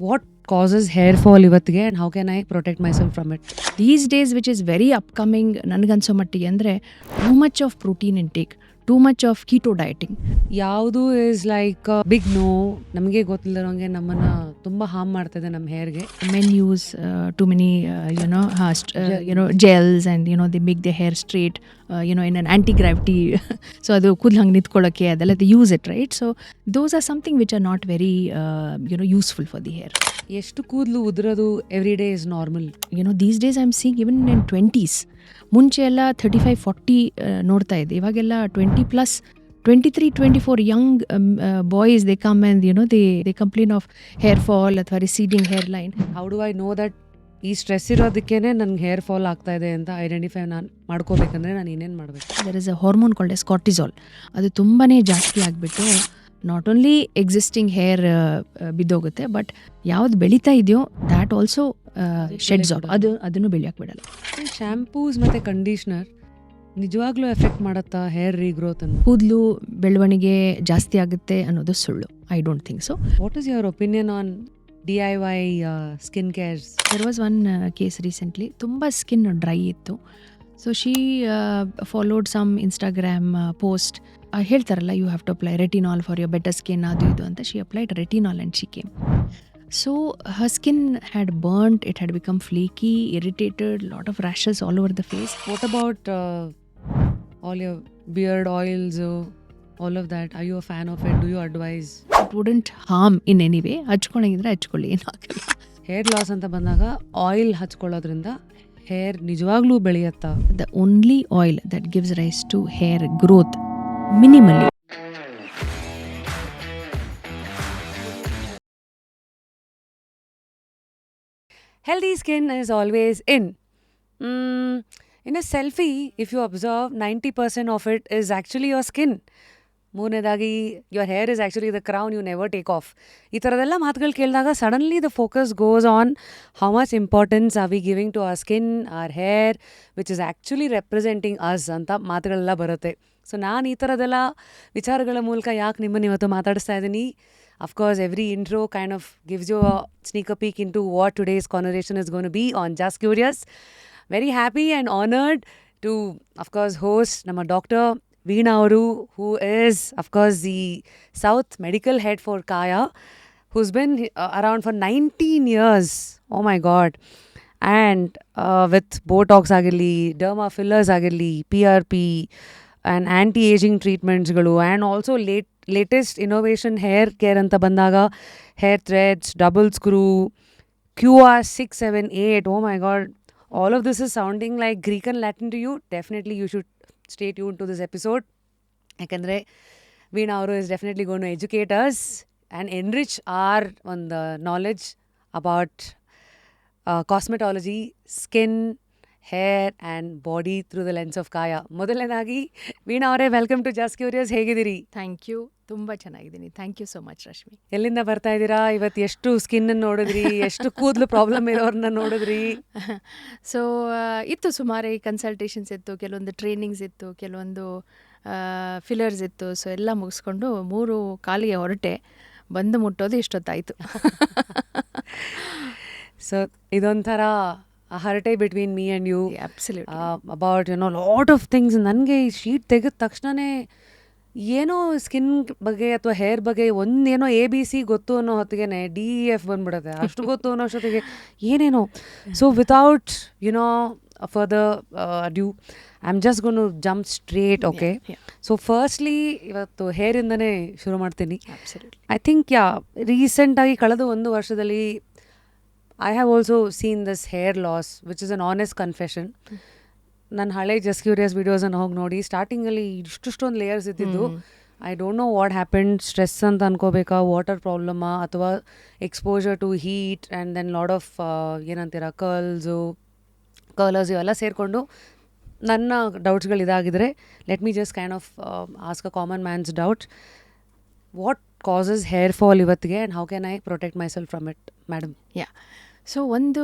what causes hair fall ಇವತ್ತಿಗೆ and how can I protect myself from it? These days, which is very upcoming, ನನಗನ್ಸೋ ಮಟ್ಟಿಗೆ ಅಂದರೆ too much of protein intake, too much of keto dieting. ಯಾವುದು is like Bigg no, ನಮಗೆ ಗೊತ್ತಿಲ್ಲದಂಗೆ ನಮ್ಮನ್ನ ತುಂಬಾ harm ಮಾಡ್ತದೆ ನಮ್ಮ ಹೇರ್ಗೆ. Men use too many gels and they make their hair straight in an anti-gravity so ಅದು ಕೂದಲು ಹಂಗೆ ನಿಂತ್ಕೊಳ್ಳೋಕ್ಕೆ ಅದೆಲ್ಲ they use it, right? So those are something which are not very useful for the hair. ಎಷ್ಟು ಕೂದಲು ಉದುರೋದು every day is normal. These days I'm seeing even in 20s. ಮುಂಚೆ ಎಲ್ಲ 35-40 ನೋಡ್ತಾ ಇದ್ದೆ. ಇವಾಗೆಲ್ಲ 20+, 23-24 young boys, they come and they complain of hair fall ಅಥವಾ receding hairline. How do I know that ಈ ಸ್ಟ್ರೆಸ್ ಇರೋದಕ್ಕೇನೆ ನನ್ಗೆ ಹೇರ್ ಫಾಲ್ ಆಗ್ತಾ ಇದೆ ಅಂತ ಐಡೆಂಟಿಫೈ ನಾನು ಮಾಡ್ಕೋಬೇಕಂದ್ರೆ ನಾನು ಏನೇನು ಮಾಡಬೇಕು? There is a hormone called as cortisol. ಅದು ತುಂಬಾ ಜಾಸ್ತಿ ಆಗಿಬಿಟ್ಟು ನಾಟ್ ಓನ್ಲಿ ಎಕ್ಸಿಸ್ಟಿಂಗ್ ಹೇರ್ ಬಿದ್ದೋಗುತ್ತೆ, ಬಟ್ ಯಾವ್ದು ಬೆಳೀತಾ ಇದೆಯೋ ದ್ಯಾಟ್ ಆಲ್ಸೋ ಶೆಡ್ಸ್ ಆಫ್, ಅದನ್ನು ಬೆಳೆಯೋಕೆ ಬಿಡಲ್ಲ. ಶ್ಯಾಂಪೂಸ್ ಮತ್ತು ಕಂಡೀಷ್ನರ್ ನಿಜವಾಗ್ಲೂ ಎಫೆಕ್ಟ್ ಮಾಡುತ್ತಾ ಹೇರ್ ರೀಗ್ರೋತ್ ಅನ್ನು? ಕೂದಲು ಬೆಳವಣಿಗೆ ಜಾಸ್ತಿ ಆಗುತ್ತೆ ಅನ್ನೋದು ಸುಳ್ಳು. I don't think so. What is your opinion on DIY skin cares? There was one case recently, ತುಂಬ ಸ್ಕಿನ್ ಡ್ರೈ ಇತ್ತು. So she followed some Instagram post. ಹೇಳ್ತಾರಲ್ಲ, you have to apply retinol for your better skin, ಅದು ಇದು ಅಂತ. She applied retinol and she came. So her skin had burnt, it had become flaky, irritated, lot of rashes all over the face. What about all your beard oils, all of that? Are you a fan of it? Do you advise? It wouldn't harm in any way. ಹಚ್ಕೊಂಡಿದ್ರೆ ಹಚ್ಕೊಳ್ಳಿ, ಏನಾಗಲ್ಲ. Hair loss ಅಂತ ಬಂದಾಗ oil ಹಚ್ಕೊಳ್ಳೋದ್ರಿಂದ hair ನಿಜವಾಗ್ಲೂ ಬೆಳೆಯುತ್ತಾ? The only oil that gives rise to hair growth minimally. Healthy skin is always in. In a selfie, if you observe, 90% of it is actually your skin. ಮೂರನೇದಾಗಿ your hair is actually the crown you never take off. ಈ ಥರದೆಲ್ಲ ಮಾತುಗಳು ಕೇಳಿದಾಗ suddenly the focus goes on how much importance are we giving to our skin, our hair, which is actually representing us ಅಂತ ಮಾತುಗಳೆಲ್ಲ ಬರುತ್ತೆ. So ನಾನು ಈ ಥರದೆಲ್ಲ ವಿಚಾರಗಳ ಮೂಲಕ ಯಾಕೆ ನಿಮ್ಮನ್ನು ಇವತ್ತು ಮಾತಾಡಿಸ್ತಾ ಇದ್ದೀನಿ? Of course, every intro kind of gives you a sneaker peek into what today's conversation is going to be on Just Curious. Very happy and honored to, of course, host Nama Dr. Veena Auru, who is, of course, the South Medical Head for Kaya, who's been around for 19 years. Oh my God. And with Botox agirli, derma fillers agirli, PRP, and anti-aging treatments galu, and also latest innovation hair care anta bandaga hair threads, double screw, QR678. Oh my God, all of this is sounding like Greek and Latin to you. Definitely you should stay tuned to this episode, yakandre Veena Auru is definitely going to educate us and enrich our on the knowledge about cosmetology, skin, hair and body through the lens of Kaya. ಮೊದಲನೇದಾಗಿ ವೀಣಾ ಅವರೇ, welcome to Just Curious. ಹೇಗಿದ್ದೀರಿ? Thank you, ತುಂಬ ಚೆನ್ನಾಗಿದ್ದೀನಿ. Thank you so much Rashmi. ಎಲ್ಲಿಂದ ಬರ್ತಾ ಇದ್ದೀರಾ? ಇವತ್ತು ಎಷ್ಟು ಸ್ಕಿನ್ ನೋಡಿದ್ರಿ? ಎಷ್ಟು ಕೂದಲು ಪ್ರಾಬ್ಲಮ್ ಇರೋರನ್ನ ನೋಡಿದ್ರಿ? ಸೊ ಇತ್ತು ಸುಮಾರು ಕನ್ಸಲ್ಟೇಷನ್ಸ್ ಇತ್ತು, ಕೆಲವೊಂದು ಟ್ರೈನಿಂಗ್ಸ್ ಇತ್ತು, ಕೆಲವೊಂದು ಫಿಲ್ಲರ್ಸ್ ಇತ್ತು. ಸೊ ಎಲ್ಲ ಮುಗಿಸ್ಕೊಂಡು 3:15 ಹೊರಟೆ. ಬಂದು ಮುಟ್ಟೋದು ಇಷ್ಟೊತ್ತಾಯಿತು. ಸೊ ಇದೊಂಥರ ಹರಟೆ between me and you. Absolutely. About lot of things. ನನಗೆ ಈ ಶೀಟ್ ತೆಗೆದ ತಕ್ಷಣವೇ ಏನೋ ಸ್ಕಿನ್ ಬಗ್ಗೆ ಅಥವಾ ಹೇರ್ ಬಗ್ಗೆ ಒಂದೇನೋ ABC ಗೊತ್ತು ಅನ್ನೋ ಹೊತ್ತಿಗೆ DEF ಬಂದ್ಬಿಡುತ್ತೆ. ಅಷ್ಟು ಗೊತ್ತು ಅನ್ನೋ ಅಷ್ಟೊತ್ತಿಗೆ ಏನೇನೋ. So without further due, I am just going to jump straight. Okay, so firstly ಇವತ್ತು ಹೇರಿಂದನೇ ಶುರು ಮಾಡ್ತೀನಿ. ಐ ಥಿಂಕ್ ರೀಸೆಂಟಾಗಿ ಕಳೆದ 1 ವರ್ಷದಲ್ಲಿ I have also seen this hair loss, which is an honest confession. ನನ್ನ ಹಳೆ ಜಸ್ಟ್ ಕ್ಯೂರಿಯಸ್ ವಿಡಿಯೋಸನ್ನು ಹೋಗಿ ನೋಡಿ, ಸ್ಟಾರ್ಟಿಂಗಲ್ಲಿ ಇಷ್ಟೊಂದು ಲೇಯರ್ಸ್ ಇದ್ದಿದ್ದು. I don't know what happened. Stress ಅಂತ ಅನ್ಕೋಬೇಕಾ, ವಾಟರ್ ಪ್ರಾಬ್ಲಮ್ಮಾ, ಅಥವಾ exposure to heat and then lot of ಏನಂತೀರ ಕರ್ಲರ್ಸ್ ಇವೆಲ್ಲ ಸೇರಿಕೊಂಡು ನನ್ನ ಡೌಟ್ಸ್ಗಳು ಇದಾಗಿದ್ರೆ, let me just kind of ask a common man's doubt. What causes hair fall ಇವತ್ತಿಗೆ and how can I protect myself from it, madam? So ಒಂದು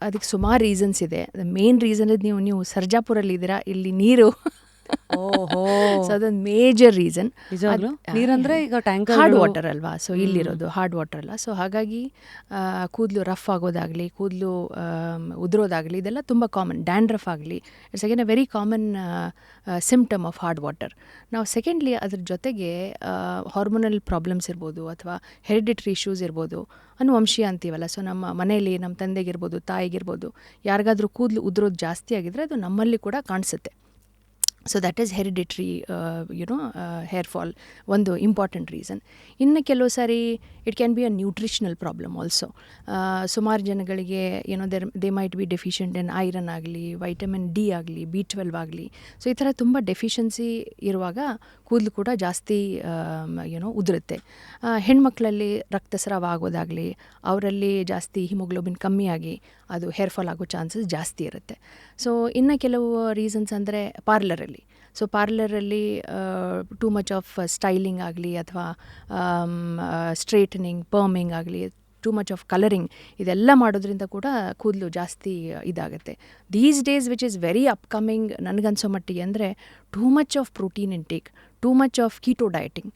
ಅದಕ್ಕೆ ಸುಮಾರು ರೀಸನ್ಸ್ ಇದೆ. ಮೇನ್ ರೀಸನ್ ನೀವು ಸರ್ಜಾಪುರಲ್ಲಿದ್ದೀರಾ, ಇಲ್ಲಿ ನೀರು ಓಹೋ. ಸೊ ಅದೊಂದು ಮೇಜರ್ ರೀಸನ್. ನಿಜವಾಗ್ಲೂ ನೀರಂದ್ರೆ ಈಗ ಟ್ಯಾಂಕರ್ ಹಾರ್ಡ್ ವಾಟರ್ ಅಲ್ವಾ, ಸೊ ಇಲ್ಲಿರೋದು ಹಾರ್ಡ್ ವಾಟರ್ ಅಲ್ಲ. ಸೊ ಹಾಗಾಗಿ ಕೂದಲು ರಫ್ ಆಗೋದಾಗಲಿ, ಕೂದಲು ಉದುರೋದಾಗಲಿ, ಇದೆಲ್ಲ ತುಂಬ ಕಾಮನ್. ಡ್ಯಾಂಡ್ರಫ್ ಆಗಲಿ, it's again a very common symptom of hard water. ನಾವು ಸೆಕೆಂಡ್ಲಿ ಅದ್ರ ಜೊತೆಗೆ ಹಾರ್ಮೋನಲ್ ಪ್ರಾಬ್ಲಮ್ಸ್ ಇರ್ಬೋದು, ಅಥವಾ ಹೆರಿಡಿಟ್ರಿ ಇಶ್ಯೂಸ್ ಇರ್ಬೋದು, ಅನುವಂಶೀಯ ಅಂತೀವಲ್ಲ. ಸೊ ನಮ್ಮ ಮನೆಯಲ್ಲಿ ನಮ್ಮ ತಂದೆಗಿರ್ಬೋದು, ತಾಯಿಗಿರ್ಬೋದು, ಯಾರಿಗಾದ್ರೂ ಕೂದಲು ಉದುರೋದು ಜಾಸ್ತಿ ಆಗಿದ್ರೆ ಅದು ನಮ್ಮಲ್ಲಿ ಕೂಡ ಕಾಣಿಸುತ್ತೆ. So that is hereditary hair fall, ಒಂದು ಇಂಪಾರ್ಟೆಂಟ್ ರೀಸನ್. ಇನ್ನು ಕೆಲವು ಸಾರಿ it can be a nutritional problem also. ಸುಮಾರು ಜನಗಳಿಗೆ they might be deficient in iron ಆಗಲಿ, ವೈಟಮಿನ್ ಡಿ ಆಗಲಿ, B12 ಆಗಲಿ. ಸೊ ಈ ಥರ ತುಂಬ ಡೆಫಿಷಿಯನ್ಸಿ ಇರುವಾಗ ಕೂದಲು ಕೂಡ ಜಾಸ್ತಿ ಉದುರುತ್ತೆ. ಹೆಣ್ಮಕ್ಳಲ್ಲಿ ರಕ್ತಸ್ರಾವ ಆಗೋದಾಗಲಿ, ಅವರಲ್ಲಿ ಜಾಸ್ತಿ ಹಿಮೋಗ್ಲೋಬಿನ್ ಕಮ್ಮಿಯಾಗಿ ಅದು ಹೇರ್ ಫಾಲ್ ಆಗೋ ಚಾನ್ಸಸ್ ಜಾಸ್ತಿ ಇರುತ್ತೆ. ಸೊ ಇನ್ನು ಕೆಲವು ರೀಸನ್ಸ್ ಅಂದರೆ ಪಾರ್ಲರಲ್ಲಿ. ಸೊ ಪಾರ್ಲರಲ್ಲಿ ಟೂ ಮಚ್ ಆಫ್ ಸ್ಟೈಲಿಂಗ್ ಆಗಲಿ, ಅಥವಾ ಸ್ಟ್ರೇಟನಿಂಗ್, ಪರ್ಮಿಂಗ್ ಆಗಲಿ, ಟೂ ಮಚ್ ಆಫ್ ಕಲರಿಂಗ್, ಇದೆಲ್ಲ ಮಾಡೋದ್ರಿಂದ ಕೂಡ ಕೂದಲು ಜಾಸ್ತಿ ಇದಾಗುತ್ತೆ. These days which is very upcoming ನನಗನ್ಸೋ ಮಟ್ಟಿಗೆ ಅಂದರೆ too much of protein intake, too much of keto dieting.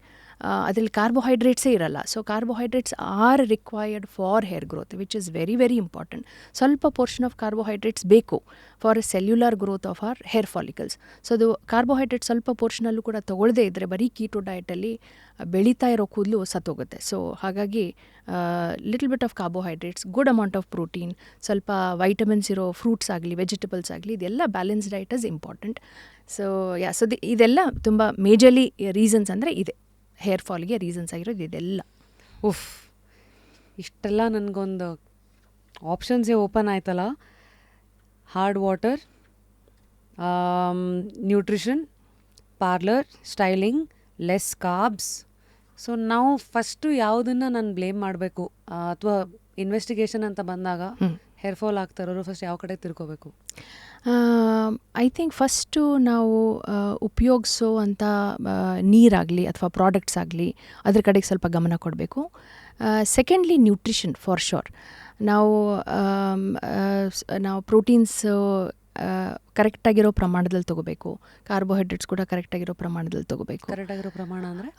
ಅದರಲ್ಲಿ ಕಾರ್ಬೋಹೈಡ್ರೇಟ್ಸೇ ಇರಲ್ಲ. So carbohydrates are required for hair growth, which is very very important. ಸ್ವಲ್ಪ ಪೋರ್ಷನ್ ಆಫ್ ಕಾರ್ಬೋಹೈಡ್ರೇಟ್ಸ್ ಬೇಕು for a cellular growth of our hair follicles. So ಅದು carbohydrate ಸ್ವಲ್ಪ ಪೋರ್ಷನಲ್ಲೂ ಕೂಡ ತೊಗೊಳ್ಳದೇ ಇದ್ದರೆ ಬರೀ ಕೀಟೋ ಡಯಟಲ್ಲಿ ಬೆಳೀತಾ ಇರೋ ಕೂದಲು ಸತ್ತೋಗುತ್ತೆ. ಸೊ ಹಾಗಾಗಿ little bit of carbohydrates, good amount of protein, ಸ್ವಲ್ಪ ವೈಟಮಿನ್ಸ್ ಇರೋ ಫ್ರೂಟ್ಸ್ ಆಗಲಿ, ವೆಜಿಟೇಬಲ್ಸ್ ಆಗಲಿ, ಇದೆಲ್ಲ balance diet is important. So ಇದೆಲ್ಲ ತುಂಬ ಮೇಜರ್ಲಿ ರೀಸನ್ಸ್ ಅಂದರೆ ಇದೆ, ಹೇರ್ ಫಾಲ್ಗೆ ರೀಸನ್ಸ್ ಆಗಿರೋದು ಇದೆಲ್ಲ. ಉಫ್, ಇಷ್ಟೆಲ್ಲ ನನಗೊಂದು ಆಪ್ಷನ್ಸೇ ಓಪನ್ ಆಯ್ತಲ್ಲ. Hard water, nutrition, parlour, styling, less carbs. So ನಾವು ಫಸ್ಟು ಯಾವುದನ್ನು ನಾನು ಬ್ಲೇಮ್ ಮಾಡಬೇಕು, ಅಥವಾ ಇನ್ವೆಸ್ಟಿಗೇಷನ್ ಅಂತ ಬಂದಾಗ ಹೇರ್ ಫಾಲ್ ಆಗ್ತಾ ಇರೋರು ಫಸ್ಟ್ ಯಾವ ಕಡೆ ತಿರ್ಕೋಬೇಕು? ಐ ಥಿಂಕ್ ಫಸ್ಟು ನಾವು ಉಪಯೋಗಿಸೋ ಅಂಥ ನೀರಾಗಲಿ ಅಥವಾ ಪ್ರಾಡಕ್ಟ್ಸ್ ಆಗಲಿ ಅದ್ರ ಕಡೆಗೆ ಸ್ವಲ್ಪ ಗಮನ ಕೊಡಬೇಕು. Secondly nutrition for sure. ನಾವು ಪ್ರೋಟೀನ್ಸು ಕರೆಕ್ಟಾಗಿರೋ ಪ್ರಮಾಣದಲ್ಲಿ ತೊಗೋಬೇಕು, ಕಾರ್ಬೋಹೈಡ್ರೇಟ್ಸ್ ಕೂಡ ಕರೆಕ್ಟಾಗಿರೋ ಪ್ರಮಾಣದಲ್ಲಿ ತೊಗೋಬೇಕು. ಕರೆಕ್ಟಾಗಿರೋ ಪ್ರಮಾಣ ಅಂದರೆ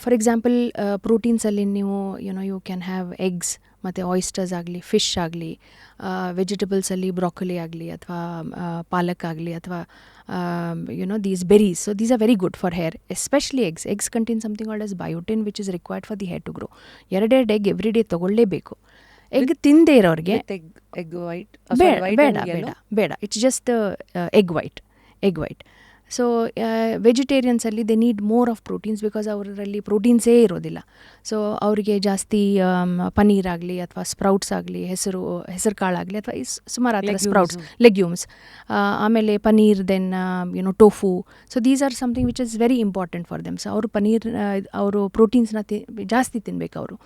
ಫಾರ್ ಎಕ್ಸಾಂಪಲ್ ಪ್ರೋಟೀನ್ಸಲ್ಲಿ ನೀವು ಯು ಕ್ಯಾನ್ ಹ್ಯಾವ್ ಎಗ್ಸ್, ಮತ್ತು ಆಯಿಸ್ಟರ್ಸ್ ಆಗಲಿ, ಫಿಶ್ ಆಗಲಿ, ವೆಜಿಟೇಬಲ್ಸಲ್ಲಿ ಬ್ರಾಕೊಲಿ ಆಗಲಿ, ಅಥವಾ ಪಾಲಕ್ ಆಗಲಿ, ಅಥವಾ these berries. So these are very good for hair, especially eggs. Eggs contain something called as biotin which is required for the hair to grow. 2 egg every day ತೊಗೊಳ್ಳೇಬೇಕು. Egg ತಿಂದೇ ಇರೋರಿಗೆ ಬೇಡ, it's just egg white. So ವೆಜಿಟೇರಿಯನ್ಸಲ್ಲಿ they need more of proteins, because ಅವರಲ್ಲಿ ಪ್ರೋಟೀನ್ಸೇ ಇರೋದಿಲ್ಲ. So ಅವರಿಗೆ ಜಾಸ್ತಿ ಪನೀರ್ ಆಗಲಿ, ಅಥವಾ ಸ್ಪ್ರೌಟ್ಸ್ ಆಗಲಿ, ಹೆಸರು ಕಾಳಾಗಲಿ, ಅಥವಾ ಸುಮಾರು ಆ ಥರ ಸ್ಪ್ರೌಟ್ಸ್, ಲೆಗ್ಯೂಮ್ಸ್, ಆಮೇಲೆ paneer, then tofu. So these are something which is very important for them. So ಅವರು ಪ್ರೋಟೀನ್ಸ್ನ ಜಾಸ್ತಿ ತಿನ್ಬೇಕು ಅವರು.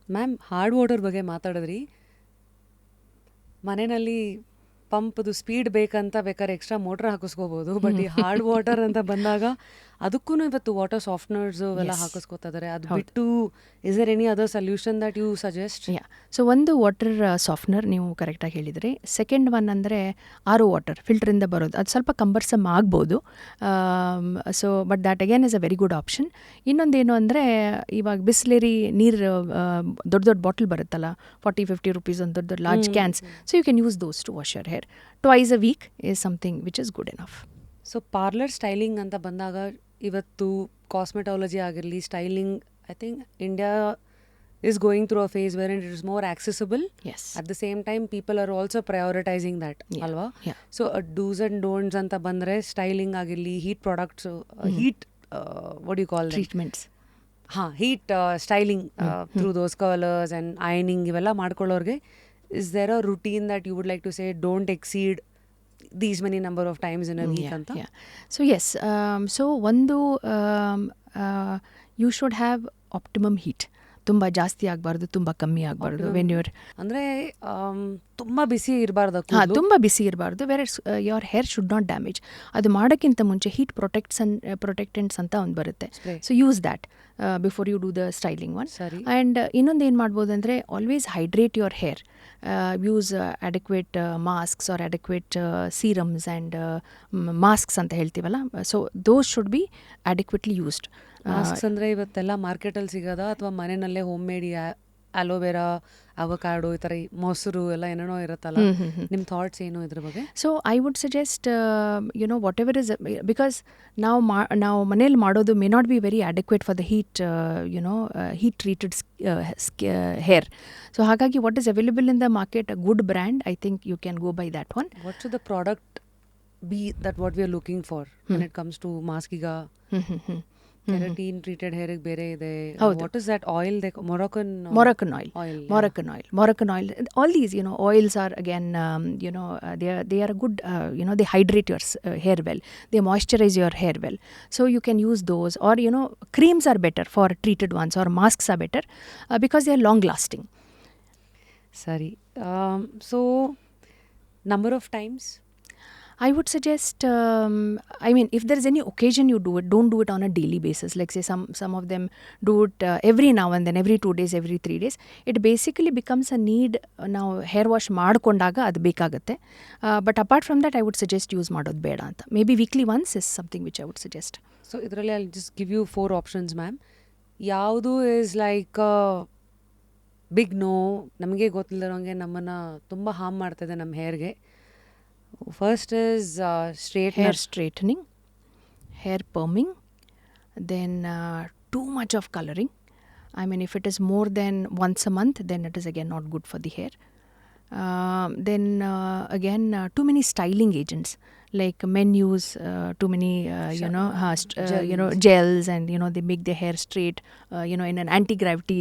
ಮ್ಯಾಮ್, ಹಾರ್ಡ್ ವಾಟರ್ ಬಗ್ಗೆ ಮಾತಾಡಿದ್ರಿ. ಮನೆಯಲ್ಲಿ ಪಂಪ್ದು ಸ್ಪೀಡ್ ಬೇಕಂತ ಬೇಕಾದ್ರೆ ಎಕ್ಸ್ಟ್ರಾ ಮೋಟ್ರ್ ಹಾಕಿಸ್ಕೋಬೋದು. ಬಟ್ ಈ ಹಾರ್ಡ್ ವಾಟರ್ ಅಂತ ಬಂದಾಗ ಅದಕ್ಕೂ ಇವತ್ತು ವಾಟರ್ ಸಾಫ್ಟ್ನರ್ಸ್ ಅವೆಲ್ಲ ಹಾಕಿಸ್ಕೋತಾ ಇದ್ದಾರೆ. ಅದು ಬಿಟ್ಟು is there any other solution that you suggest? So ಒಂದು ವಾಟರ್ ಸಾಫ್ಟ್ನರ್ ನೀವು ಕರೆಕ್ಟಾಗಿ ಹೇಳಿದ್ರಿ. ಸೆಕೆಂಡ್ ಒನ್ ಅಂದರೆ RO ವಾಟರ್, ಫಿಲ್ಟ್ರಿಂದ ಬರೋದು. ಅದು ಸ್ವಲ್ಪ ಕಂಬರ್ಸಮ್ ಆಗ್ಬೋದು. So but that again is a very good option. ಇನ್ನೊಂದೇನು ಅಂದರೆ ಇವಾಗ ಬಿಸ್ಲೇರಿ ನೀರು ದೊಡ್ಡ ಬಾಟಲ್ ಬರುತ್ತಲ್ಲ, 40-50 rupees ಒಂದು ದೊಡ್ಡ large cans. So you can use those to wash your hair twice a week is something which is good enough. So parlour styling ಅಂತ ಬಂದಾಗ ಇವತ್ತು ಕಾಸ್ಮೆಟಾಲಜಿ ಆಗಿರಲಿ, styling, I think India is going through a phase wherein it is more accessible. Yes. At the same time, people are also prioritizing that. Alva? Yeah. So do's and don'ts anta bandre styling agirli, heat products, heat, what do you call them? Treatments. Heat styling through those curlers and ironing ivella ಮಾಡ್ಕೊಳ್ಳೋರ್ಗೆ, is there a routine that you would like to say don't exceed these many number of times in a week anta? Yeah. So yes, so ಒಂದು you should have optimum heat. ತುಂಬ ಜಾಸ್ತಿ ಆಗಬಾರ್ದು, ತುಂಬ ಕಮ್ಮಿ ಆಗಬಾರ್ದು. When your ಅಂದರೆ ತುಂಬ ಬಿಸಿ ಇರಬಾರ್ದು, ತುಂಬ ಬಿಸಿ ಇರಬಾರ್ದು. Where your hair should not damage. ಅದು ಮಾಡೋಕ್ಕಿಂತ ಮುಂಚೆ ಹೀಟ್ ಪ್ರೊಟೆಕ್ಟೆಂಟ್ಸ್ ಅಂತ ಒಂದು ಬರುತ್ತೆ. So use that before you do the styling one. And ಇನ್ನೊಂದು ಏನು ಮಾಡ್ಬೋದು ಅಂದರೆ always hydrate your hair. Use adequate masks or adequate serums and masks ಅಂತ ಹೇಳ್ತೀವಲ್ಲ. So those should be adequately used. Masks ಅಂದರೆ ಇವತ್ತೆಲ್ಲ ಮಾರ್ಕೆಟಲ್ಲಿ ಸಿಗೋದಾ ಅಥವಾ ಮನೆಯಲ್ಲೇ ಹೋಮ್ ಮೇಡ್ ಅಲೋವೆರಾ, ಅವಕಾಡೋ, ಈ ಥರ ಮೊಸರು ಎಲ್ಲ ಏನೇನೋ ಇರುತ್ತಲ್ಲ, ನಿಮ್ಮ ಥಾಟ್ಸ್ ಏನು ಇದ್ರ ಬಗ್ಗೆ? So I would suggest whatever is, because ನಾವು ಮನೇಲಿ ಮಾಡೋದು may not be very adequate for the heat treated hair. So ಹಾಗಾಗಿ what is available in the market, a good brand, I think you can go by that one. What should the product be that what we are looking for when it comes to mask? ಈಗ keratin treated hair ಬೇರೆ ಇದೆ. What is that oil? Moroccan oil. All these, oils are again, they are a good, they hydrate your hair well. They moisturize your hair well. So you can use those. Or, creams are better for treated ones, or masks are better because they are long lasting. Sari. So, number of times? I would suggest, if there is any occasion you do it, don't do it on a daily basis. Like say some of them do it every now and then, every 2 days, every 3 days. It basically becomes a need. Now hair wash ಮಾಡ್ಕೊಂಡಾಗ ಅದು ಬೇಕಾಗುತ್ತೆ. But apart from that, I would suggest use ಮಾಡೋದು ಬೇಡ ಅಂತ. Maybe weekly once is something which I would suggest. So ಇದರಲ್ಲಿ I'll just give you 4 options, ma'am. ಯಾವುದು is like big no, ನಮಗೆ ಗೊತ್ತಿಲ್ಲದಂಗೆ ನಮ್ಮನ್ನು ತುಂಬ ಹಾರ್ಮ್ ಮಾಡ್ತಿದೆ ನಮ್ಮ ಹೇರ್ಗೆ. First is hair straightening, hair perming, then too much of coloring. If it is more than once a month, then it is again not good for the hair. Then again, too many styling agents. Like men use too many, gels, and they make their hair straight, in an anti-gravity.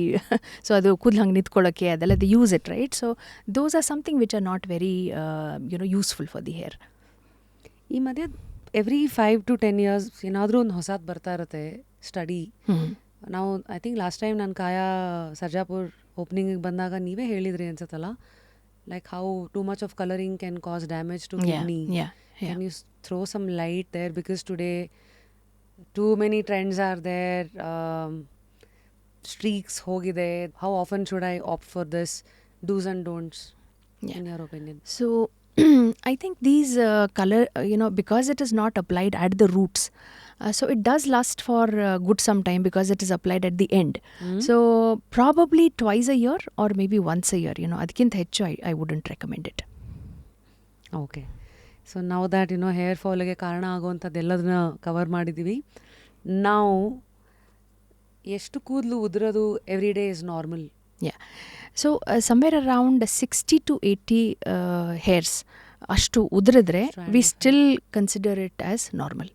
So adu kudlang nitkolake adella they use it, right? So those are something which are not very, useful for the hair. ಈ ಮಧ್ಯೆ every 5 to 10 years ಏನಾದರೂ ಒಂದು ಹೊಸದು ಬರ್ತಾ ಇರುತ್ತೆ study. ನಾವು I think last time ನಾನು ಕಾಯಾ ಸರ್ಜಾಪುರ್ ಓಪನಿಂಗಿಗೆ ಬಂದಾಗ ನೀವೇ ಹೇಳಿದ್ರಿ ಅನ್ಸತ್ತಲ್ಲ, like how too much of coloring can cause damage to kidney. Can you throw some light there? Because today too many trends are there, streaks hogide. How often should I opt for this? Do's and don'ts, in your opinion? So I think these color, because it is not applied at the roots, so it does last for good some time because it is applied at the end. So probably twice a year or maybe once a year. Adkinta ಹೆಚ್ಚು I wouldn't recommend it. Okay. So ನಾವು that hair ಫಾಲ್ಗೆ ಕಾರಣ ಆಗುವಂಥದ್ದೆಲ್ಲದನ್ನ cover ಮಾಡಿದ್ದೀವಿ. ನಾವು ಎಷ್ಟು ಕೂದಲು ಉದುರೋದು every day is normal? So somewhere around 60 to 80 hairs ಅಷ್ಟು ಉದುರಿದ್ರೆ we still consider it as normal.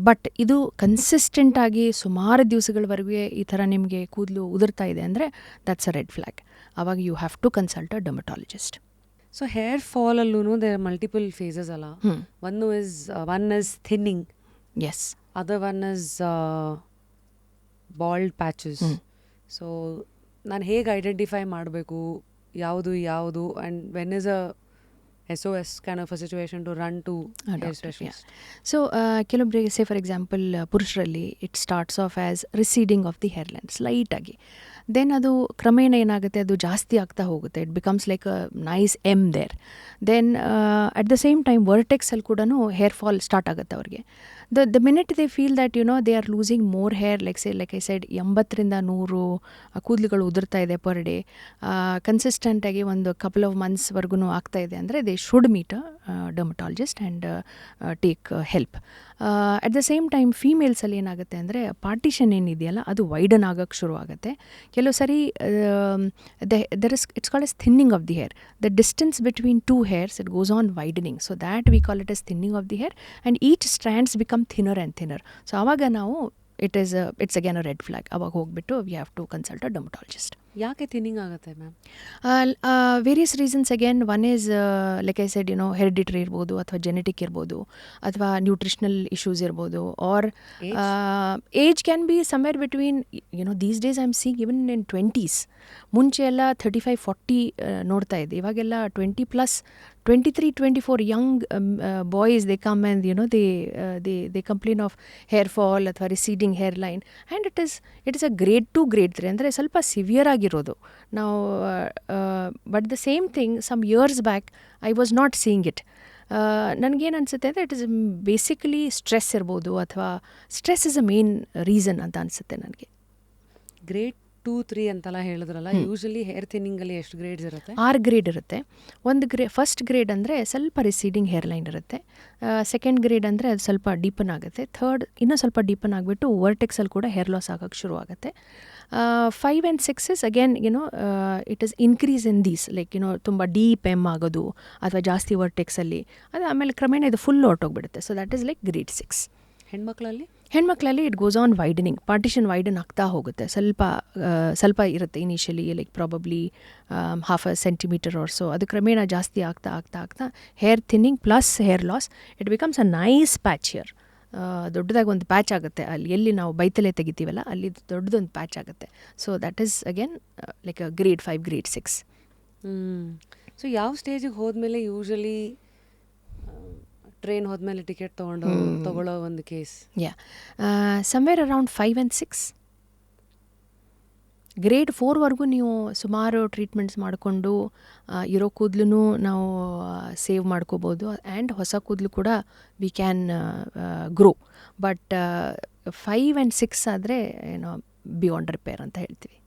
But ಇದು ಕನ್ಸಿಸ್ಟೆಂಟ್ ಆಗಿ ಸುಮಾರು ದಿವಸಗಳವರೆಗೆ ಈ ಥರ ನಿಮಗೆ ಕೂದಲು ಉದುರ್ತಾ ಇದೆ ಅಂದರೆ ದಟ್ಸ್ ಅ ರೆಡ್ ಫ್ಲ್ಯಾಗ್. ಆವಾಗ you have to consult a dermatologist. So hair ಫಾಲಲ್ಲೂ ದೇರ್ ಆರ್ ಮಲ್ಟಿಪಲ್ ಫೇಸಸ್ ಅಲ್ಲ. One is thinning, yes, other one is bald patches. So ನಾನು ಹೇಗೆ ಐಡೆಂಟಿಫೈ ಮಾಡಬೇಕು ಯಾವುದು and when is a SOS kind of a situation to run to hair specialist? So ಕೆಲವೊಬ್ಬರಿಗೆ say for example ಪುರುಷರಲ್ಲಿ it starts off as receding of the hair line ಸ್ಲೈಟಾಗಿ, then ಅದು ಕ್ರಮೇಣ ಏನಾಗುತ್ತೆ, ಅದು ಜಾಸ್ತಿ ಆಗ್ತಾ ಹೋಗುತ್ತೆ. It becomes like a nice M there. Then at the same time ವರ್ಟೆಕ್ಸಲ್ಲಿ ಕೂಡ ಹೇರ್ ಫಾಲ್ ಸ್ಟಾರ್ಟ್ ಆಗುತ್ತೆ ಅವ್ರಿಗೆ. The minute they feel that they are losing more hair, like I said 80ರಿಂದ 100 ಕೂದಲುಗಳು ಉದುರ್ತಾ ಇದೆ ಪರ್ ಡೇ, ಕನ್ಸಿಸ್ಟೆಂಟ್ ಆಗಿ ಒಂದು couple of ಮಂತ್ಸ್ವರೆಗೂ ಆಗ್ತಾ ಇದೆ ಅಂದರೆ they should meet a dermatologist and take help. At the same time ಫೀಮೇಲ್ಸಲ್ಲಿ ಏನಾಗುತ್ತೆ ಅಂದರೆ ಪಾರ್ಟಿಷನ್ ಏನಿದೆಯಲ್ಲ ಅದು ವೈಡನ್ ಆಗೋಕ್ಕೆ ಶುರು ಆಗುತ್ತೆ. ಕೆಲವು ಸರಿ it's called as thinning of the hair. The distance between 2 hairs it goes on widening, so that we call it as thinning of the hair, and each strands become thinner and thinner. So ಆವಾಗ ನಾವು it's again a red flag. ಅವಾಗ ಹೋಗ್ಬಿಟ್ಟು we have to consult a dermatologist. ಯಾಕೆ thinning ಆಗುತ್ತೆ ma'am? Various reasons. Again one is like I said hereditary ಇರ್ಬೋದು, ಅಥವಾ genetic ಇರ್ಬೋದು, ಅಥವಾ ನ್ಯೂಟ್ರಿಷನಲ್ ಇಶ್ಯೂಸ್ ಇರ್ಬೋದು, or age can be somewhere between these days I am seeing even in 20s. ಮುಂಚೆ ಎಲ್ಲ 35-40 ನೋಡ್ತಾ ಇದ್ದೆ. ಇವಾಗೆಲ್ಲ 20+, 23-24 young boys, they come and they complain of hair fall ಅಥವಾ receding hair line, and it is a grade 2, grade 3 ಅಂದರೆ ಸ್ವಲ್ಪ severe ಆಗಿರೋದು ನಾವು. But the same thing some years back I was not seeing it. ನನಗೇನು ಅನಿಸುತ್ತೆ ಅಂದರೆ it is basically stress ಇರ್ಬೋದು, ಅಥವಾ stress is a main reason ಅಂತ ಅನಿಸುತ್ತೆ ನನಗೆ. ಗ್ರೇಡ್ 2, 3 ಅಂತೆಲ್ಲ ಹೇಳಿದ್ರಲ್ಲ, ಯೂಶಲಿ ಹೇರ್ ಥಿನ್ನಿಂಗಲ್ಲಿ ಎಷ್ಟು ಗ್ರೇಡ್ಸ್ ಇರುತ್ತೆ? 6 ಗ್ರೇಡ್ ಇರುತ್ತೆ. ಫಸ್ಟ್ ಗ್ರೇಡ್ ಅಂದರೆ ಸ್ವಲ್ಪ ರಿಸೀಡಿಂಗ್ ಹೇರ್ ಲೈನ್ ಇರುತ್ತೆ. ಸೆಕೆಂಡ್ ಗ್ರೇಡ್ ಅಂದರೆ ಅದು ಸ್ವಲ್ಪ ಡೀಪನ್ ಆಗುತ್ತೆ. ಥರ್ಡ್ ಇನ್ನೂ ಸ್ವಲ್ಪ ಡೀಪನ್ ಆಗಿಬಿಟ್ಟು ವರ್ಟೆಕ್ಸಲ್ಲಿ ಕೂಡ ಹೇರ್ ಲಾಸ್ ಆಗೋಕ್ಕೆ ಶುರು ಆಗುತ್ತೆ. 5 and 6 is again it is increase in these, like ತುಂಬ ಡೀಪ್ ಆಗೋದು ಅಥವಾ ಜಾಸ್ತಿ ವರ್ಟೆಕ್ಸಲ್ಲಿ, ಅದು ಆಮೇಲೆ ಕ್ರಮೇಣ ಇದು ಫುಲ್ ಹೊರಟೋಗ್ಬಿಡುತ್ತೆ. So that is like grade 6. ಹೆಣ್ಮಕ್ಳಲ್ಲಿ it goes on widening, partition widen ಆಗ್ತಾ ಹೋಗುತ್ತೆ. ಸ್ವಲ್ಪ ಇರುತ್ತೆ initially, like probably 1/2 centimeter or so. ಅದು ಕ್ರಮೇಣ ಜಾಸ್ತಿ ಆಗ್ತಾ hair thinning plus hair loss, it becomes a nice patch here. ದೊಡ್ಡದಾಗಿ ಒಂದು ಪ್ಯಾಚ್ ಆಗುತ್ತೆ ಅಲ್ಲಿ, ಎಲ್ಲಿ ನಾವು ಬೈತಲೆ ತೆಗಿತೀವಲ್ಲ ಅಲ್ಲಿ ದೊಡ್ಡದೊಂದು ಪ್ಯಾಚ್ ಆಗುತ್ತೆ. So that is again like a grade 5, grade 6. So ಯಾವ ಸ್ಟೇಜಿಗೆ ಹೋದ್ಮೇಲೆ ಯೂಶಲಿ ಟ್ರೈನ್ ಹೋದ್ಮೇಲೆ ಟಿಕೆಟ್ ತಗೊಳ್ಳೋ ಒಂದು case? Somewhere around 5 and 6. Grade 4ವರೆಗೂ ನೀವು ಸುಮಾರು ಟ್ರೀಟ್ಮೆಂಟ್ಸ್ ಮಾಡಿಕೊಂಡು ಇರೋ ಕೂದಲು ನಾವು ಸೇವ್ ಮಾಡ್ಕೋಬೋದು, ಆ್ಯಂಡ್ ಹೊಸ ಕೂದಲು ಕೂಡ we can grow. But 5 and 6 ಆದರೆ ಬಿಯಾಂಡ್ ರಿಪೇರ್ ಅಂತ ಹೇಳ್ತೀವಿ.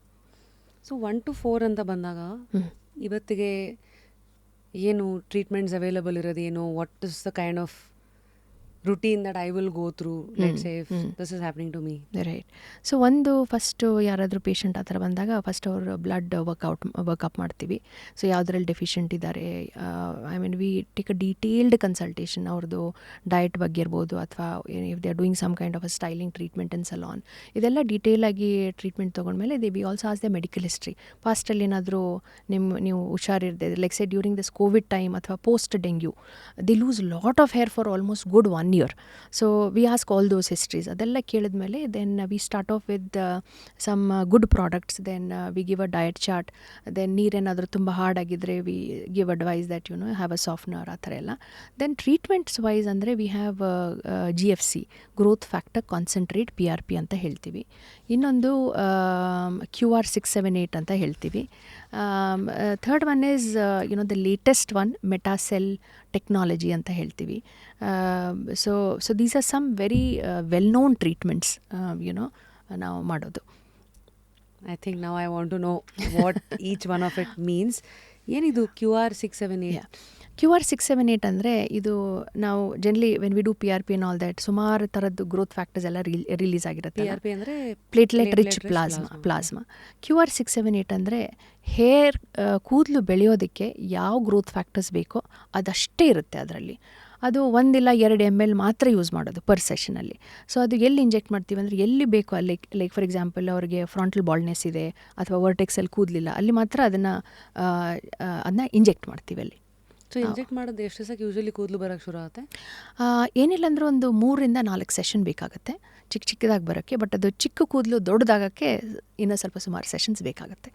ಸೊ 1 to 4 ಅಂತ ಬಂದಾಗ ಇವತ್ತಿಗೆ ಏನು ಟ್ರೀಟ್ಮೆಂಟ್ಸ್ ಅವೈಲಬಲ್ ಇರೋದು, ಏನು what is the kind of routine that I will go through, let's say if this is happening to me? Right. So ಒಂದು ಫಸ್ಟು ಯಾರಾದರೂ ಪೇಷಂಟ್ ಆ ಥರ ಬಂದಾಗ ಫಸ್ಟ್ ಅವರು ಬ್ಲಡ್ ವರ್ಕಪ್ ಮಾಡ್ತೀವಿ. ಸೊ ಯಾವುದ್ರಲ್ಲಿ ಡೆಫಿಷಿಯೆಂಟ್ ಇದ್ದಾರೆ, I mean we take a detailed consultation. ಅವ್ರದ್ದು ಡಯಟ್ ಬಗ್ಗೆ ಇರ್ಬೋದು, ಅಥವಾ if they are doing some kind of a styling treatment in salon, ಇದೆಲ್ಲ ಡೀಟೇಲಾಗಿ ಟ್ರೀಟ್ಮೆಂಟ್ ತೊಗೊಂಡ್ಮೇಲೆ we also ask the medical history. ಪಾಸ್ಟಲ್ಲಿ ಏನಾದರೂ ನೀವು ಹುಷಾರಿರದೆ, like say during this Covid time ಅಥವಾ post dengue, the loose lot of hair for almost good 1 year. So we ask all those histories. ಅದೆಲ್ಲ ಕೇಳಿದ್ಮೇಲೆ then we start off with some good products. Then we give a diet chart. Then ನೀರೇನಾದರೂ ತುಂಬ hard ಆಗಿದ್ರೆ we give advice that have a softener ಆ ಥರ ಎಲ್ಲ. Then treatments wise ಅಂದರೆ we have GFC, growth factor concentrate, PRP ಅಂತ ಹೇಳ್ತೀವಿ. ಇನ್ನೊಂದು QR 678 ಅಂತ ಹೇಳ್ತೀವಿ. Third one is the latest one Metacell technology ಅಂತ ಹೇಳ್ತೀವಿ. So these are some very well known treatments ನಾವು ಮಾಡೋದು. I think now I want to know what each one of it means. ಏನಿದು QR 678? QR 678 ಅಂದರೆ ಇದು ನಾವು generally when we do PRP and all that ಸುಮಾರು ಥರದ್ದು growth factors ಎಲ್ಲ release ಆಗಿರುತ್ತೆ. PRP ಅಂದರೆ ಪ್ಲೇಟ್ಲೆಟ್ ರಿಚ್ ಪ್ಲಾಸ್ಮಾ. QR 678 ಅಂದರೆ ಹೇರ್ ಕೂದಲು ಬೆಳೆಯೋದಕ್ಕೆ ಯಾವ ಗ್ರೋತ್ ಫ್ಯಾಕ್ಟರ್ಸ್ ಬೇಕೋ ಅದಷ್ಟೇ ಇರುತ್ತೆ ಅದರಲ್ಲಿ. ಅದು 1 ಇಲ್ಲ 2 ml ಮಾತ್ರ ಯೂಸ್ ಮಾಡೋದು ಪರ್ ಸೆಷನಲ್ಲಿ. ಸೊ ಅದು ಎಲ್ಲಿ ಇಂಜೆಕ್ಟ್ ಮಾಡ್ತೀವಿ ಅಂದರೆ ಎಲ್ಲಿ ಬೇಕೋ ಅಲ್ಲಿ, ಲೈಕ್ ಫಾರ್ ಎಕ್ಸಾಂಪಲ್ ಅವ್ರಿಗೆ ಫ್ರಂಟಲ್ ಬಾಲ್ಡ್ನೆಸ್ ಇದೆ ಅಥವಾ ವರ್ಟೆಕ್ಸಲ್ಲಿ ಕೂದಲಿಲ್ಲ, ಅಲ್ಲಿ ಮಾತ್ರ ಅದನ್ನ ಇಂಜೆಕ್ಟ್ ಮಾಡ್ತೀವಿ ಅಲ್ಲಿ. ಸೊ ಇಂಜೆಕ್ಟ್ ಮಾಡೋದು ಎಷ್ಟು ದಿವಸಕ್ಕೆ ಯೂಶಲಿ ಕೂದಲು ಬರೋಕ್ಕೆ ಶುರು ಆಗುತ್ತೆ? ಏನಿಲ್ಲ ಅಂದ್ರೆ ಒಂದು 3 to 4 ಸೆಷನ್ ಬೇಕಾಗುತ್ತೆ ಚಿಕ್ಕದಾಗಿ ಬರೋಕ್ಕೆ. ಬಟ್ ಅದು ಚಿಕ್ಕ ಕೂದಲು ದೊಡ್ಡದಾಗೋಕ್ಕೆ ಇನ್ನೂ ಸ್ವಲ್ಪ ಸುಮಾರು ಸೆಷನ್ಸ್ ಬೇಕಾಗುತ್ತೆ.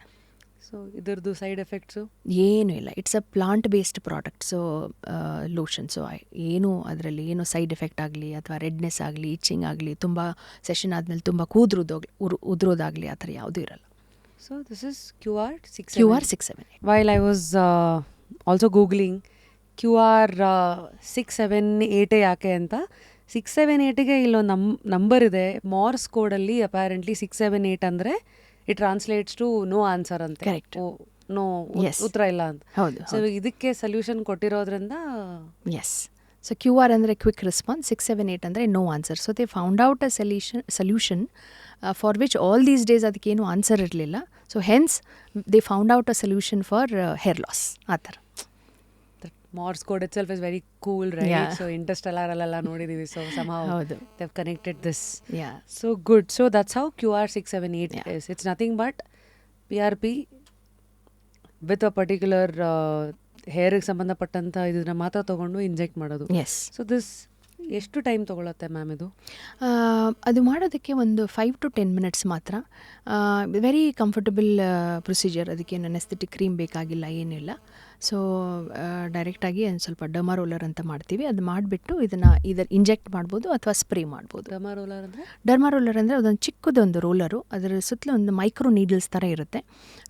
ಸೊ ಇದರದ್ದು ಸೈಡ್ ಎಫೆಕ್ಟ್ಸು ಏನೂ ಇಲ್ಲ. It's a plant based product. So lotion, so ಏನು ಅದರಲ್ಲಿ ಏನು ಸೈಡ್ ಎಫೆಕ್ಟ್ ಆಗಲಿ ಅಥವಾ ರೆಡ್ನೆಸ್ ಆಗಲಿ, ಇಚ್ಚಿಂಗ್ ಆಗಲಿ, ತುಂಬ ಸೆಷನ್ ಆದಮೇಲೆ ತುಂಬ ಉದುರೋದಾಗಲಿ ಆ ಥರ ಯಾವುದೂ ಇರಲ್ಲ. So this is QR 678. While I was also googling QR 678 ಯಾಕೆ ಅಂತ, 678ಗೆ ಇಲ್ಲೊಂದು ನಂಬರ್ ಇದೆ ಮಾರ್ಸ್ ಕೋಡಲ್ಲಿ. ಅಪ್ಯಾರೆಂಟ್ಲಿ 678 ಅಂದರೆ it translates to no answer ಅಂತೆ. ಕರೆಕ್ಟ್. ನೋ ಉತ್ತರ ಇಲ್ಲ ಅಂತ. ಹೌದು. ಸೊ ಇದಕ್ಕೆ ಸೊಲ್ಯೂಷನ್ ಕೊಟ್ಟಿರೋದ್ರಿಂದ ಎಸ್. ಸೊ QR ಅಂದರೆ ಕ್ವಿಕ್ ರೆಸ್ಪಾನ್ಸ್, 678 ಅಂದರೆ no answer. So they found out a solution for which all these days ಅದಕ್ಕೇನು ಆನ್ಸರ್ ಇರಲಿಲ್ಲ. So hence they found out a solution for hair loss ಆ ಥರ. Morse code itself is very cool, right? Yeah. So Interstellar alla nodidivi. So somehow ಹೌದು. they've connected this. Yeah. So good. So that's how QR678 Yeah. is. It's nothing but PRP with a particular ಹೇರಿಗೆ ಸಂಬಂಧಪಟ್ಟಂಥ ಇದನ್ನ ಮಾತ್ರ ತೊಗೊಂಡು inject ಮಾಡೋದು. S. So this ಎಷ್ಟು time ತೊಗೊಳತ್ತೆ ma'am ಇದು? ಅದು ಮಾಡೋದಕ್ಕೆ ಒಂದು 5 to 10 minutes ಮಾತ್ರ. Very comfortable procedure. ಅದಕ್ಕೇನು ಅನೆಸ್ಥೆಟಿಕ್ ಕ್ರೀಮ್ ಬೇಕಾಗಿಲ್ಲ, ಏನಿಲ್ಲ. ಸೊ ಡೈರೆಕ್ಟಾಗಿ ಒಂದು ಸ್ವಲ್ಪ ಡರ್ಮಾರೋಲರ್ ಅಂತ ಮಾಡ್ತೀವಿ. ಅದು ಮಾಡಿಬಿಟ್ಟು ಇದನ್ನು ಇಂಜೆಕ್ಟ್ ಮಾಡ್ಬೋದು ಅಥವಾ ಸ್ಪ್ರೇ ಮಾಡ್ಬೋದು. ಡರ್ಮಾರೋಲರ್ ಅಂದರೆ ಅದೊಂದು ಚಿಕ್ಕದೊಂದು ರೋಲರು, ಅದರ ಸುತ್ತಲೂ ಒಂದು ಮೈಕ್ರೋ ನೀಡಲ್ಸ್ ಥರ ಇರುತ್ತೆ.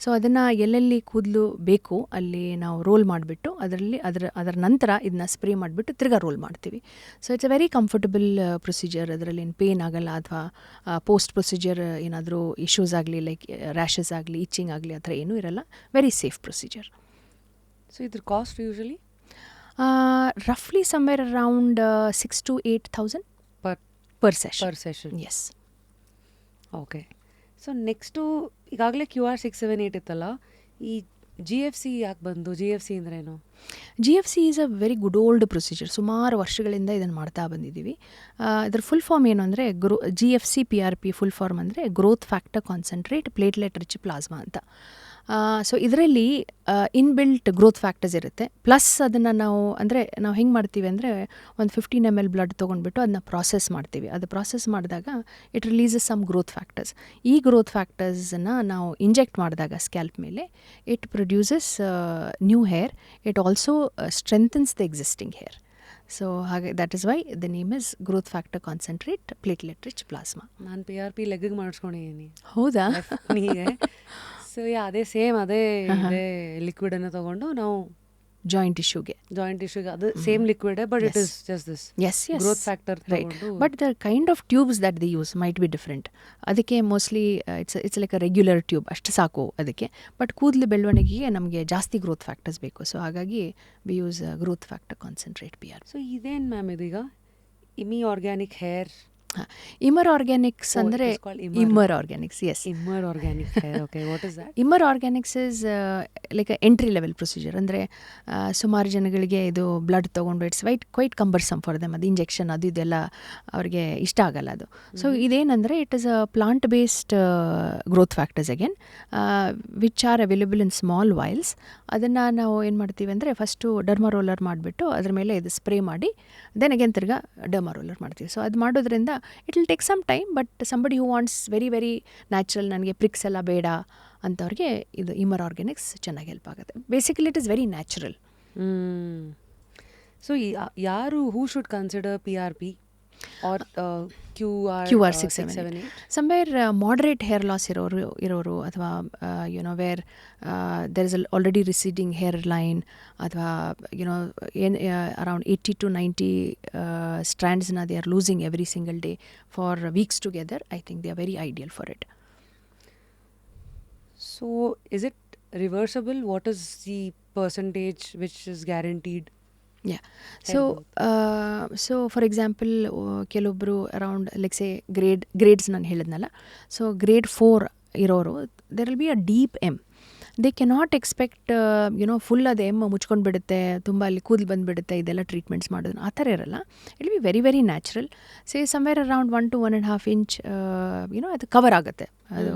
ಸೊ ಅದನ್ನು ಎಲ್ಲೆಲ್ಲಿ ಕೂದಲು ಬೇಕು ಅಲ್ಲಿ ನಾವು ರೋಲ್ ಮಾಡಿಬಿಟ್ಟು ಅದರ ನಂತರ ಇದನ್ನ ಸ್ಪ್ರೇ ಮಾಡಿಬಿಟ್ಟು ತಿರ್ಗಾ ರೋಲ್ ಮಾಡ್ತೀವಿ. So it's a very comfortable procedure. ಅದರಲ್ಲಿ ಏನು ಪೇನ್ ಆಗಲ್ಲ, ಅಥವಾ ಪೋಸ್ಟ್ ಪ್ರೊಸೀಜರ್ ಏನಾದರೂ ಇಶ್ಯೂಸ್ ಆಗಲಿ, ಲೈಕ್ ರ್ಯಾಷಸ್ ಆಗಲಿ, ಇಚ್ಚಿಂಗ್ ಆಗಲಿ, ಆ ಥರ ಏನೂ ಇರಲ್ಲ. Very safe procedure. ಸೊ ಇದ್ರ ಕಾಸ್ಟ್ ಯೂಶಲಿ ರಫ್ಲಿ somewhere around 6,000 to 8,000 per session. Yes. Okay. So next ಈಗಾಗಲೇ QR678 ಇತ್ತಲ್ಲ, ಈ GFC ಯಾಕೆ ಬಂದು? GFC ಅಂದ್ರೇನು? GFC is a very good old procedure. ಸುಮಾರು ವರ್ಷಗಳಿಂದ ಇದನ್ನು ಮಾಡ್ತಾ ಬಂದಿದ್ದೀವಿ. ಇದರ ಫುಲ್ ಫಾರ್ಮ್ ಏನು ಅಂದರೆ GFC PRP ಫುಲ್ ಫಾರ್ಮ್ ಅಂದರೆ growth factor concentrate platelet rich plasma ಅಂತ. ಸೊ ಇದರಲ್ಲಿ ಇನ್ಬಿಲ್ಟ್ ಗ್ರೋತ್ ಫ್ಯಾಕ್ಟರ್ಸ್ ಇರುತ್ತೆ. ಪ್ಲಸ್ ಅದನ್ನು ನಾವು ಹೆಂಗೆ ಮಾಡ್ತೀವಿ ಅಂದರೆ ಒಂದು 15 ml ಬ್ಲಡ್ ತೊಗೊಂಡ್ಬಿಟ್ಟು ಅದನ್ನ ಪ್ರಾಸೆಸ್ ಮಾಡ್ತೀವಿ. ಅದು ಪ್ರಾಸೆಸ್ ಮಾಡಿದಾಗ it releases some growth factors. ಈ ಗ್ರೋತ್ ಫ್ಯಾಕ್ಟರ್ಸನ್ನು ನಾವು ಇಂಜೆಕ್ಟ್ ಮಾಡಿದಾಗ ಸ್ಕ್ಯಾಲ್ಪ್ ಮೇಲೆ it produces new hair. It also strengthens the existing hair. So ಹಾಗೆ that is why the name is growth factor concentrate platelet rich plasma. ನಾನು PRP ಲೆಗ್ಗಿಗೆ ಮಾಡಿಸ್ಕೊಂಡಿದ್ದೀನಿ. ಹೌದಾ? ಸೊ ಅದೇ ಸೇಮ್ ಅದೇ ಲಿಕ್ವಿಡನ್ನು ತೊಗೊಂಡು ನಾವು ಜಾಯಿಂಟ್ ಇಶ್ಯೂಗೆ ಅದು same liquid, but it is just this growth factor. Right. But the kind of tubes that they use might be different. ಅದಕ್ಕೆ mostly it's like a regular tube, ಅಷ್ಟು ಸಾಕು ಅದಕ್ಕೆ. ಬಟ್ ಕೂದಲು ಬೆಳವಣಿಗೆಗೆ ನಮಗೆ ಜಾಸ್ತಿ ಗ್ರೋತ್ ಫ್ಯಾಕ್ಟರ್ಸ್ ಬೇಕು. ಸೊ ಹಾಗಾಗಿ we use growth factor concentrate PRP. So ಇದೇನು ಮ್ಯಾಮ್ ಇದೀಗ ಇಮಿ ಆರ್ಗ್ಯಾನಿಕ್ ಹೇರ್? ಇಮರ್ ಆರ್ಗ್ಯಾನಿಕ್ಸ್ ಅಂದರೆ ಇಮರ್ ಆರ್ಗ್ಯಾನಿಕ್ಸ್. ಎಸ್, ಇಮರ್ organic hair. Okay, what is that? ಇಮರ್ organics is like entry level procedure. ಅಂದರೆ ಸುಮಾರು ಜನಗಳಿಗೆ ಇದು ಬ್ಲಡ್ ತೊಗೊಂಡು it's quite cumbersome for them. ಅದು ಇಂಜೆಕ್ಷನ್ ಅದು ಇದೆಲ್ಲ ಅವ್ರಿಗೆ ಇಷ್ಟ ಆಗಲ್ಲ ಅದು. ಸೊ ಇದೇನಂದರೆ it is a plant based growth factors again which are available in small vials. ಅದನ್ನು ನಾವು ಏನು ಮಾಡ್ತೀವಿ ಅಂದರೆ ಫಸ್ಟು ಡರ್ಮಾರೋಲರ್ ಮಾಡಿಬಿಟ್ಟು ಅದ್ರ ಮೇಲೆ ಇದು ಸ್ಪ್ರೇ ಮಾಡಿ ದೆನ್ ಅಗೇನ್ ತಿರ್ಗಾ ಡರ್ಮಾರೋಲರ್ ಮಾಡ್ತೀವಿ. ಸೊ ಅದು ಮಾಡೋದ್ರಿಂದ it will take some time, but somebody who wants very very natural, ನನಗೆ ಪ್ರಿಕ್ಸ್ ಎಲ್ಲ ಬೇಡ ಅಂಥವ್ರಿಗೆ ಇದು ಇಮರ್ ಆರ್ಗ್ಯಾನಿಕ್ಸ್ ಚೆನ್ನಾಗಿ ಹೆಲ್ಪ್ ಆಗುತ್ತೆ. Basically it is very natural. So ಯಾರು who should consider PRP or QR678? Somewhere moderate hair loss ಇರೋರು ಅಥವಾ where there is already receding hairline ಅಥವಾ around 80 to 90 strands they are losing every single day for weeks together. I think they are very ideal for it. So is it reversible? What is the percentage which is guaranteed? Yeah. So for example ಕೆಲವೊಬ್ಬರು around like ಸೇ grades ನಾನು ಹೇಳಿದ್ನಲ್ಲ. So grade 4 ಇರೋರು there will be a deep M. They cannot expect full ಅದು M ಮುಚ್ಕೊಂಡು ಬಿಡುತ್ತೆ, ತುಂಬ ಅಲ್ಲಿ ಕೂದಲು ಬಂದುಬಿಡುತ್ತೆ, ಇದೆಲ್ಲ ಟ್ರೀಟ್ಮೆಂಟ್ಸ್ ಮಾಡೋದು ಆ ಥರ ಇರಲ್ಲ. It be very very natural. Say somewhere around 1 to 1.5 inch ಅದು ಕವರ್ ಆಗುತ್ತೆ ಅದು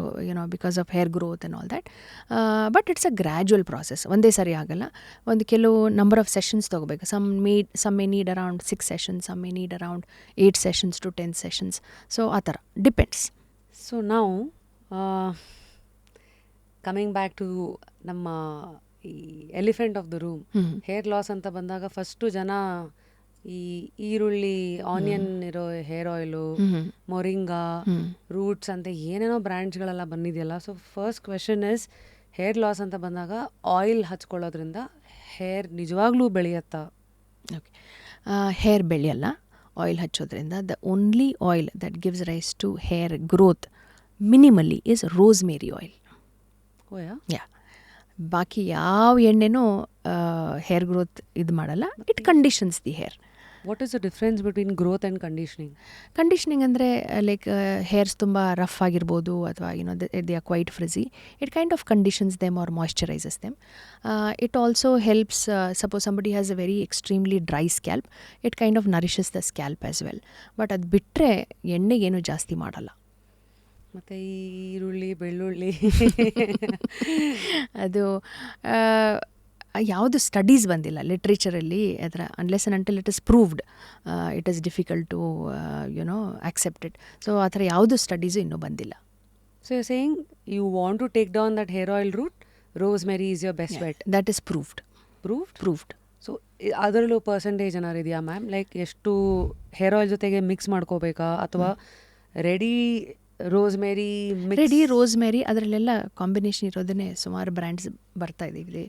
because of hair growth and all that. But it's a gradual process, ಒಂದೇ ಸರಿ ಆಗಲ್ಲ. ಒಂದು ಕೆಲವು ನಂಬರ್ ಆಫ್ ಸೆಷನ್ಸ್ ತೊಗೋಬೇಕು. Some may need around 6 sessions, some may need around 8 sessions to 10 sessions. So ಆ ಥರ ಡಿಪೆಂಡ್ಸ್. ಸೊ ನಾವು ಕಮಿಂಗ್ ಬ್ಯಾಕ್ ಟು ನಮ್ಮ ಈ elephant of the room, hair loss ಅಂತ ಬಂದಾಗ ಫಸ್ಟು ಜನ ಈ ಈರುಳ್ಳಿ, ಆನಿಯನ್ ಇರೋ ಹೇರ್ ಆಯಿಲು, ಮೊರಿಂಗಾ, ರೂಟ್ಸ್ ಅಂತ ಏನೇನೋ ಬ್ರ್ಯಾಂಡ್ಸ್ಗಳೆಲ್ಲ ಬಂದಿದೆಯಲ್ಲ. So first question is, hair loss ಅಂತ ಬಂದಾಗ ಆಯಿಲ್ ಹಚ್ಕೊಳ್ಳೋದ್ರಿಂದ ಹೇರ್ ನಿಜವಾಗ್ಲೂ ಬೆಳೆಯತ್ತಾ? ಓಕೆ, ಹೇರ್ ಬೆಳೆಯಲ್ಲ ಆಯಿಲ್ ಹಚ್ಚೋದ್ರಿಂದ. The only oil that gives rise to hair growth minimally is rosemary oil. Yeah, ಬಾಕಿ ಯಾವ ಎಣ್ಣೆನೂ ಹೇರ್ ಗ್ರೋತ್ ಇದು ಮಾಡಲ್ಲ. It conditions the hair. What is the difference between growth and conditioning? Conditioning ಅಂದರೆ like hairs ತುಂಬ rough ಆಗಿರ್ಬೋದು ಅಥವಾ they are quite frizzy. It kind of conditions them or moisturises them. It also helps suppose somebody has a very extremely dry scalp, it kind of nourishes the scalp as well. But ಅದು ಬಿಟ್ಟರೆ ಎಣ್ಣೆಗೇನು ಜಾಸ್ತಿ ಮಾಡಲ್ಲ. ಮತ್ತು ಈ ಈರುಳ್ಳಿ ಬೆಳ್ಳುಳ್ಳಿ ಅದು ಯಾವುದು ಸ್ಟಡೀಸ್ ಬಂದಿಲ್ಲ ಲಿಟ್ರೇಚರಲ್ಲಿ ಅದರ, unless and until it is proved it is difficult to accept it. So ಆ ಥರ ಯಾವುದು ಸ್ಟಡೀಸು ಇನ್ನೂ ಬಂದಿಲ್ಲ. So you saying you want to take down that hair oil route, rosemary is your best bet. That is proved. So ಅದರಲ್ಲೂ percentage ಏನಾರು ಇದೆಯಾ ma'am? Like ಎಷ್ಟು hair oil ಜೊತೆಗೆ ಮಿಕ್ಸ್ ಮಾಡ್ಕೋಬೇಕಾ ಅಥವಾ ರೆಡಿ ರೋಸ್ಮೆರಿ ಅದರಲ್ಲೆಲ್ಲ ಕಾಂಬಿನೇಷನ್ ಇರೋದನ್ನೇ ಸುಮಾರು ಬ್ರ್ಯಾಂಡ್ಸ್ ಬರ್ತಾ ಇದೆ.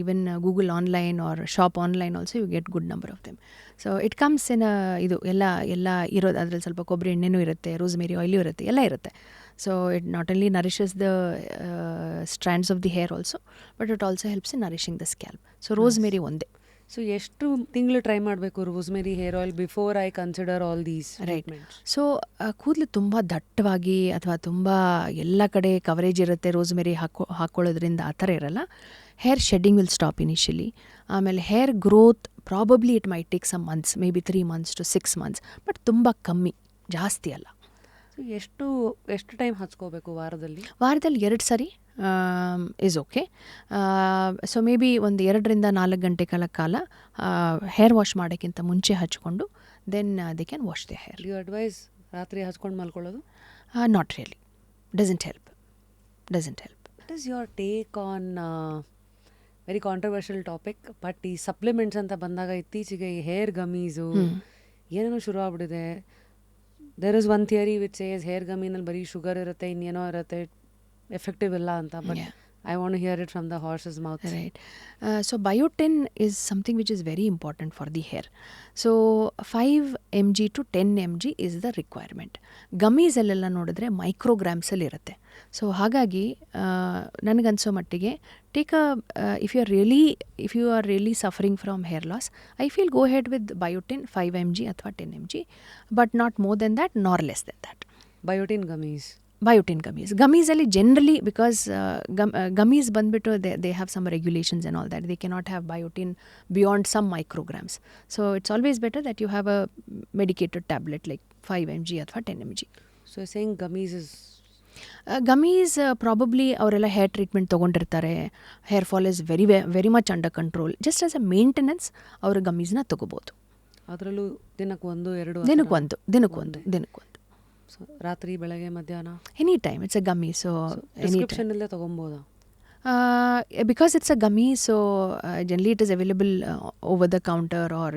Even Google online R shop online also you get good number of them. So it comes in ಇದು ಎಲ್ಲ ಇರೋದು. ಅದರಲ್ಲಿ ಸ್ವಲ್ಪ ಕೊಬ್ಬರಿ ಎಣ್ಣೆನೂ ಇರುತ್ತೆ, ರೋಸ್ಮೆರಿ ಆಯಿಲು ಇರುತ್ತೆ, ಎಲ್ಲ ಇರುತ್ತೆ. So it not only nourishes the strands of the hair also, but it also helps in nourishing the scalp. So rosemary ಒಂದೇ. ಸೊ ಎಷ್ಟು ತಿಂಗಳು ಟ್ರೈ ಮಾಡಬೇಕು rosemary hair oil before I consider all these treatments? So ಕೂದಲು ತುಂಬ ದಟ್ಟವಾಗಿ ಅಥವಾ ತುಂಬ ಎಲ್ಲ ಕಡೆ ಕವರೇಜ್ ಇರುತ್ತೆ ರೋಸ್ಮೆರಿ ಹಾಕ್ಕೊಳ್ಳೋದ್ರಿಂದ ಆ ಥರ ಇರಲ್ಲ. Hair shedding will stop initially. ಆಮೇಲೆ hair growth probably it might take some months, may be 3 months to 6 months, but ತುಂಬ ಕಮ್ಮಿ, ಜಾಸ್ತಿ ಅಲ್ಲ. ಸೊ ಎಷ್ಟು ಟೈಮ್ ಹಚ್ಕೋಬೇಕು ವಾರದಲ್ಲಿ? 2 ಸರಿ is okay. So may be ಒಂದು 2 to 4 ಗಂಟೆಗಳ ಕಾಲ ಹೇರ್ ವಾಶ್ ಮಾಡೋಕ್ಕಿಂತ ಮುಂಚೆ ಹಚ್ಕೊಂಡು then they can wash the hair. You advise ರಾತ್ರಿ ಹಚ್ಕೊಂಡು ಮಲ್ಕೊಳ್ಳೋದು? Not really. Doesn't help. What is your take on very controversial topic, but ಈ ಸಪ್ಲಿಮೆಂಟ್ಸ್ ಅಂತ ಬಂದಾಗ ಇತ್ತೀಚೆಗೆ ಈ ಹೇರ್ ಗಮೀಸು ಏನೇನೋ ಶುರು ಆಗ್ಬಿಟ್ಟಿದೆ. There is one theory which says hair ಗಮಿನಲ್ಲಿ ಬರೀ ಶುಗರ್ ಇರುತ್ತೆ, ಇನ್ನೇನೋ ಇರುತ್ತೆ, ಎಫೆಕ್ಟಿವ್ ಇಲ್ಲ ಅಂತ. But I want to hear it from the horse's mouth. Right. So biotin is something which is very important for the hair. So 5 mg to 10 mg is the requirement. Gummies ಅಲ್ಲೆಲ್ಲ ನೋಡಿದ್ರೆ ಮೈಕ್ರೋಗ್ರಾಮ್ಸಲ್ಲಿ ಇರುತ್ತೆ. So ಹಾಗಾಗಿ ನನಗನ್ಸೋ ಮಟ್ಟಿಗೆ if you are really suffering from hair loss, I feel go ahead with biotin 5 mg ಅಥವಾ 10 mg, but not more than that nor less than that. Biotin gummies. Gummies ಅಲ್ಲಿ generally, because gummies ಬಂದ್ಬಿಟ್ಟು they have some regulations and all that. They cannot have biotin beyond some micrograms. So it's always better that you have a medicated tablet like 5 mg ಅಥವಾ 10 mg. So you're saying gummies is... Gummies probably ಅವರೆಲ್ಲ hair treatment ತೊಗೊಂಡಿರ್ತಾರೆ. Hair fall is very much under control. Just as a maintenance ಅವರು ಗಮ್ಮೀಸ್ನ ತೊಗೋಬೋದು. ಅದರಲ್ಲೂ ದಿನಕ್ಕೊಂದು. So ರಾತ್ರಿ ಬೆಳಗ್ಗೆ ಮಧ್ಯಾಹ್ನ any time it's a gummy. So prescription ಇಲ್ಲೇ ತೊಗೊಬೋದಾ? Because it's a gummy, so generally it is available over the counter, or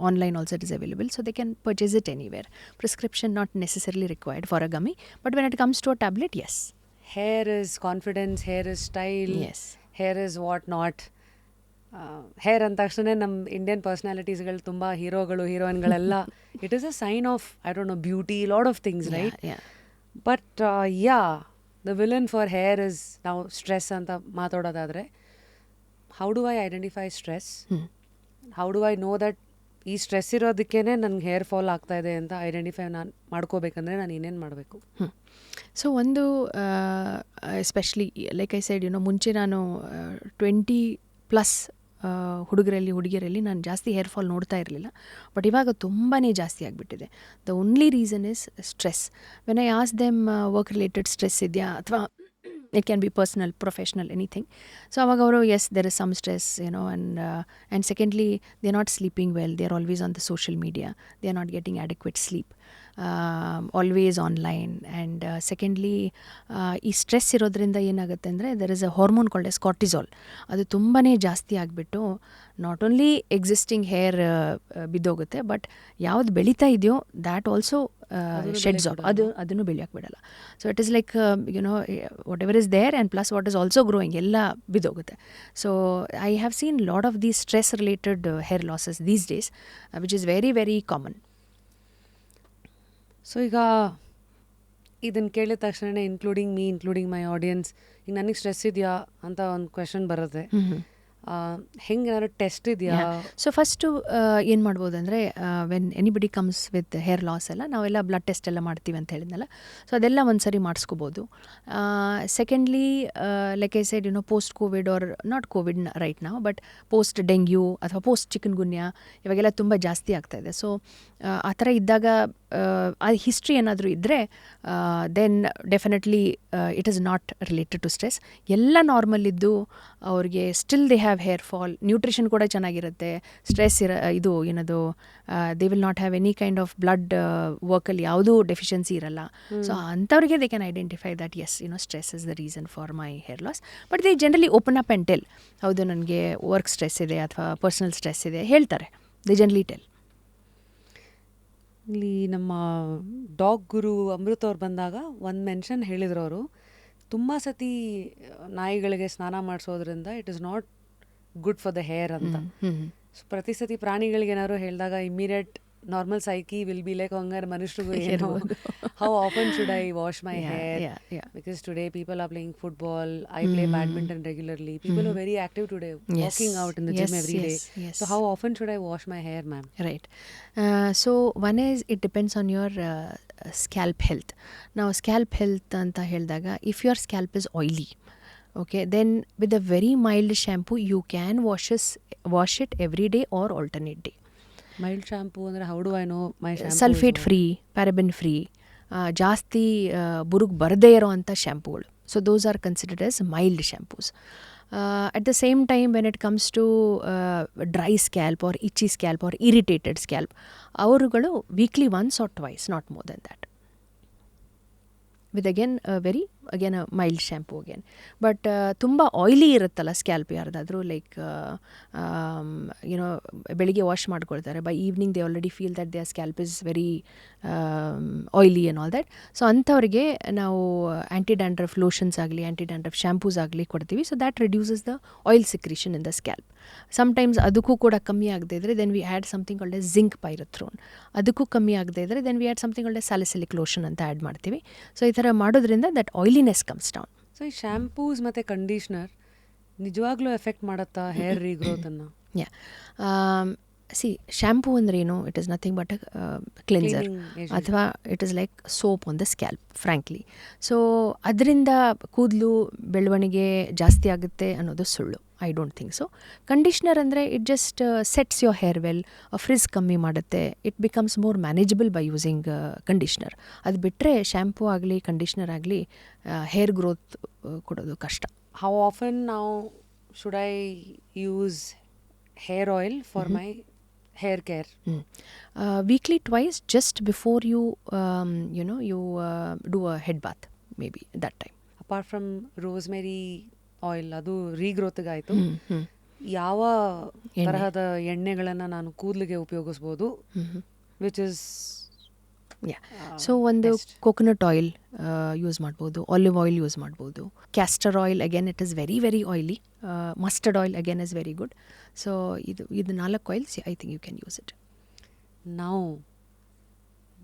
online also it is available, so they can purchase it anywhere. Prescription not necessarily required for a gummy, but when it comes to a tablet, yes. Hair is confidence, hair is style, yes, hair is what not. Hair ಅಂದ ತಕ್ಷಣ ನಮ್ಮ Indian ಪರ್ಸ್ನಾಲಿಟೀಸ್ಗಳು ತುಂಬ ಹೀರೋಗಳು ಹೀರೋಯಿನ್ಗಳೆಲ್ಲ it is a sign of I don't know beauty, lot of things, right? But the villain for hair is ನಾವು stress ಅಂತ ಮಾತಾಡೋದಾದರೆ, how do I identify stress? How do I know that ಈ stress ಇರೋದಕ್ಕೇ ನನಗೆ hair fall ಆಗ್ತಾಯಿದೆ ಅಂತ identify ನಾನು ಮಾಡ್ಕೋಬೇಕಂದ್ರೆ ನಾನು ಏನೇನು ಮಾಡಬೇಕು? ಸೊ ಒಂದು ಎಸ್ಪೆಷಲಿ ಲೈಕ್ ಐ ಸೈಡ್ ಮುಂಚೆ ನಾನು 20+ ಹುಡುಗಿಯರಲ್ಲಿ ನಾನು ಜಾಸ್ತಿ ಹೇರ್ ಫಾಲ್ ನೋಡ್ತಾ ಇರಲಿಲ್ಲ. ಬಟ್ ಇವಾಗ ತುಂಬಾ ಜಾಸ್ತಿ ಆಗಿಬಿಟ್ಟಿದೆ. The only reason is stress. When I ask them work related stress ಇದೆಯಾ ಅಥವಾ it can be personal, professional, anything. So ಅವಾಗ ಅವರು yes there is some stress and secondly they are not sleeping well, they are always on the social media, they are not getting adequate sleep, always online. And secondly ಈ stress ಇರೋದ್ರಿಂದ ಏನಾಗುತ್ತೆ ಅಂದರೆ there is a hormone called as cortisol. ಅದು ತುಂಬಾ ಜಾಸ್ತಿ ಆಗಿಬಿಟ್ಟು not only existing hair ಬಿದ್ದೋಗುತ್ತೆ, but ಯಾವ್ದು ಬೆಳೀತಾ ಇದೆಯೋ ದ್ಯಾಟ್ ಆಲ್ಸೋ ಶೆಡ್ಸ್ ಆಫ್, ಅದನ್ನು ಬೆಳೆಯೋಕ್ಕೆ ಬಿಡಲ್ಲ. So it is like whatever is there and plus what is also growing ಎಲ್ಲ ಬಿದ್ದೋಗುತ್ತೆ. So I have seen lot of these stress related hair losses these days, which is very very common. So ಈಗ ಇದನ್ನು ಕೇಳಿದ ತಕ್ಷಣ including ಮೈ audience, ಈಗ ನನಗೆ stress ಇದೆಯಾ ಅಂತ ಒಂದು ಕ್ವೆಶನ್ ಬರುತ್ತೆ. ಹೆಂಗೆ ಏನಾದ್ರು ಟೆಸ್ಟ್ ಇದೆಯಾ? ಸೊ ಫಸ್ಟು ಏನು ಮಾಡ್ಬೋದು ಅಂದರೆ, when anybody comes with hair loss ಎಲ್ಲ ನಾವೆಲ್ಲ ಬ್ಲಡ್ ಟೆಸ್ಟ್ ಎಲ್ಲ ಮಾಡ್ತೀವಿ ಅಂತ ಹೇಳಿದ್ನಲ್ಲ, ಸೊ ಅದೆಲ್ಲ ಒಂದು ಸರಿ ಮಾಡಿಸ್ಕೋಬೋದು. Secondly, like I said, post covid or not covid right ನಾವು, ಬಟ್ ಪೋಸ್ಟ್ ಡೆಂಗ್ಯೂ ಅಥವಾ ಪೋಸ್ಟ್ ಚಿಕನ್ ಗುನ್ಯಾ ಇವಾಗೆಲ್ಲ ತುಂಬ ಜಾಸ್ತಿ ಆಗ್ತಾಯಿದೆ. ಸೊ ಆ ಥರ ಇದ್ದಾಗ ಆ ಹಿಸ್ಟ್ರಿ ಏನಾದರೂ ಇದ್ದರೆ then definitely it is not related to stress. ಎಲ್ಲ ನಾರ್ಮಲ್ ಇದ್ದು ಅವ್ರಿಗೆ still they have hair fall, nutrition ಕೂಡ ಚೆನ್ನಾಗಿರುತ್ತೆ, ಸ್ಟ್ರೆಸ್ ಇದು ಏನದು they will not have any kind of blood ವರ್ಕಲ್ಲಿ ಯಾವುದೂ ಡೆಫಿಷಿಯನ್ಸಿ ಇರಲ್ಲ. ಸೊ ಅಂಥವ್ರಿಗೆ they can identify that as stress is the reason for my hair loss. But they generally open up and tell, ಹೌದು ನನಗೆ work stress ಇದೆ ಅಥವಾ personal stress ಇದೆ ಹೇಳ್ತಾರೆ. They generally tell. ಇಲ್ಲಿ ನಮ್ಮ ಡಾಗ್ ಗುರು ಅಮೃತ್ ಅವ್ರು ಬಂದಾಗ ಒಂದು ಮೆನ್ಷನ್ ಹೇಳಿದ್ರು ಅವರು, ತುಂಬ ಸತಿ ನಾಯಿಗಳಿಗೆ ಸ್ನಾನ ಮಾಡಿಸೋದ್ರಿಂದ it is not good for the hair ಅಂತ. ಸೊ ಪ್ರತಿ ಸತಿ ಪ್ರಾಣಿಗಳಿಗೆ ಏನಾದ್ರು ಹೇಳಿದಾಗ immediate normal psyche will be like ಹಂಗಾರೆ ಮನುಷ್ಯರಿಗೂ ಏನೋ how often should I wash my hair, because today people are playing football, I play badminton regularly, people are very active today, walking out in the gym every day. So how often should I wash my hair, ma'am? Right. So one is, it depends on your scalp health. Now scalp health anta ಹೇಳಿದಾಗ, if your scalp is oily, okay, then with a very mild shampoo you can wash it every day or alternate day. Mild shampoo ಅಂದರೆ how do I know my shampoo? Sulphate free, paraben free, ಜಾಸ್ತಿ ಬುರುಗ್ ಬರದೇ ಇರೋ ಅಂಥ ಶ್ಯಾಂಪೂಗಳು. So those are considered as mild shampoos. At the same time, when it comes to dry scalp or itchy scalp or irritated scalp, ಅವರುಗಳು weekly once or twice, not more than that, with again a mild shampoo again. But ತುಂಬ oily ಇರುತ್ತಲ್ಲ scalp ಯಾರ್ದಾದ್ರೂ, like ಬೆಳಿಗ್ಗೆ wash ಮಾಡ್ಕೊಳ್ತಾರೆ, by evening they already feel that their scalp is very oily and all that. So ಅಂಥವ್ರಿಗೆ ನಾವು ಆ್ಯಂಟಿ dandruff lotions ಆಗಲಿ ಆ್ಯಂಟಿ dandruff shampoos ಆಗಲಿ ಕೊಡ್ತೀವಿ. So that reduces the oil secretion in the scalp. Sometimes ಅದಕ್ಕೂ ಕೂಡ ಕಮ್ಮಿ ಆಗದೆ ಇದ್ದರೆ then we add something called a zinc pyrithione. ಅದಕ್ಕೂ ಕಮ್ಮಿ ಆಗದೆ ಇದ್ದರೆ then we add something called a salicylic lotion ಅಂತ ಆ್ಯಡ್ ಮಾಡ್ತೀವಿ. ಸೊ ಈ ಥರ ಮಾಡೋದ್ರಿಂದ that oiliness comes down. So ಈ ಶ್ಯಾಂಪೂಸ್ ಮತ್ತು ಕಂಡೀಷ್ನರ್ ನಿಜವಾಗ್ಲೂ ಎಫೆಕ್ಟ್ ಮಾಡುತ್ತಾ ಹೇರ್ ರೀಗ್ರೋತನ್ನು? ಶ್ಯಾಂಪೂ ಅಂದ್ರೇನು? It is nothing but cleanser, ಅಥವಾ it is like soap on the scalp, frankly. So ಅದರಿಂದ ಕೂದಲು ಬೆಳವಣಿಗೆ ಜಾಸ್ತಿ ಆಗುತ್ತೆ ಅನ್ನೋದು ಸುಳ್ಳು. I don't think so. Conditioner ಅಂದರೆ it just sets your hair well, frizz ಕಮ್ಮಿ ಮಾಡುತ್ತೆ, it becomes more manageable by using conditioner. ಅದು ಬಿಟ್ಟರೆ ಶ್ಯಾಂಪೂ ಆಗಲಿ ಕಂಡೀಷ್ನರ್ ಆಗಲಿ ಹೇರ್ ಗ್ರೋತ್ ಕೊಡೋದು ಕಷ್ಟ. ಹೌ ಆಫನ್ ನಾವು should I use hair oil for my hair care? Weekly twice, just before you do a head bath, maybe that time. Apart from rosemary oil, ಅದು ರೀಗ್ರೋತ್ಗಾಯಿತು, ಯಾವ ತರಹದ ಎಣ್ಣೆಗಳನ್ನು ನಾನು ಕೂದಲಿಗೆ ಉಪಯೋಗಿಸ್ಬೋದು? ವಿಚ್ ಇಸ್ ಸೊ ಒಂದು ಕೋಕೋನಟ್ ಆಯಿಲ್ ಯೂಸ್ ಮಾಡ್ಬೋದು, olive oil use ಮಾಡ್ಬೋದು, castor oil again it is very very oily, mustard oil again is very good. So ಇದು 4 oils I think you can use it.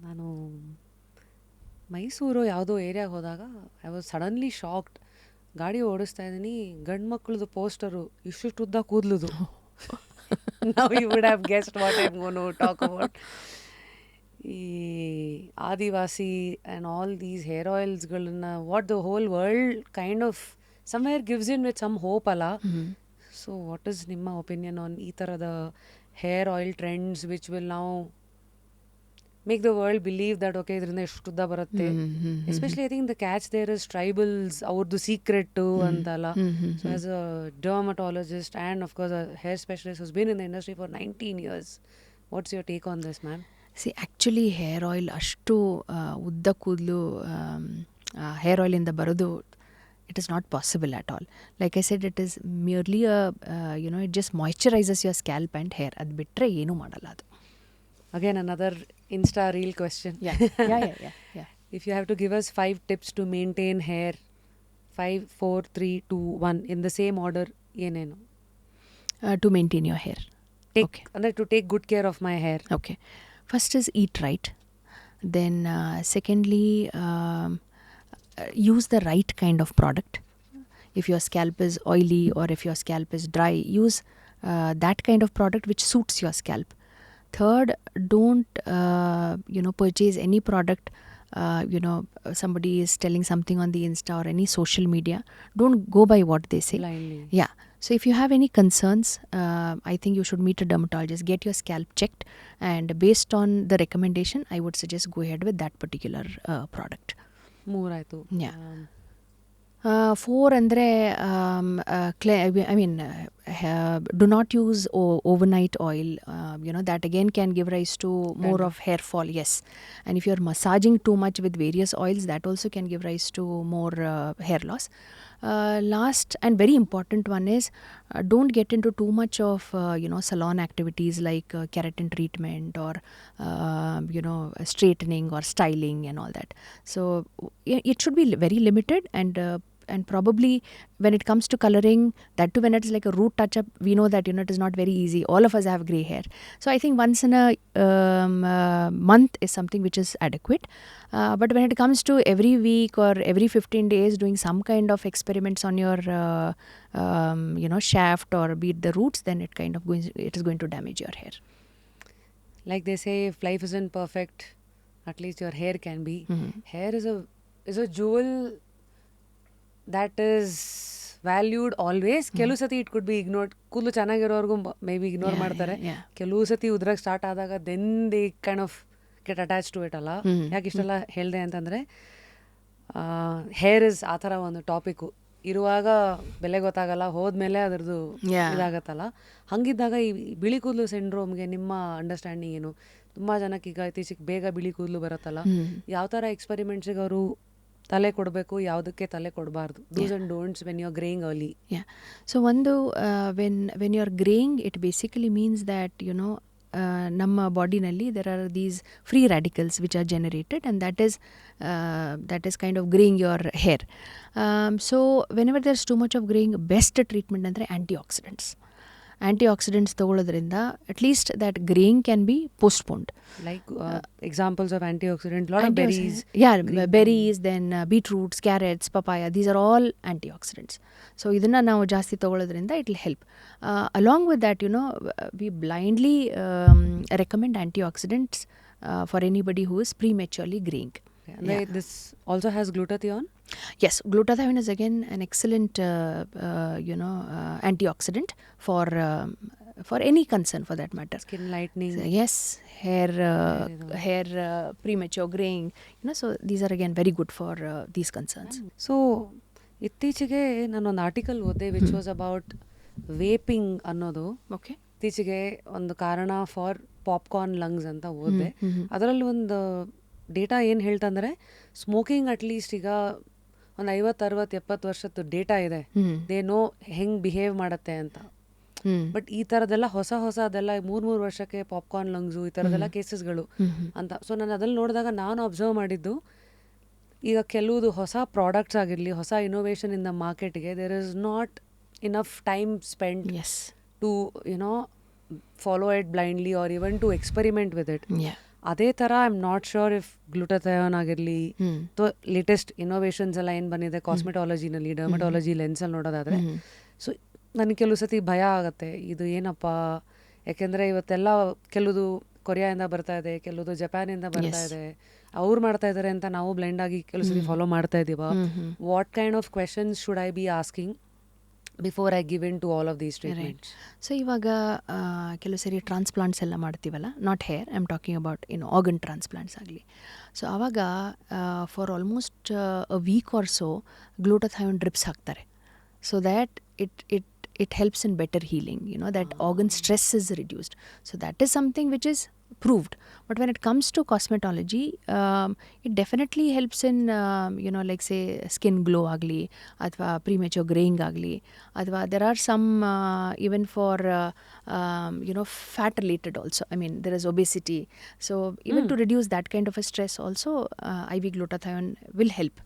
ನಾನು ಮೈಸೂರು ಯಾವುದೋ ಏರಿಯಾಗೆ ಹೋದಾಗ I was suddenly shocked. ಗಾಡಿ ಓಡಿಸ್ತಾ ಇದ್ದೀನಿ, ಗಂಡು ಮಕ್ಕಳದು ಪೋಸ್ಟರು ಇಷ್ಟು ಉದ್ದ ಕೂದಲುದು. Now you would have guessed what I am gonna talk about. ಈ Adivasi and all these hair ಆಯಿಲ್ಸ್ಗಳನ್ನ what the whole world kind of somewhere gives in with some hope ಅಲ್ಲ. ಸೊ ವಾಟ್ ಈಸ್ ನಿಮ್ಮ opinion on ಈ ಥರದ hair oil trends which will ನಾವು make the world believe that okay ಇದರಿಂದ ಎಷ್ಟು ಉದ್ದ ಬರುತ್ತೆ? Especially I think the catch there is tribals, ಅವ್ರದ್ದು ಸೀಕ್ರೆಟ್ಟು ಅಂತಲ್ಲ. So as a dermatologist and of course a hair specialist who's been in the industry for 19 years, what's your take on this, ma'am? Actually hair oil ಅಷ್ಟು ಉದ್ದ ಕೂದಲು hair ಆಯಿಲಿಂದ ಬರೋದು it is not possible at all. Like I said, it is merely it just moisturizes your scalp and hair. ಅದು ಬಿಟ್ಟರೆ ಏನೂ ಮಾಡಲ್ಲ ಅದು. Again, another Insta reel question. Yeah. If you have to give us 5 tips to maintain hair, 5, 4, 3, 2, 1 in the same order, ಏನೇನು? To maintain your hair. ಅಂದರೆ to take good care of my hair. Okay. First is eat right. Then secondly, use the right kind of product. if your scalp is oily or if your scalp is dry, use that kind of product which suits your scalp. Third, don't purchase any product. Somebody is telling something on the Insta or any social media. Don't go by what they say. Blindly. Yeah. So if you have any concerns, I think you should meet a dermatologist, get your scalp checked, and based on the recommendation, I would suggest go ahead with that particular product. ಮೂರಾಯ್ತು. Yeah. 4 ಅಂದರೆ do not use overnight oil. That again can give rise to more of hair fall. Yes. And if you're massaging too much with various oils, that also can give rise to more hair loss. Last and very important one is don't get into too much of salon activities like keratin treatment or straightening or styling and all that. So it should be very limited, and probably when it comes to coloring, that too when it's like a root touch up, we know that it is not very easy. All of us have grey hair, so I think once in a month is something which is adequate. But when it comes to every week or every 15 days doing some kind of experiments on your shaft or be it the roots, then it is going to damage your hair. Like they say, if life isn't perfect, at least your hair can be. Hair is a jewel that is valued always. ಕೆಲವು ಸತಿ it could be ignored. ಕೂದಲು ಚೆನ್ನಾಗಿರೋರ್ಗು may be ignore ಮಾಡ್ತಾರೆ. ಕೆಲವು ಸತಿ ಉದ್ರಕ್ಕೆ start ಆದಾಗ then they kind of get attach to it ಅಲ್ಲ. ಯಾಕೆ ಇಷ್ಟೆಲ್ಲ ಹೇಳಿದೆ ಅಂತಂದರೆ, ಹೇರ್ ಇಸ್ ಆ ಥರ ಒಂದು ಟಾಪಿಕ್ಕು. ಇರುವಾಗ ಬೆಲೆ ಗೊತ್ತಾಗಲ್ಲ, ಹೋದ್ಮೇಲೆ ಅದ್ರದ್ದು ಇದಾಗತ್ತಲ್ಲ. ಹಂಗಿದ್ದಾಗ ಈ ಬಿಳಿ ಕೂದಲು ಸಿಂಡ್ರೋಮ್ಗೆ ನಿಮ್ಮ ಅಂಡರ್ಸ್ಟ್ಯಾಂಡಿಂಗ್ ಏನು? ತುಂಬ ಜನಕ್ಕೆ ಈಗ ಇತ್ತೀಚೆಗೆ ಬೇಗ ಬಿಳಿ ಕೂದಲು ಬರುತ್ತಲ್ಲ, ಯಾವ ಥರ ಎಕ್ಸ್ಪೆರಿಮೆಂಟ್ಸಿಗೆ ಅವರು ತಲೆ ಕೊಡಬೇಕು, ಯಾವುದಕ್ಕೆ ತಲೆ ಕೊಡಬಾರ್ದು? Dos and don'ts when you are greying early. So ಒಂದು when you are greying, it basically means that ನಮ್ಮ ಬಾಡಿನಲ್ಲಿ there are these free radicals which are generated, and that is kind of graying your hair. So whenever there's too much of graying, best treatment ಅಂದರೆ antioxidants ತಗೊಳ್ಳೋದ್ರಿಂದ at least that graying can be postponed. Like examples of antioxidant, lot of berries. Berries, then beetroots, carrots, papaya, these are all antioxidants. So ಇದನ್ನ ನಾವು ಜಾಸ್ತಿ ತಗೊಳ್ಳೋದ್ರಿಂದ it will help. Along with that, we blindly recommend antioxidants for anybody who is prematurely graying. This also has glutathione? Yes, glutathione is again an excellent antioxidant for any concern for that matter. Skin lightening. So, yes, hair premature graying. So these are again very good for these concerns. So ಇತ್ತೀಚೆಗೆ ನಾನೊಂದು article ಓದಿದೆ which was about vaping ಅನ್ನೋದು. Okay. ಇತ್ತೀಚೆಗೆ ಒಂದು ಕಾರಣ for popcorn lungs ಅಂತ ಓದಿದೆ. ಅದರಲ್ಲಿ ಒಂದು ಡೇಟಾ ಏನು ಹೇಳ್ತಂದರೆ, ಸ್ಮೋಕಿಂಗ್ ಅಟ್ಲೀಸ್ಟ್ ಈಗ ಒಂದು 50-60-70 ವರ್ಷದ್ದು ಡೇಟಾ ಇದೆ. ದೇ ನೋ ಹೆಂಗೆ ಬಿಹೇವ್ ಮಾಡುತ್ತೆ ಅಂತ. ಬಟ್ ಈ ಥರದ್ದೆಲ್ಲ ಹೊಸದೆಲ್ಲ 3 ವರ್ಷಕ್ಕೆ ಪಾಪ್ಕಾರ್ನ್ ಲಂಗ್ಸು ಈ ಥರದ್ದೆಲ್ಲ ಕೇಸಸ್ಗಳು ಅಂತ. ಸೊ ನಾನು ಅದ್ರಲ್ಲಿ ನೋಡಿದಾಗ ನಾನು ಅಬ್ಸರ್ವ್ ಮಾಡಿದ್ದು, ಈಗ ಕೆಲವುದು ಹೊಸ ಪ್ರಾಡಕ್ಟ್ಸ್ ಆಗಿರಲಿ, ಹೊಸ ಇನೋವೇಷನ್ ಇನ್ ದ ಮಾರ್ಕೆಟ್ಗೆ there is not enough time spend to follow it blindly or even to experiment with it. ಅದೇ ಥರ I am not sure if glutathione ಆಗಿರಲಿ ಅಥವಾ ಲೇಟೆಸ್ಟ್ ಇನೋವೇಷನ್ಸ್ ಎಲ್ಲ ಏನು ಬಂದಿದೆ ಕಾಸ್ಮೆಟಾಲಜಿನಲ್ಲಿ, ಡರ್ಮಟಾಲಜಿ ಲೆನ್ಸಲ್ಲಿ ನೋಡೋದಾದರೆ, ಸೊ ನನಗೆ ಕೆಲವು ಸತಿ ಭಯ ಆಗುತ್ತೆ, ಇದು ಏನಪ್ಪ. ಯಾಕೆಂದರೆ ಇವತ್ತೆಲ್ಲ ಕೆಲವುದು ಕೊರಿಯಾದಿಂದ ಬರ್ತಾ ಇದೆ, ಕೆಲವುದು ಜಪಾನಿಂದ ಬರ್ತಾ ಇದೆ, ಅವ್ರು ಮಾಡ್ತಾ ಇದ್ದಾರೆ ಅಂತ ನಾವು ಬ್ಲೈಂಡ್ ಆಗಿ ಕೆಲವು ಸತಿ ಫಾಲೋ ಮಾಡ್ತಾ ಇದ್ದೀವ. What kind of questions should I be asking before I give in to all of these treatments? So ಇವಾಗ ಕೆಲವು ಸರಿ ಟ್ರಾನ್ಸ್ಪ್ಲಾಂಟ್ಸ್ ಎಲ್ಲ ಮಾಡ್ತೀವಲ್ಲ, not hair, I am talking about organ transplants ಆಗಲಿ. ಸೊ ಆವಾಗ for almost a week or so glutathione drips ಹಾಕ್ತಾರೆ. So that it helps in better healing, that organ stress is reduced. So that is something which is proved. But when it comes to cosmetology, it definitely helps in like say skin glow agli athwa premature graying agli, athwa there are some even for fat related also. I mean, there is obesity, so even to reduce that kind of a stress also, IV glutathione will help.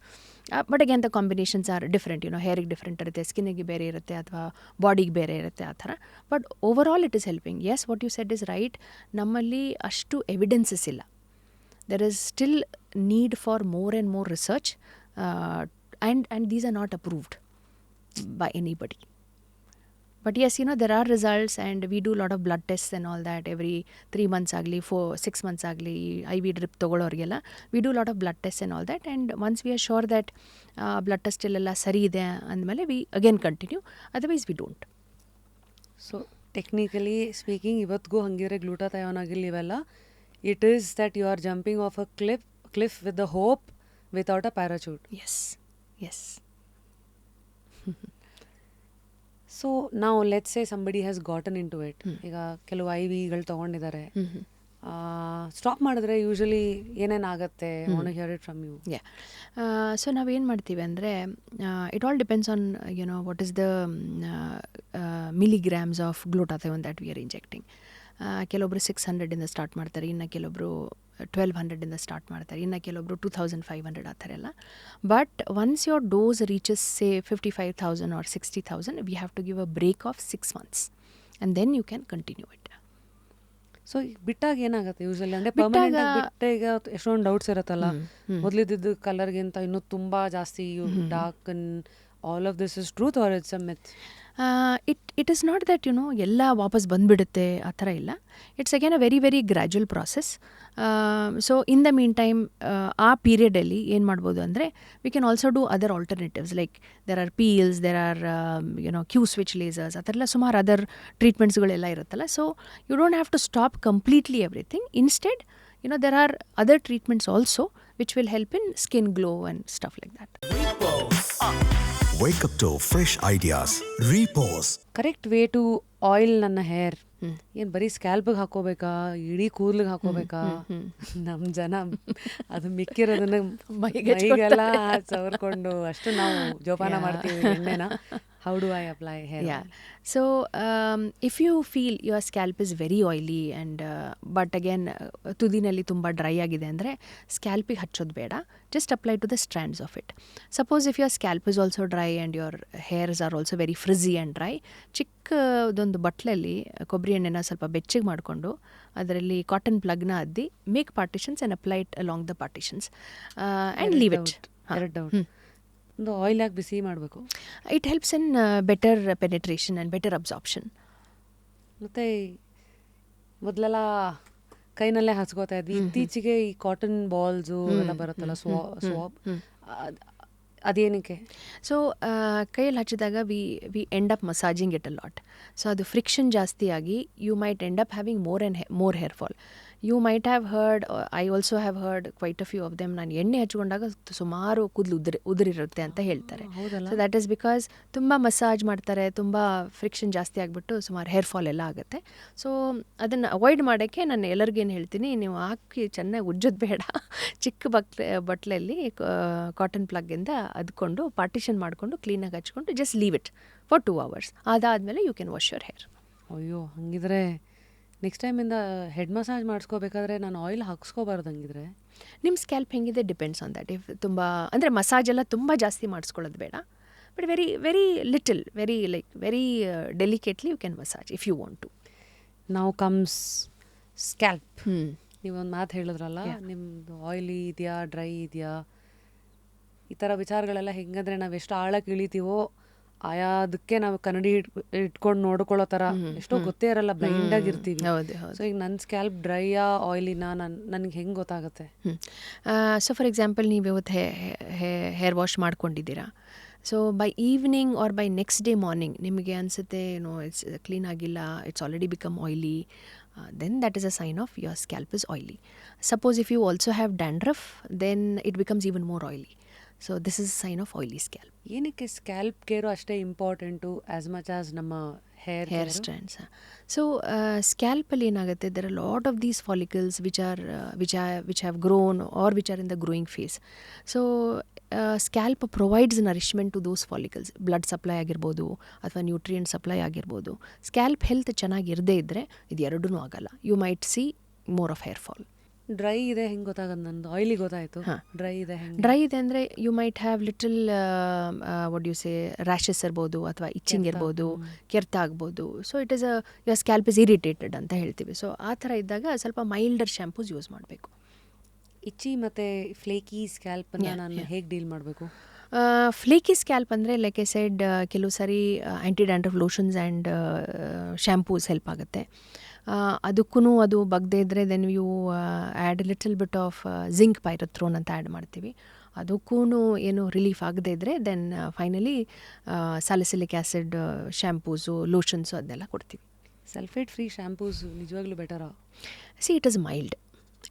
But again the combinations are different. ಹೇರಿಗೆ different ಇರುತ್ತೆ, ಸ್ಕಿನ್ನಿಗೆ ಬೇರೆ ಇರುತ್ತೆ, ಅಥವಾ ಬಾಡಿಗೆ ಬೇರೆ ಇರುತ್ತೆ, ಆ ಥರ. But over all it is helping. Yes, what you said is right. ನಮ್ಮಲ್ಲಿ ಅಷ್ಟು ಎವಿಡೆನ್ಸಸ್ ಇಲ್ಲ. There is still need for more and more research, and these are not approved. by anybody. But yes, there are results, and we do a lot of blood tests and all that every 3 months agli, 6 months agli, IV drip ತಗೊಳ್ಳೋರಿಗೆಲ್ಲ we do a lot of blood tests and all that, and once we are sure that blood test ಎಲ್ಲ ಸರಿ ಇದೆ ಅಂದಮೇಲೆ we again continue, otherwise we don't. So technically speaking ಇವತ್ತಿಗೂ ಹಂಗಿದ್ರೆ glutathione ಆಗಿಲ್ಲ ಇವೆಲ್ಲ, it is that you are jumping off a cliff with the hope without a parachute. Yes. So ನಾವು let's say somebody has gotten into it. ಈಗ ಕೆಲವು IVಗಳು ತೊಗೊಂಡಿದ್ದಾರೆ, stop ಮಾಡಿದ್ರೆ ಯೂಶಲಿ ಏನೇನಾಗುತ್ತೆ? I want to hear it from you. So ನಾವೇನು ಮಾಡ್ತೀವಿ ಅಂದರೆ, it all depends on what is the milligrams of glutathione that we R injecting. ಕೆಲವೊಬ್ಬರು 600 ಸ್ಟಾರ್ಟ್ ಮಾಡ್ತಾರೆ, ಇನ್ನು ಕೆಲವೊಬ್ಬರು 1200 ಸ್ಟಾರ್ಟ್ ಮಾಡ್ತಾರೆ, ಇನ್ನು ಕೆಲವೊಬ್ಬರು 2500 ಆ ಥರ ಎಲ್ಲ. But once your dose reaches say 55,000 or 60,000, we have to give a break of 6 months and then you can continue it. So ಬಿಟ್ಟಾಗ ಏನಾಗುತ್ತೆ ಯೂಶಲಿ? ಅಂದರೆ ಪರ್ಮನೆಂಟ್ ಬಿಟ್ಟೆ ಈಗ ಎಷ್ಟೊಂದು ಡೌಟ್ಸ್ ಇರುತ್ತಲ್ಲ, ಮೊದಲಿದ್ದು ಕಲರ್ಗಿಂತ ಇನ್ನೂ ತುಂಬ ಜಾಸ್ತಿ dark, all of this is truth or it's a myth? It is not that ಎಲ್ಲ ವಾಪಸ್ ಬಂದುಬಿಡುತ್ತೆ ಆ ಥರ ಇಲ್ಲ. It's again a very very gradual process. So in the mean time ಆ ಪೀರಿಯಡಲ್ಲಿ ಏನು ಮಾಡ್ಬೋದು ಅಂದರೆ, we can also do other alternatives, like there are peels, there are Q switch lasers, ಆ ಥರ ಎಲ್ಲ ಸುಮಾರು ಅದರ್ ಟ್ರೀಟ್ಮೆಂಟ್ಸ್ಗಳೆಲ್ಲ ಇರುತ್ತಲ್ಲ. So you don't have to stop completely everything. Instead there are other treatments also which will help in skin glow and stuff like that. Wake up to fresh ideas. Repose. Correct way to oil ನನ್ನ hair ಏನು ಬರೀ ಸ್ಕ್ಯಾಲ್ಪಿಗೆ ಹಾಕೋಬೇಕಾ, ಇಡೀ ಕೂದಲಿಗೆ ಹಾಕೋಬೇಕಾ? ನಮ್ಮ ಜನ ಅದು ಮಿಕ್ಕಿರೋದನ್ನ ಮೈಗೆಲ್ಲ ಸವರ್ಕೊಂಡು ಅಷ್ಟು ನಾವು ಜೋಪಾನ ಮಾಡ್ತೀವಿ ಎಣ್ಣೆನ. How do I apply hair oil? So if you feel your scalp is very oily and but again ತುದಿನಲ್ಲಿ ತುಂಬ ಡ್ರೈ ಆಗಿದೆ ಅಂದರೆ ಸ್ಕ್ಯಾಲ್ಪಿಗೆ ಹಚ್ಚೋದು ಬೇಡ. Just apply to the strands of it. Suppose if your scalp is also dry and your hairs are also very frizzy and dry, ಚಿಕ್ಕದೊಂದು ಬಟ್ಲಲ್ಲಿ ಕೊಬ್ಬರಿ ಎಣ್ಣೆನ ಸ್ವಲ್ಪ ಬೆಚ್ಚಗೆ ಮಾಡಿಕೊಂಡು ಅದರಲ್ಲಿ ಕಾಟನ್ ಪ್ಲಗ್ನ ಅದ್ದಿ make partitions and apply it along the partitions and leave it. ಒಂದು oil ಯಾಕೆ ಬಿಸಿ ಮಾಡಬೇಕು? It helps in better penetration and better absorption. ಮತ್ತು ಮೊದಲೆಲ್ಲ ಕೈನಲ್ಲೇ ಹಚ್ಕೋತಾ ಇದ್ವಿ, ಇತ್ತೀಚೆಗೆ ಈ ಕಾಟನ್ ಬಾಲ್ಸು ಎಲ್ಲ ಬರುತ್ತಲ್ಲ, ಸ್ವಾಬ್, ಅದೇನಕ್ಕೆ? ಸೊ ಕೈಯಲ್ಲಿ ಹಚ್ಚಿದಾಗ we end up massaging it a lot. So ಅದು ಫ್ರಿಕ್ಷನ್ ಜಾಸ್ತಿ ಆಗಿ you might end up having more hair fall. You might have heard, I also have heard quite a few of them, ನಾನು ಎಣ್ಣೆ ಹಚ್ಕೊಂಡಾಗ ಸುಮಾರು ಕೂದಲು ಉದುರಿರುತ್ತೆ ಅಂತ ಹೇಳ್ತಾರೆ. ಸೊ ದ್ಯಾಟ್ ಈಸ್ ಬಿಕಾಸ್ ತುಂಬ ಮಸಾಜ್ ಮಾಡ್ತಾರೆ, ತುಂಬ ಫ್ರಿಕ್ಷನ್ ಜಾಸ್ತಿ ಆಗಿಬಿಟ್ಟು ಸುಮಾರು ಹೇರ್ ಫಾಲ್ ಎಲ್ಲ ಆಗುತ್ತೆ. ಸೊ ಅದನ್ನು ಅವಾಯ್ಡ್ ಮಾಡೋಕ್ಕೆ ನಾನು ಎಲ್ಲರಿಗೇನು ಹೇಳ್ತೀನಿ, ನೀವು ಹಾಕಿ ಚೆನ್ನಾಗಿ ಉಜ್ಜೋದು ಬೇಡ. ಚಿಕ್ಕ ಬಟ್ಲಲ್ಲಿ ಕಾಟನ್ ಪ್ಲಗ್ಗಿಂದ ಅದ್ಕೊಂಡು ಪಾರ್ಟಿಷನ್ ಮಾಡಿಕೊಂಡು ಕ್ಲೀನಾಗಿ ಹಚ್ಕೊಂಡು just leave it for 2 hours. ಅದಾದಮೇಲೆ you can wash your hair. ಅಯ್ಯೋ, ಹಂಗಿದ್ರೆ ನೆಕ್ಸ್ಟ್ ಟೈಮಿಂದ ಹೆಡ್ ಮಸಾಜ್ ಮಾಡಿಸ್ಕೋಬೇಕಾದ್ರೆ ನಾನು ಆಯಿಲ್ ಹಾಕ್ಸ್ಕೋಬಾರ್ದು. ಹಂಗಿದ್ರೆ ನಿಮ್ಮ ಸ್ಕ್ಯಾಲ್ಪ್ ಹೆಂಗಿದೆ ಡಿಪೆಂಡ್ಸ್ ಆನ್ ದ್ಯಾಟ್. ಇಫ್ ತುಂಬ ಅಂದರೆ ಮಸಾಜ್ ಎಲ್ಲ ತುಂಬ ಜಾಸ್ತಿ ಮಾಡಿಸ್ಕೊಳ್ಳೋದು ಬೇಡ, but very very little, very delicately you can massage if you want to. ನಾವು ಕಮ್ಸ್ ಸ್ಕ್ಯಾಲ್ಪ್. ನೀವೊಂದು ಮಾತು ಹೇಳಿದ್ರಲ್ಲ, ನಿಮ್ಮದು ಆಯಿಲಿ ಇದೆಯಾ ಡ್ರೈ ಇದೆಯಾ ಈ ಥರ ವಿಚಾರಗಳೆಲ್ಲ ಹೆಂಗಂದರೆ ನಾವು ಎಷ್ಟು ಆಳಕ್ಕೆ ಇಳಿತೀವೋ ಅದಕ್ಕೆ ನಾವು ಕನ್ನಡಿ ಇಟ್ಕೊಂಡು ನೋಡ್ಕೊಳ್ಳೋ ಥರ ಎಷ್ಟೋ ಗೊತ್ತೇ ಇರಲ್ಲ, ಬ್ಲೈಂಡ್ ಆಗಿರ್ತೀವಿ. ಸೊ ಈಗ ನನ್ನ ಸ್ಕ್ಯಾಲ್ಪ್ ಡ್ರೈಯಾ ಆಯಿಲಿನ ನನಗೆ ಹೆಂಗೆ ಗೊತ್ತಾಗುತ್ತೆ? ಸೊ ಫಾರ್ ಎಕ್ಸಾಂಪಲ್, ನೀವು ಇವತ್ತು ಹೇರ್ ವಾಶ್ ಮಾಡ್ಕೊಂಡಿದ್ದೀರಾ. So by evening or by next day morning ನಿಮಗೆ ಅನಿಸುತ್ತೆ ಇಟ್ಸ್ ಕ್ಲೀನ್ ಆಗಿಲ್ಲ, it's already become oily, then that is a sign of your scalp is oily. Suppose if you also have dandruff, then it becomes even more oily. So this is a sign of oily scalp. ಏನಕ್ಕೆ scalp care ಅಷ್ಟೇ important as much as ನಮ್ಮ hair stands? So ಸ್ಕ್ಯಾಲ್ಪಲ್ಲಿ ಏನಾಗುತ್ತೆ, there are a lot of these follicles which have grown or which are in the growing phase. So scalp provides nourishment to those follicles. Blood supply ಆಗಿರ್ಬೋದು ಅಥವಾ nutrient supply ಆಗಿರ್ಬೋದು. Scalp health ಚೆನ್ನಾಗಿರದೇ ಇದ್ದರೆ ಇದು ಎರಡೂ ಆಗಲ್ಲ. You might see more of hair fall. Dry ಇದೆ ಹೆಂಗೆ ಗೊತ್ತಾಗೋದು? ನಂದು ಆಯಿಲಿ ಗೊತ್ತಾಯಿತು, ಡ್ರೈ ಇದೆ ಹೆಂಗೆ? ಡ್ರೈ ಇದೆ ಅಂದರೆ you might have little what you say rashes ಇರ್ಬೋದು ಅಥವಾ ಇಚ್ಚಿಂಗ್ ಇರ್ಬೋದು, ಕೆರೆತ ಆಗ್ಬೋದು. So it is your scalp is irritated ಅಂತ ಹೇಳ್ತೀವಿ. ಸೊ ಆ ಥರ ಇದ್ದಾಗ ಸ್ವಲ್ಪ ಮೈಲ್ಡರ್ ಶ್ಯಾಂಪೂಸ್ ಯೂಸ್ ಮಾಡಬೇಕು. ಇಚ್ಚಿ ಮತ್ತು ಫ್ಲೇಕಿ ಸ್ಕ್ಯಾಲ್ಪನ್ನು ನಾನು ಹೇಗೆ ಡೀಲ್ ಮಾಡಬೇಕು? ಫ್ಲೇಕಿ ಸ್ಕ್ಯಾಲ್ಪ್ ಅಂದರೆ ಲೈಕ್ ಐ ಸೆಡ್ ಕೆಲವು ಸಾರಿ anti dandruff lotions and shampoos help ಆಗುತ್ತೆ. ಅದಕ್ಕೂ ಅದು ಬಗ್ದೇ ಇದ್ದರೆ then you add little bit of zinc pyrithione ಅಂತ ಆ್ಯಡ್ ಮಾಡ್ತೀವಿ. ಅದಕ್ಕೂ ಏನು ರಿಲೀಫ್ ಆಗದೇ ಇದ್ದರೆ then finally salicylic acid shampoos lotions ಅದನ್ನೆಲ್ಲ ಕೊಡ್ತೀವಿ. ಸಲ್ಫೇಟ್ ಫ್ರೀ ಶ್ಯಾಂಪೂಸ್ ನಿಜವಾಗ್ಲೂ ಬೆಟರಾ? See it is mild.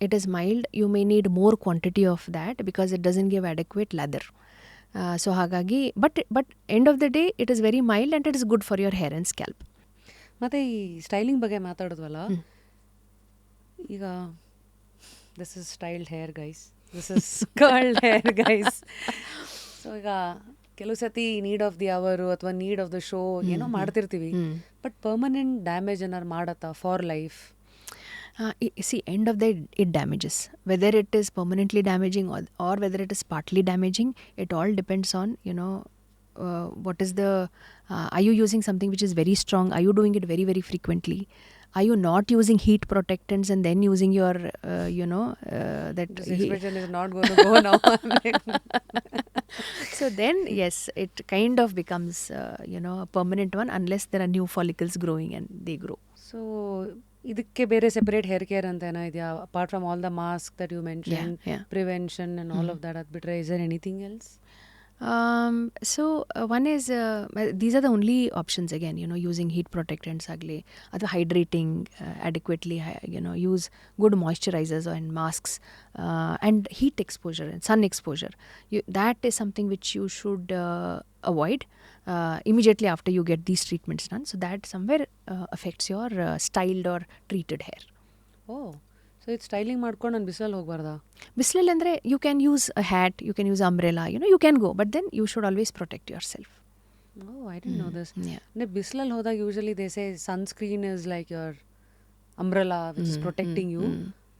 It is mild. You may need more quantity of that because it doesn't give adequate lather. So ಹಾಗಾಗಿ but end of the day it is very mild and it is good for your hair and scalp. ಮತ್ತು ಈ styling ಬಗ್ಗೆ ಮಾತಾಡಿದ್ವಲ್ಲ, ಈಗ this is styled hair guys, this is curled hair guys. So ಈಗ ಕೆಲವು ಸತಿ need of the ಅವರು ಅಥವಾ ನೀಡ್ ಆಫ್ ದ ಶೋ ಏನೋ ಮಾಡ್ತಿರ್ತೀವಿ, ಬಟ್ ಪರ್ಮನೆಂಟ್ ಡ್ಯಾಮೇಜ್ ಏನಾರು ಮಾಡತ್ತಾ for life? See, end of the day it damages. Whether it is permanently damaging or whether it is partly damaging, it all depends on, what is the, are you using something which is very strong? Are you doing it very, very frequently? Are you not using heat protectants and then using your, that... This expression is not going to go now. So then, yes, it kind of becomes, a permanent one unless there are new follicles growing and they grow. So, ಇದಕ್ಕೆ ಬೇರೆ separate hair care ಅಂತ ಏನೋ ಇದೆಯಾ? Apart from all the mask that you mention, prevention and all of that, ಅದು ಬಿಟ್ರೆ is there anything else? So one is these are the only options again, using heat protectants agli ಅಥವಾ hydrating adequately, use good moisturizers and masks and heat exposure and sun exposure. That is something which you should avoid immediately after you get these treatments done, so that somewhere affects your styled or treated hair. Oh, so ಇದು styling ಮಾಡ್ಕೊಂಡು ನಾನು ಬಿಸಿಲಲ್ಲಿ ಹೋಗ್ಬಾರ್ದಾ? ಬಿಸಿಲಲ್ಲಿ ಅಂದರೆ you can use a hat, you can use umbrella, you can go, but then you should always protect yourself. I didn't know this. ಅಂದರೆ ಬಿಸಿಲಲ್ಲಿ ಹೋದಾಗ usually they say sunscreen is like your umbrella which is protecting you,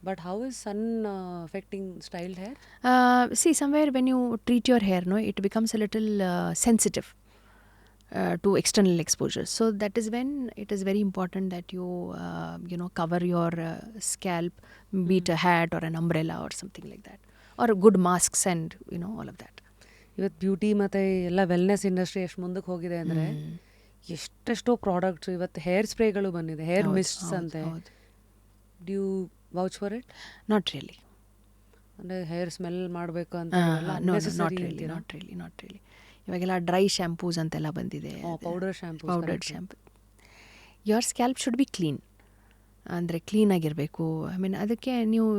but how is sun affecting styled hair? See, somewhere when you treat your hair, it becomes a little sensitive to external exposure. So that is when it is very important that you cover your scalp, be it a hat or an umbrella or something like that, or good masks and all of that. ಇವತ್ತು beauty ಮತ್ತು ಎಲ್ಲ wellness industry ಎಷ್ಟು ಮುಂದಕ್ಕೆ ಹೋಗಿದೆ ಅಂದರೆ ಎಷ್ಟೆಷ್ಟೋ products, ಇವತ್ತು hair ಸ್ಪ್ರೇಗಳು ಬಂದಿದೆ, hair mists ಅಂತೆ. Do you vouch for it? Not really. ಅಂದರೆ ಹೇರ್ ಸ್ಮೆಲ್ ಮಾಡಬೇಕು ಅಂತ ನಾಟ್ ರಿಯಲಿ. ಇವಾಗೆಲ್ಲ ಡ್ರೈ ಶ್ಯಾಂಪೂಸ್ ಅಂತೆಲ್ಲ ಬಂದಿದೆ, powdered shampoo. Your scalp should be clean, ಅಂದರೆ ಕ್ಲೀನಾಗಿರಬೇಕು. ಐ ಮೀನ್ ಅದಕ್ಕೆ ನೀವು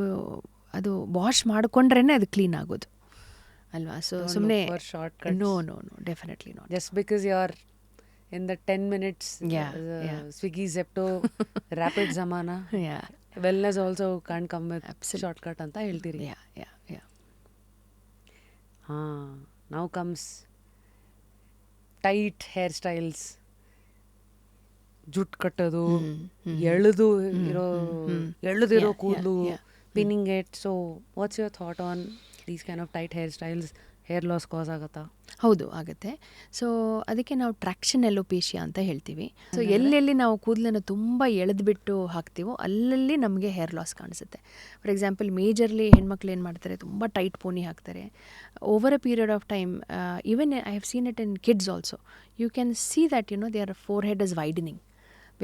ಅದು ವಾಶ್ ಮಾಡಿಕೊಂಡ್ರೇ ಅದು ಕ್ಲೀನ್ ಆಗೋದು ಅಲ್ವಾ? ಸೊ ಸುಮ್ಮನೆ no definitely not. Just because you are in the 10 minutes Swiggy Zepto rapid ಜಮಾನ, wellness also can't come with shortcut ಅಂತ ಹೇಳ್ತೀರಿ. ಹಾಂ, now comes tight hair styles, ಜುಟ್ ಕಟ್ಟೋದು, ಎಳೆದಿರೋ ಕೂದಲು, pinning it. So what's your thought on these kind of tight hair styles? Hair loss cause ಆಗುತ್ತಾ? ಹೌದು, ಆಗುತ್ತೆ. ಸೊ ಅದಕ್ಕೆ ನಾವು ಟ್ರ್ಯಾಕ್ಷನ್ ಎಲೋಪೇಶಿಯಾ ಅಂತ ಹೇಳ್ತೀವಿ. ಸೊ ಎಲ್ಲೆಲ್ಲಿ ನಾವು ಕೂದಲನ್ನು ತುಂಬ ಎಳೆದ್ಬಿಟ್ಟು ಹಾಕ್ತೀವೋ ಅಲ್ಲಲ್ಲಿ ನಮಗೆ ಹೇರ್ ಲಾಸ್ ಕಾಣಿಸುತ್ತೆ. ಫಾರ್ ಎಕ್ಸಾಂಪಲ್, ಮೇಜರ್ಲಿ ಹೆಣ್ಮಕ್ಳು ಏನು ಮಾಡ್ತಾರೆ, ತುಂಬ ಟೈಟ್ ಪೋನಿ ಹಾಕ್ತಾರೆ. Over a period of time, even I have seen it in kids also, you can see that their forehead is widening,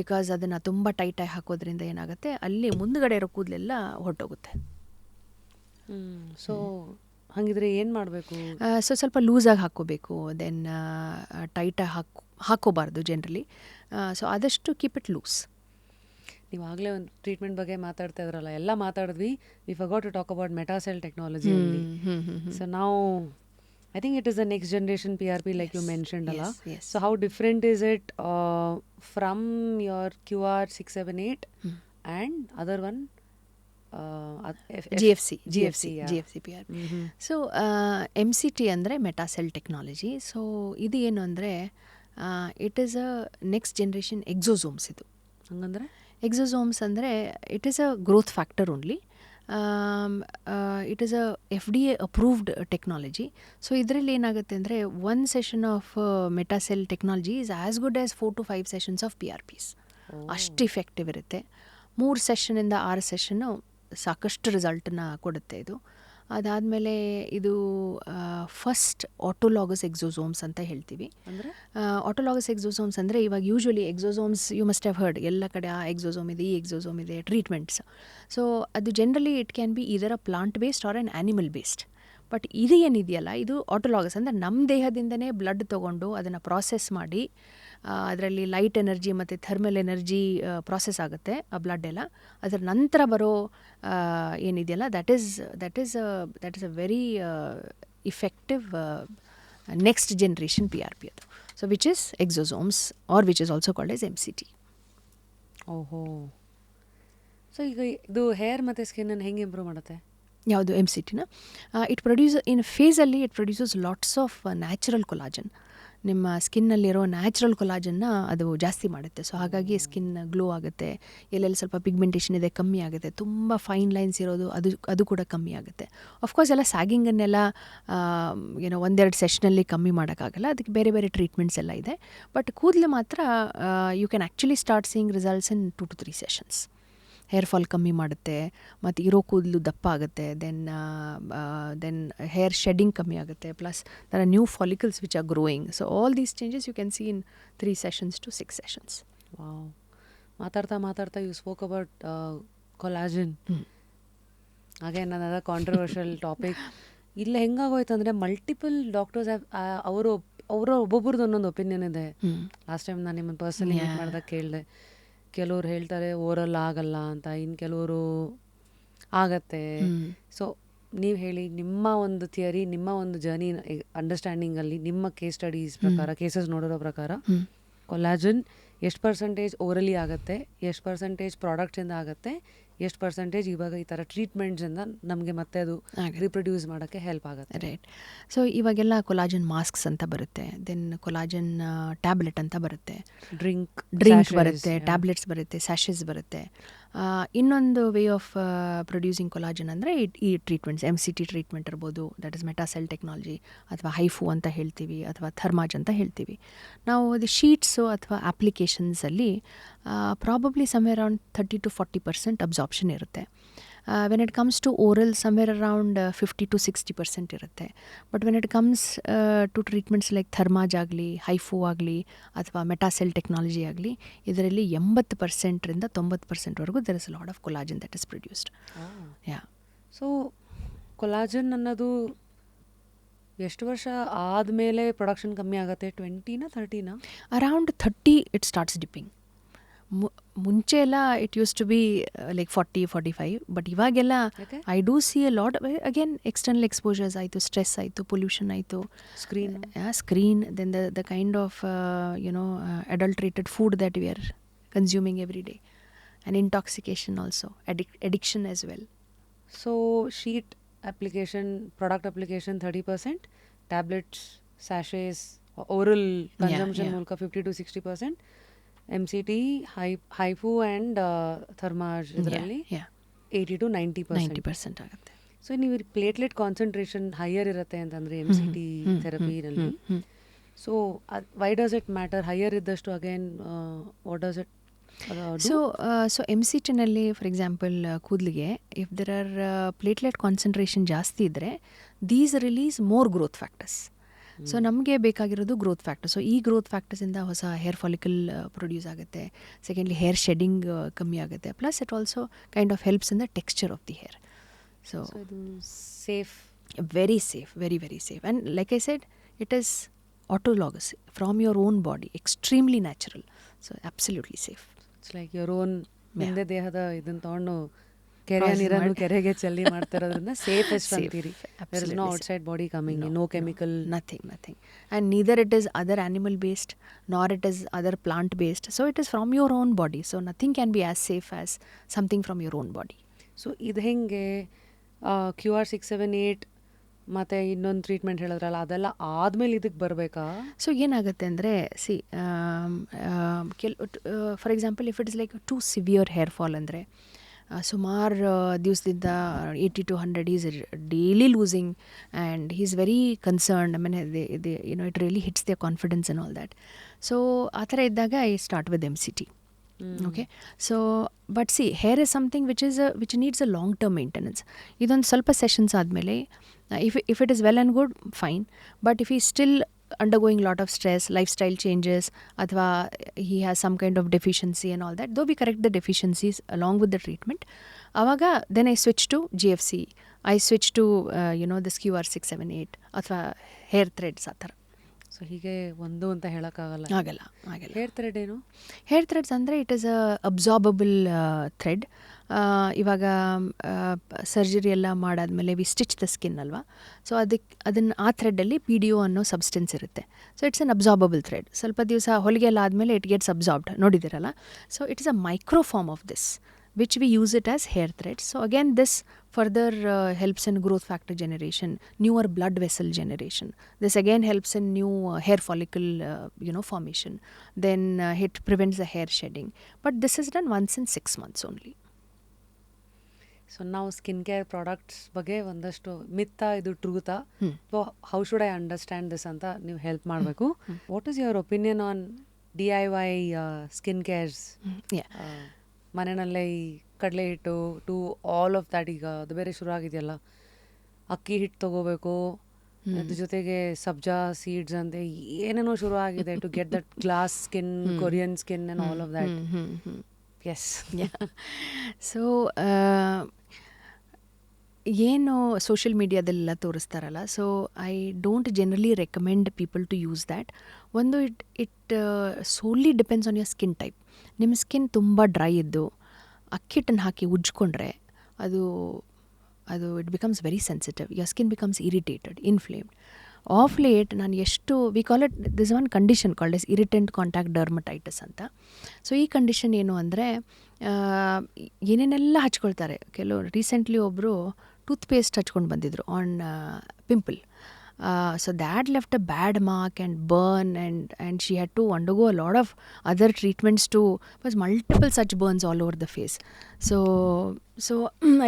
because ಅದನ್ನು ತುಂಬ ಟೈಟಾಗಿ ಹಾಕೋದ್ರಿಂದ ಏನಾಗುತ್ತೆ, ಅಲ್ಲಿ ಮುಂದುಗಡೆ ಇರೋ ಕೂದಲೆಲ್ಲ ಹೊರಟೋಗುತ್ತೆ. ಸೊ ಹಾಗಿದ್ರೆ ಏನು ಮಾಡಬೇಕು? ಸೊ ಸ್ವಲ್ಪ ಲೂಸಾಗಿ ಹಾಕ್ಕೋಬೇಕು, ದೆನ್ ಟೈಟಾಗಿ ಹಾಕ್ಕೋಬಾರ್ದು ಜನರಲಿ. ಸೊ ಆದಷ್ಟು ಕೀಪ್ ಇಟ್ ಲೂಸ್. ನೀವು ಆಗಲೇ ಒಂದು ಟ್ರೀಟ್ಮೆಂಟ್ ಬಗ್ಗೆ ಮಾತಾಡ್ತಾ ಇದ್ರಲ್ಲ, ಎಲ್ಲ ಮಾತಾಡಿದ್ವಿ. We forgot to talk about metacell technology. So ನಾವು I think it is the next generation PRP like you mentioned. Yes. So how different is it from your QR678 and other one? GFC PRP. So MCT ಅಂದರೆ ಮೆಟಾಸೆಲ್ technology. So ಇದು ಏನು ಅಂದರೆ it is a next generation exosomes. ಇದು ಹಂಗಂದರೆ exosomes ಅಂದರೆ it is a growth factor only. It is a FDA approved technology. So ಇದರಲ್ಲಿ ಏನಾಗುತ್ತೆ ಅಂದರೆ one session of Metacell technology is as good as 4 to 5 sessions of PRPs. ಅಷ್ಟು effective ಇರುತ್ತೆ. 3 ಸೆಷನಿಂದ 6 session ಸಾಕಷ್ಟು ರಿಸಲ್ಟನ್ನ ಕೊಡುತ್ತೆ ಇದು. ಅದಾದಮೇಲೆ ಇದು ಫಸ್ಟ್ ಆಟೋಲಾಗಸ್ ಎಕ್ಸೋಸೋಮ್ಸ್ ಅಂತ ಹೇಳ್ತೀವಿ. ಅಂದರೆ ಆಟೋಲಾಗಸ್ ಎಕ್ಸೋಸೋಮ್ಸ್ ಅಂದರೆ ಇವಾಗ usually exosomes you must have heard, ಎಲ್ಲ ಕಡೆ ಆ ಎಕ್ಸೋಸೋಮ್ ಇದೆ, ಈ ಎಕ್ಸೋಸೋಮ್ ಇದೆ, ಟ್ರೀಟ್ಮೆಂಟ್ಸ್. ಸೊ ಅದು generally it can be either a plant based or an animal based. But ಇದು ಏನಿದೆಯಲ್ಲ, ಇದು ಆಟೋಲಾಗಸ್ ಅಂದರೆ ನಮ್ಮ ದೇಹದಿಂದನೇ ಬ್ಲಡ್ ತೊಗೊಂಡು ಅದನ್ನು ಪ್ರಾಸೆಸ್ ಮಾಡಿ ಅದರಲ್ಲಿ ಲೈಟ್ ಎನರ್ಜಿ ಮತ್ತು ಥರ್ಮಲ್ ಎನರ್ಜಿ ಪ್ರಾಸೆಸ್ ಆಗುತ್ತೆ ಆ ಬ್ಲಡ್ ಎಲ್ಲ. ಅದರ ನಂತರ ಬರೋ ಏನಿದೆಯಲ್ಲ that is a very effective next generation PRP ಅದು. So which is exosomes or which is also called as MCT. ಓಹೋ. ಸೊ ಈಗ ಇದು ಹೇರ್ ಮತ್ತು ಸ್ಕಿನ್ನನ್ನು ಹೆಂಗೆ ಇಂಪ್ರೂವ್ ಮಾಡುತ್ತೆ? ಯಾವುದು MCTನ? ಇಟ್ ಪ್ರೊಡ್ಯೂಸ್ ಇನ್ ಫೇಸಲ್ಲಿ it produces lots of natural collagen. ನಿಮ್ಮ ಸ್ಕಿನ್ನಲ್ಲಿರೋ ನ್ಯಾಚುರಲ್ ಕೊಲಾಜನ್ನ ಅದು ಜಾಸ್ತಿ ಮಾಡುತ್ತೆ. ಸೊ ಹಾಗಾಗಿ ಸ್ಕಿನ್ ಗ್ಲೋ ಆಗುತ್ತೆ, ಎಲ್ಲೆಲ್ಲಿ ಸ್ವಲ್ಪ ಪಿಗ್ಮೆಂಟೇಷನ್ ಇದೆ ಕಮ್ಮಿ ಆಗುತ್ತೆ, ತುಂಬ ಫೈನ್ ಲೈನ್ಸ್ ಇರೋದು ಅದು ಕೂಡ ಕಮ್ಮಿ ಆಗುತ್ತೆ. ಅಫ್ಕೋರ್ಸ್ ಎಲ್ಲ ಸ್ಯಾಗಿಂಗನ್ನೆಲ್ಲ ಒಂದೆರಡು ಸೆಷನಲ್ಲಿ ಕಮ್ಮಿ ಮಾಡೋಕ್ಕಾಗಲ್ಲ, ಅದಕ್ಕೆ ಬೇರೆ ಬೇರೆ ಟ್ರೀಟ್ಮೆಂಟ್ಸ್ ಎಲ್ಲ ಇದೆ. ಬಟ್ ಕೂದಲು ಮಾತ್ರ you can actually start seeing results in 2 to 3 sessions. Hair fall ಕಮ್ಮಿ ಮಾಡುತ್ತೆ, ಮತ್ತು ಇರೋ ಕೂದಲು ದಪ್ಪ ಆಗುತ್ತೆ, ದೆನ್ ಹೇರ್ ಶೆಡ್ಡಿಂಗ್ ಕಮ್ಮಿ ಆಗುತ್ತೆ, plus there are new follicles which are growing. So all these changes you can see in 3 sessions to 6 sessions. Wow. ಮಾತಾಡ್ತಾ you spoke about collagen. Again another controversial topic. ಇಲ್ಲ ಹೆಂಗಾಗೋಯ್ತು ಅಂದರೆ multiple doctors ಅವರು ಒಬ್ಬೊಬ್ರದ್ದು ಒಂದೊಂದು opinion ಇದೆ. Last time ನಾನು ನಿಮ್ಮನ್ನು personally meet ಮಾಡಿದಾಗ ಕೇಳಿದೆ, ಕೆಲವ್ರು ಹೇಳ್ತಾರೆ ಓರಲ್ ಆಗಲ್ಲ ಅಂತ, ಇನ್ನು ಕೆಲವರು ಆಗತ್ತೆ. ಸೊ ನೀವು ಹೇಳಿ, ನಿಮ್ಮ ಒಂದು ಥಿಯರಿ, ನಿಮ್ಮ ಒಂದು ಜರ್ನಿ ಅಂಡರ್ಸ್ಟ್ಯಾಂಡಿಂಗಲ್ಲಿ, ನಿಮ್ಮ ಕೇಸ್ ಸ್ಟಡೀಸ್ ಪ್ರಕಾರ, ಕೇಸಸ್ ನೋಡಿರೋ ಪ್ರಕಾರ ಕೊಲಾಜನ್ ಎಷ್ಟು ಪರ್ಸೆಂಟೇಜ್ ಓರಲಿ ಆಗುತ್ತೆ, ಎಷ್ಟು ಪರ್ಸೆಂಟೇಜ್ ಪ್ರಾಡಕ್ಟ್ಸಿಂದ ಆಗುತ್ತೆ, ಎಷ್ಟು ಪರ್ಸೆಂಟೇಜ್ ಇವಾಗ ಈ ಥರ ಟ್ರೀಟ್ಮೆಂಟ್ಸಿಂದ ನಮಗೆ ಮತ್ತೆ ಅದು ರಿಪ್ರೊಡ್ಯೂಸ್ ಮಾಡೋಕ್ಕೆ ಹೆಲ್ಪ್ ಆಗುತ್ತೆ? ರೈಟ್. ಸೊ ಇವಾಗೆಲ್ಲ ಕೊಲಾಜನ್ ಮಾಸ್ಕ್ಸ್ ಅಂತ ಬರುತ್ತೆ, ದೆನ್ ಕೊಲಾಜನ್ ಟ್ಯಾಬ್ಲೆಟ್ ಅಂತ ಬರುತ್ತೆ, ಡ್ರಿಂಕ್ ಬರುತ್ತೆ, ಟ್ಯಾಬ್ಲೆಟ್ಸ್ ಬರುತ್ತೆ, ಸ್ಯಾಶೆಸ್ ಬರುತ್ತೆ. ಇನ್ನೊಂದು ವೇ ಆಫ್ ಪ್ರೊಡ್ಯೂಸಿಂಗ್ ಕೊಲಾಜನ್ ಅಂದರೆ ಈ ಟ್ರೀಟ್ಮೆಂಟ್ಸ್, MCT ಟ್ರೀಟ್ಮೆಂಟ್ ಇರ್ಬೋದು, ದಟ್ ಇಸ್ ಮೆಟಾಸೆಲ್ ಟೆಕ್ನಾಲಜಿ, ಅಥವಾ ಹೈಫು ಅಂತ ಹೇಳ್ತೀವಿ, ಅಥವಾ ಥರ್ಮಾಜ್ ಅಂತ ಹೇಳ್ತೀವಿ. ನಾವು ಅದು ಶೀಟ್ಸು ಅಥವಾ ಅಪ್ಲಿಕೇಶನ್ಸಲ್ಲಿ probably somewhere around 30 to 40% absorption ಇರುತ್ತೆ. When it comes to oral somewhere around 50 to 60% ಇರುತ್ತೆ. But when it comes to treatments like Thermage ಆಗಲಿ, ಹೈಫು ಆಗಲಿ, ಅಥವಾ ಮೆಟಾಸೆಲ್ ಟೆಕ್ನಾಲಜಿ ಆಗಲಿ, ಇದರಲ್ಲಿ 80% 90%ವರೆಗೂ there is a lot of collagen that is produced. Yeah. So collagen ಅನ್ನೋದು ಎಷ್ಟು ವರ್ಷ ಆದಮೇಲೆ ಪ್ರೊಡಕ್ಷನ್ ಕಮ್ಮಿ ಆಗುತ್ತೆ? 20 to 30? Around 30 it starts dipping. ಮುಂಚೆ ಎಲ್ಲ it used to be like 40-45, but ಇವಾಗೆಲ್ಲ I do see a lot. Again external exposures ಆಯಿತು, ಸ್ಟ್ರೆಸ್ ಆಯಿತು, ಪೊಲ್ಯೂಷನ್ ಆಯಿತು, screen, then the kind of adulterated food that we are consuming every day, and intoxication also, addiction as well. So sheet application, product application 30%, tablets, ಸ್ಯಾಶೇಸ್, oral consumption ಮೂಲಕ 50 to 60%, MCT, HIFU and Thermage ಇದರಲ್ಲಿ 80 to 90% ಆಗುತ್ತೆ. So ನೀವು platelet concentration higher ಇರುತ್ತೆ ಅಂತಂದರೆ MCT ಥೆರಪಿನಲ್ಲಿ. So why does it matter? Higher ಇದ್ದಷ್ಟು again what does it? So MCTನಲ್ಲಿ ಫಾರ್ ಎಕ್ಸಾಂಪಲ್ ಕೂದಲಿಗೆ if there are platelet concentration ಜಾಸ್ತಿ ಇದ್ದರೆ these release more growth factors. So ನಮಗೆ ಬೇಕಾಗಿರೋದು ಗ್ರೋತ್ ಫ್ಯಾಕ್ಟರ್. ಸೊ ಈ ಗ್ರೋತ್ ಫ್ಯಾಕ್ಟರ್ಸಿಂದ ಹೊಸ ಹೇರ್ ಫಾಲಿಕಲ್ ಪ್ರೊಡ್ಯೂಸ್ ಆಗುತ್ತೆ. ಸೆಕೆಂಡ್ಲಿ ಹೇರ್ ಶೆಡ್ಡಿಂಗ್ ಕಮ್ಮಿ ಆಗುತ್ತೆ. Plus it also kind of helps in the texture of the hair. So ಇದು safe, very safe, very very safe. And like I shed, it is autologous from your own body, extremely natural, so absolutely safe. It's like your own ನಿಂದೆ ದೇಹದ ಇದನ್ನ ತಗೊಂಡು ಕೆರೆ ನೀರನ್ನು ಕೆರೆಗೆ ಚೆಲ್ಲಿ ಮಾಡ್ತಿರೋದ್ರಿಂದ safest ಅಂತೀರಿ. There is no outside body coming in, no chemical, nothing. And neither it is other animal based nor it is other plant based, so it is from your own body, so nothing can be as safe as something from your own body. So ಇದು ಹೆಂಗೆ QR678 ಮತ್ತು ಇನ್ನೊಂದು treatment ಹೇಳಿದ್ರಲ್ಲ, ಅದೆಲ್ಲ ಆದಮೇಲೆ ಇದಕ್ಕೆ ಬರಬೇಕಾ? So ಏನಾಗುತ್ತೆ ಅಂದರೆ, for example if it is like too severe hair fall ಅಂದರೆ ಸುಮಾರು ದಿವಸದಿಂದ 80 to 100 is daily losing and he is very concerned. I mean it really hits the confidence and all that. So ಆ ಥರ ಇದ್ದಾಗ I start with MCT. Okay. So but see hair is something which needs a long term maintenance. ಇದೊಂದು ಸ್ವಲ್ಪ sessions ಆದಮೇಲೆ if it is well and good, fine. But if he's still undergoing lot of stress, lifestyle changes, athwa he has some kind of deficiency and all that, though we correct the deficiencies along with the treatment, avaga then I switch to GFC, I switch to this QR678 athwa hair threads ಆ ಥರ. So ಹೀಗೆ ಒಂದು ಅಂತ ಹೇಳೋಕ್ಕಾಗಲ್ಲ. ಆಗಲ್ಲ. Hair thread ಏನು? Hair threads ಅಂದರೆ it is a absorbable thread. ಇವಾಗ ಸರ್ಜರಿ ಎಲ್ಲ ಮಾಡಾದ್ಮೇಲೆ ವಿ ಸ್ಟಿಚ್ ದ ಸ್ಕಿನ್ ಅಲ್ವಾ, ಸೊ ಆ ಥ್ರೆಡ್ಡಲ್ಲಿ PDO ಅನ್ನೋ ಸಬ್ಸ್ಟೆನ್ಸ್ ಇರುತ್ತೆ. So it's an absorbable thread. ಸ್ವಲ್ಪ ದಿವಸ ಹೊಲಿಗೆ ಎಲ್ಲ ಆದಮೇಲೆ ಇಟ್ ಗೆಟ್ಸ್ ಅಬ್ಸಾರ್ಬ್ಡ್, ನೋಡಿದ್ದೀರಲ್ಲ. So it is a micro form of this which we use it as hair threads. So again, this further helps in growth factor generation, newer blood vessel generation. This again helps in new hair follicle formation. Then it prevents the hair shedding. But this is done once in 6 months only. So ನಾವು skin care products ಬಗ್ಗೆ ಒಂದಷ್ಟು ಮಿತ್ತಾ ಇದು ಟ್ರೂತಾ, how should I understand this ಅಂತ ನೀವು help ಮಾಡಬೇಕು. What is your opinion on DIY skin cares? ಮನೆಯಲ್ಲೇ ಈ ಕಡಲೆ ಹಿಟ್ಟು ಟು ಆಲ್ ಆಫ್ ದ್ಯಾಟ್, ಈಗ ಅದು ಬೇರೆ ಶುರು ಆಗಿದೆಯಲ್ಲ, ಅಕ್ಕಿ ಹಿಟ್ಟು ತೊಗೋಬೇಕು, ಅದ್ರ ಜೊತೆಗೆ ಸಬ್ಜಾ ಸೀಡ್ಸ್ ಅಂತೆ ಏನೇನೋ ಶುರು ಆಗಿದೆ to get that glass skin, Korean skin and all of that. Yes. So ಏನು ಸೋಷಿಯಲ್ ಮೀಡಿಯಾದಲ್ಲೆಲ್ಲ ತೋರಿಸ್ತಾರಲ್ಲ, so I don't generally recommend people to use that. ಒಂದು it solely depends on your skin type. ನಿಮ್ಮ skin ತುಂಬ dry ಇದ್ದು ಅಕ್ಕಿಟ್ಟನ್ನು ಹಾಕಿ ಉಜ್ಜಿಕೊಂಡ್ರೆ ಅದು it becomes very sensitive. Your skin becomes irritated, inflamed. Of late ನಾನು we call it this one condition called as irritant contact dermatitis ಅಂತ. So ಈ ಕಂಡೀಷನ್ ಏನು ಅಂದರೆ ಏನೇನೆಲ್ಲ ಹಚ್ಕೊಳ್ತಾರೆ. ರೀಸೆಂಟ್ಲಿ ಒಬ್ಬರು ಟೂತ್ ಪೇಸ್ಟ್ ಹಚ್ಕೊಂಡು ಬಂದಿದ್ರು on pimple. So that left a bad mark and burn, and she had to undergo a lot of other treatments too. There was multiple such burns all over the face. So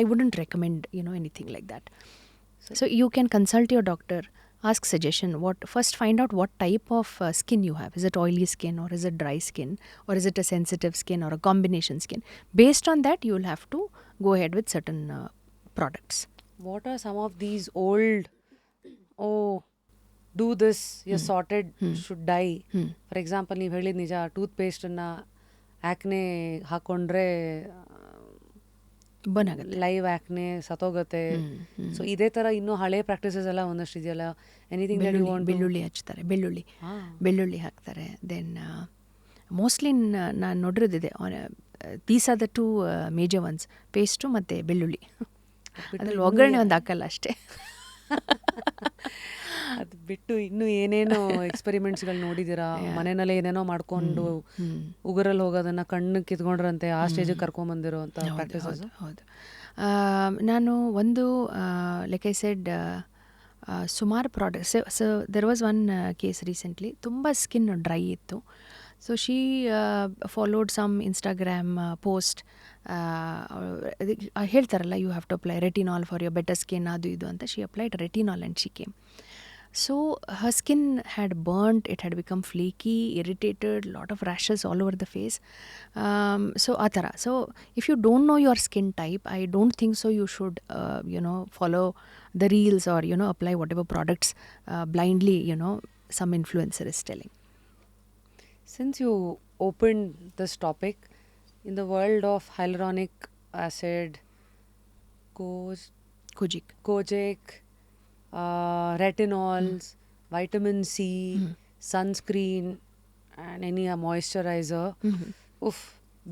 I wouldn't recommend anything like that. So you can consult your doctor, ask suggestion. First find out what type of skin you have. Is it oily skin, or is it dry skin, or is it a sensitive skin, or a combination skin? Based on that, you will have to go ahead with certain products. What are some of these old do this, you're sorted, should die? For example, ನೀವು ಹೇಳಿದ ನಿಜ, tooth ಪೇಸ್ಟನ್ನು acne ಹಾಕ್ಕೊಂಡ್ರೆ burn ಆಗುತ್ತೆ, live acne ಸತ್ತೋಗುತ್ತೆ. So ಇದೇ ಥರ ಇನ್ನೂ ಹಳೆ practices ಎಲ್ಲ ಒಂದಷ್ಟು ಇದೆಯಲ್ಲ. ಎನಿಥಿಂಗ್ ಬೆಳ್ಳುಳ್ಳಿ ಹಚ್ತಾರೆ, ಬೆಳ್ಳುಳ್ಳಿ ಹಾಕ್ತಾರೆ. ದೆನ್ ಮೋಸ್ಟ್ಲಿ ನಾನು ನೋಡಿರೋದಿದೆ, these are the two major ones, paste ಮತ್ತು ಬೆಳ್ಳುಳ್ಳಿ. ಅದ್ರಲ್ಲಿ ಒಗ್ಗರಣೆ ಒಂದು ಹಾಕಲ್ಲ ಅಷ್ಟೇ. ಅದು ಬಿಟ್ಟು ಇನ್ನೂ ಏನೇನೋ ಎಕ್ಸ್ಪೆರಿಮೆಂಟ್ಸ್ಗಳು ನೋಡಿದ್ದೀರಾ? ಮನೆಯಲ್ಲೇ ಏನೇನೋ ಮಾಡ್ಕೊಂಡು ಉಗುರಲ್ಲಿ ಹೋಗೋದನ್ನು ಕಣ್ಣು ಕಿತ್ಕೊಂಡ್ರಂತೆ ಆ ಸ್ಟೇಜಿಗೆ ಕರ್ಕೊಂಬಂದಿರೋ ಅಂತ ಪ್ರಾಕ್ಟೀಸಸ್. ಹೌದು. ನಾನು ಒಂದು ಲೈಕ್ ಐ ಸೆಡ್ ಸುಮಾರು products. So there was one case recently, ತುಂಬ ಸ್ಕಿನ್ ಡ್ರೈ ಇತ್ತು. So she followed some Instagram post. ಹೇಳ್ತಾರಲ್ಲ, you have to apply retinol for your better skin, ಅದು ಇದು ಅಂತ. She applied retinol and she came. So her skin had burnt, it had become flaky, irritated, lot of rashes all over the face. So atara. So if you don't know your skin type, I don't think so you should follow the reels or apply whatever products blindly some influencer is telling. Since you opened this topic, in the world of hyaluronic acid, kojic, retinols, vitamin C, sunscreen and any moisturizer,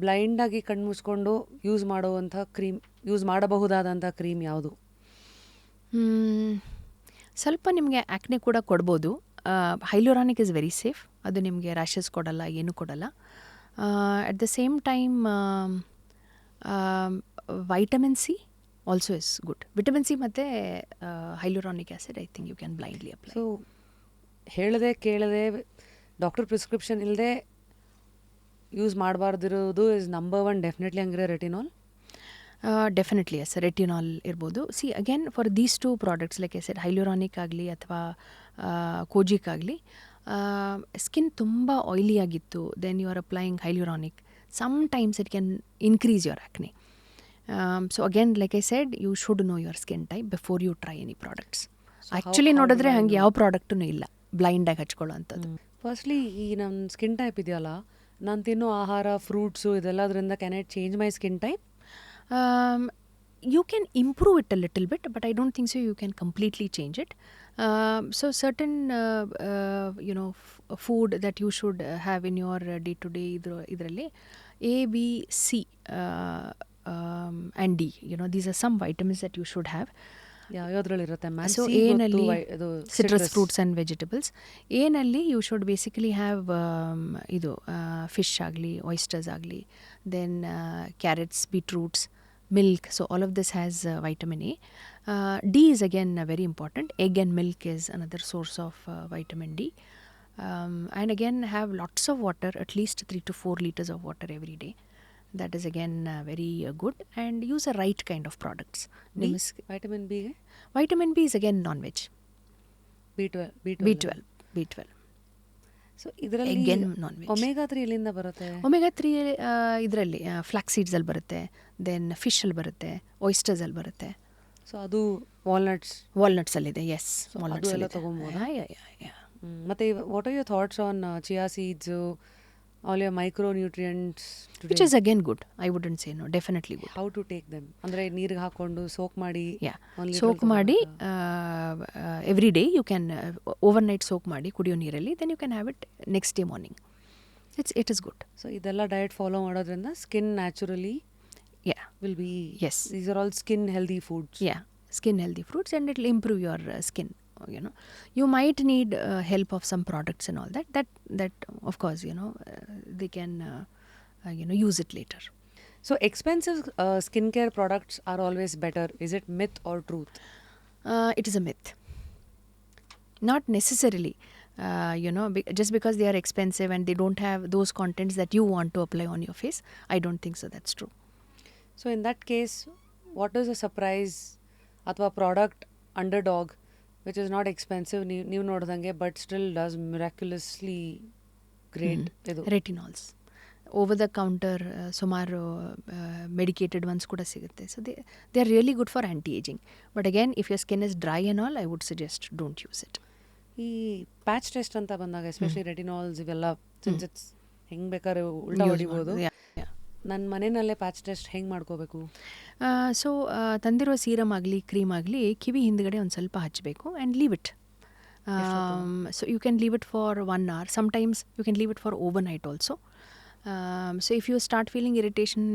blind ಆಗಿ ಕಣ್ಣು ಮುಚ್ಕೊಂಡು use ಮಾಡಬಹುದಾದಂಥ cream ಯಾವುದು? ಸ್ವಲ್ಪ ನಿಮಗೆ acne ಕೂಡ ಕೊಡ್ಬೋದು. Hyaluronic is very safe. ಅದು ನಿಮಗೆ ರ್ಯಾಷಸ್ ಕೊಡಲ್ಲ, ಏನೂ ಕೊಡಲ್ಲ. At the same time vitamin C also is good. Vitamin C ಮತ್ತು hyaluronic acid, I think you can blindly apply. So ಹೇಳದೆ ಕೇಳದೆ ಡಾಕ್ಟರ್ ಪ್ರಿಸ್ಕ್ರಿಪ್ಷನ್ ಇಲ್ಲದೆ ಯೂಸ್ ಮಾಡಬಾರ್ದಿರೋದು ಇಸ್ ನಂಬರ್ ಒನ್ ಡೆಫಿನೆಟ್ಲಿ. ಹಂಗಿರೋ ರೆಟಿನಾಲ್? ಡೆಫಿನೆಟ್ಲಿ ಎಸ್, ರೆಟಿನಾಲ್ ಇರ್ಬೋದು. See again for these two products, like I said, hyaluronic ಆಗಲಿ ಅಥವಾ kojic ಆಗಲಿ, skin ತುಂಬ ಆಯ್ಲಿ ಆಗಿತ್ತು, then you are applying hyaluronic. sometimes it can increase your acne. So again, like I said, you should know your skin type before you try any products. Actually ನೋಡಿದ್ರೆ ಹಂಗೆ ಯಾವ ಪ್ರಾಡಕ್ಟೂ ಇಲ್ಲ, ಬ್ಲೈಂಡಾಗಿ ಹಚ್ಕೊಳ್ಳೋ ಅಂಥದ್ದು. Firstly ಈ ನನ್ನ skin type ಇದೆಯಲ್ಲ, ನಾನು ತಿನ್ನೋ ಆಹಾರ, ಫ್ರೂಟ್ಸು ಇದೆಲ್ಲದರಿಂದ can I change my skin type? You can improve it a little bit, but I don't think so you can completely change it. So certain food that you should have in your day-to-day idralli, A, B, C and D, these are some vitamins that you should have. ಯಾವ್ದ್ರಲ್ಲಿರುತ್ತೆ ma'am? So ಏನಲ್ಲಿ citrus fruits and vegetables. ಏನಲ್ಲಿ you should basically have ಇದು fish ಆಗಲಿ, oysters ಆಗಲಿ, then carrots, beetroots, milk. So all of this has vitamin A. D is again very important. Egg and milk is another source of vitamin D. And again, have lots of water, at least 3 to 4 liters of water every day. That is again very good. And use a right kind of products. Vitamin B? Vitamin B is again non-veg. B12. So ಇದರಲ್ಲಿ omega 3 ಎಲ್ಲಿಂದ ಬರುತ್ತೆ? Omega 3 ಇದರಲ್ಲಿ flax ಸೀಡ್ಸಲ್ಲಿ ಬರುತ್ತೆ, then ಫಿಶಲ್ಲಿ ಬರುತ್ತೆ, ಆಯಿಸ್ಟರ್ಸಲ್ಲಿ ಬರುತ್ತೆ. So ಅದು ವಾಲ್ನಟ್ಸಲ್ಲಿದೆ. S, walnuts ಎಲ್ಲ ತೊಗೊಬೋದು. ಮತ್ತು what are your thoughts on chia seeds, all your micronutrients? Which is again good. I wouldn't say no, definitely good. How to take them? ಅಂದರೆ ನೀರಿಗೆ ಹಾಕ್ಕೊಂಡು ಸೋಕ್ ಮಾಡಿ every day you can overnight soak ಮಾಡಿ ಕುಡಿಯೋ ನೀರಲ್ಲಿ, then you can have it next day morning. It is good. So ಇದೆಲ್ಲ diet follow ಮಾಡೋದ್ರಿಂದ skin naturally will be, yes, these are all skin healthy foods. Skin healthy fruits, and it will improve your skin. You might need help of some products and all that of course they can use it later. So expensive skincare products are always better. Is it myth or truth? It is a myth. Not necessarily. Just because they are expensive and they don't have those contents that you want to apply on your face, I don't think so that's true. So in that case, what is a surprise ಅಥವಾ product underdog which is not expensive, ನೀವು ನೋಡ್ದಂಗೆ but still does miraculously great? ಇದು retinols. Over the counter ಸುಮಾರು medicated ones ಕೂಡ ಸಿಗುತ್ತೆ. So they are really good for anti ageing. But again, if your skin is dry and all, I would suggest don't use it. ಈ patch test ಅಂತ ಬಂದಾಗ, especially ರೆಟಿನಾಲ್ಸ್ ಇವೆಲ್ಲ, since it's ಹೆಂಗೆ ಬೇಕಾದ್ರೆ ಉಲ್ಟಾ ಹೊಡಿಬೋದು, ನನ್ನ ಮನೆಯಲ್ಲೇ ಪ್ಯಾಚ್ ಟೆಸ್ಟ್ ಹೆಂಗೆ ಮಾಡ್ಕೋಬೇಕು? ಸೊ ತಂದಿರೋ ಸೀರಮ್ ಆಗಲಿ, ಕ್ರೀಮ್ ಆಗಲಿ, ಕಿವಿ ಹಿಂದ್ಗಡೆ ಒಂದು ಸ್ವಲ್ಪ ಹಚ್ಚಬೇಕು and leave it. So you can leave it for 1 hour. Sometimes you can leave it for overnight also. So if you start feeling irritation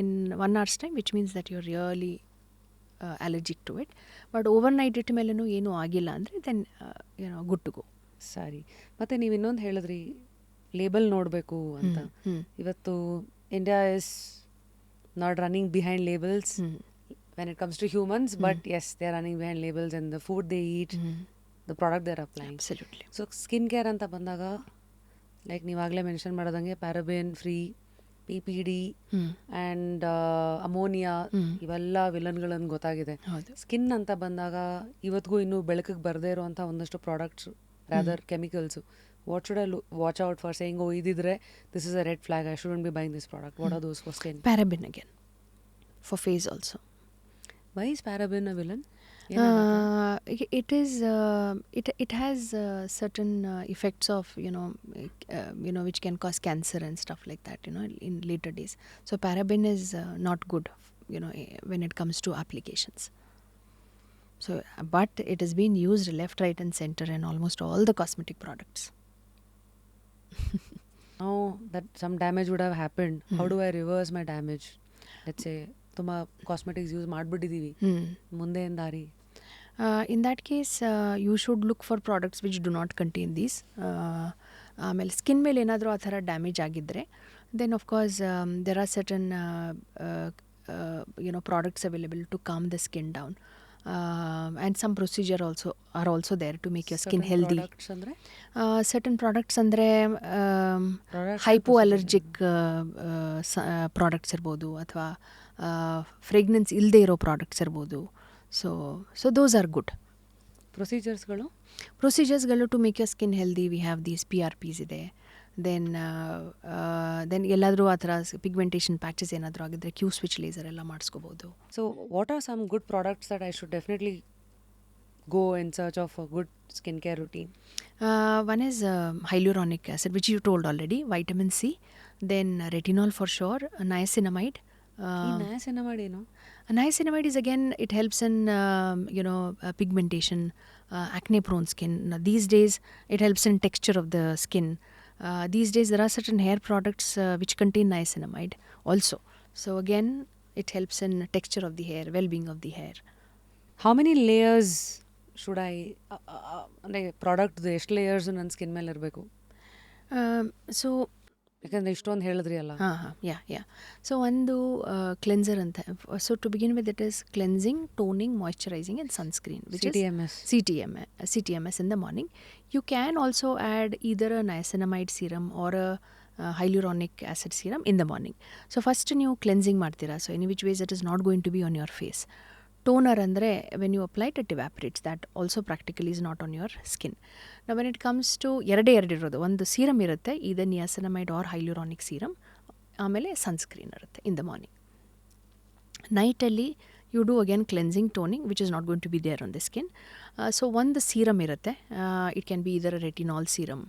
in 1 hour's time, which means that you're really allergic to it. But over night ಇಟ್ಟ ಮೇಲೂ ಏನೂ ಆಗಿಲ್ಲ ಅಂದರೆ then good to go. ಸರಿ. ಮತ್ತು ನೀವು ಇನ್ನೊಂದು ಹೇಳಿದ್ರಿ, ಲೇಬಲ್ ನೋಡಬೇಕು ಅಂತ. ಇವತ್ತು India is not running behind labels when it comes to humans, but yes, they are running behind labels and the food they eat, the product they are applying. Absolutely. So skin care anta bandaga, like ನೀವಾಗಲೇ mention ಮಾಡೋದಂಗೆ paraben free, PPD and ammonia, ಇವೆಲ್ಲ ವಿಲನ್ಗಳನ್ನು ಗೊತ್ತಾಗಿದೆ. Skin ಅಂತ ಬಂದಾಗ ಇವತ್ತಿಗೂ ಇನ್ನೂ ಬೆಳಕಿಗೆ ಬರದೇ ಇರುವಂಥ ಒಂದಷ್ಟು products, rather chemicals. What should I watch out for saying, oh, ididre, this is a red flag, I shouldn't be buying this product? What are those for skin? Paraben again. For face also. Why is paraben a villain? It is. It has certain effects of which can cause cancer and stuff like that. In later days. So paraben is not good. When it comes to applications. So, but it has been used left, right, and center in almost all the cosmetic products. Now that some damage would have happened, how do I reverse my damage? Let's say ತುಂಬ cosmetics use ಮಾಡಿಬಿಟ್ಟಿದ್ದೀವಿ, ಮುಂದೆ ಏನು ದಾರಿ? In that case, you should look for products which do not contain these. ಆಮೇಲೆ skin ಮೇಲೆ ಏನಾದರೂ ಆ ಥರ damage ಆಗಿದ್ದರೆ, then of course there are certain products available to calm the skin down. And some procedure are also there to make your skin healthy. Certain products andre hypoallergic products irbodu, athwa fragrance ilde iro products irbodu. So those are good. Procedures galu to make your skin healthy, we have these PRPs ide, then ಎಲ್ಲಾದರೂ ಆ ಥರ pigmentation patches ಏನಾದರೂ ಆಗಿದ್ರೆ Q switch laser ಎಲ್ಲ ಮಾಡಿಸ್ಕೋಬೋದು. So, what are some good products that I should definitely go in search of a good skincare routine? One is hyaluronic acid, which you told already, vitamin C, then retinol for sure, niacinamide. ಈ niacinamide ಏನು? Niacinamide is again, it helps in pigmentation, acne prone skin. Now, these days it helps in texture of the skin. These days there are certain hair products which contain niacinamide also. So again, it helps in texture of the hair, well-being of the hair. How many layers should I ಅಂದರೆ product ಎಷ್ಟು layers ನನ್ನ skin ಮೇಲೆ ಇರಬೇಕು? So ಯಾಕಂದರೆ ಇಷ್ಟೊಂದು ಹೇಳಿದ್ರಿ ಅಲ್ಲ. Yeah so ಒಂದು ಕ್ಲೆನ್ಸರ್ ಅಂತ. So to begin with it is cleansing, toning, moisturising and sunscreen, which CTMS. CTMS in the morning. You can also add either a niacinamide serum or a hyaluronic acid serum in the morning. So first ನೀವು cleansing ಮಾಡ್ತೀರಾ, so any which ways it is not going to be on your face. Toner ಅಂದರೆ when you apply it evaporates, that also practically is not on your skin. ನಾವು when it comes to ಎರಡೇ ಇರೋದು, ಒಂದು serum ಇರುತ್ತೆ, ಇದು niacinamide or hyaluronic serum, ಆಮೇಲೆ sunscreen ಇರುತ್ತೆ in the morning. ನೈಟಲ್ಲಿ you do again cleansing, toning, which is not going to be there on the skin. So ಒಂದು ಸೀರಮ್ ಇರುತ್ತೆ, ಇಟ್ ಕ್ಯಾನ್ ಬಿ ಇದರ್ retinol serum,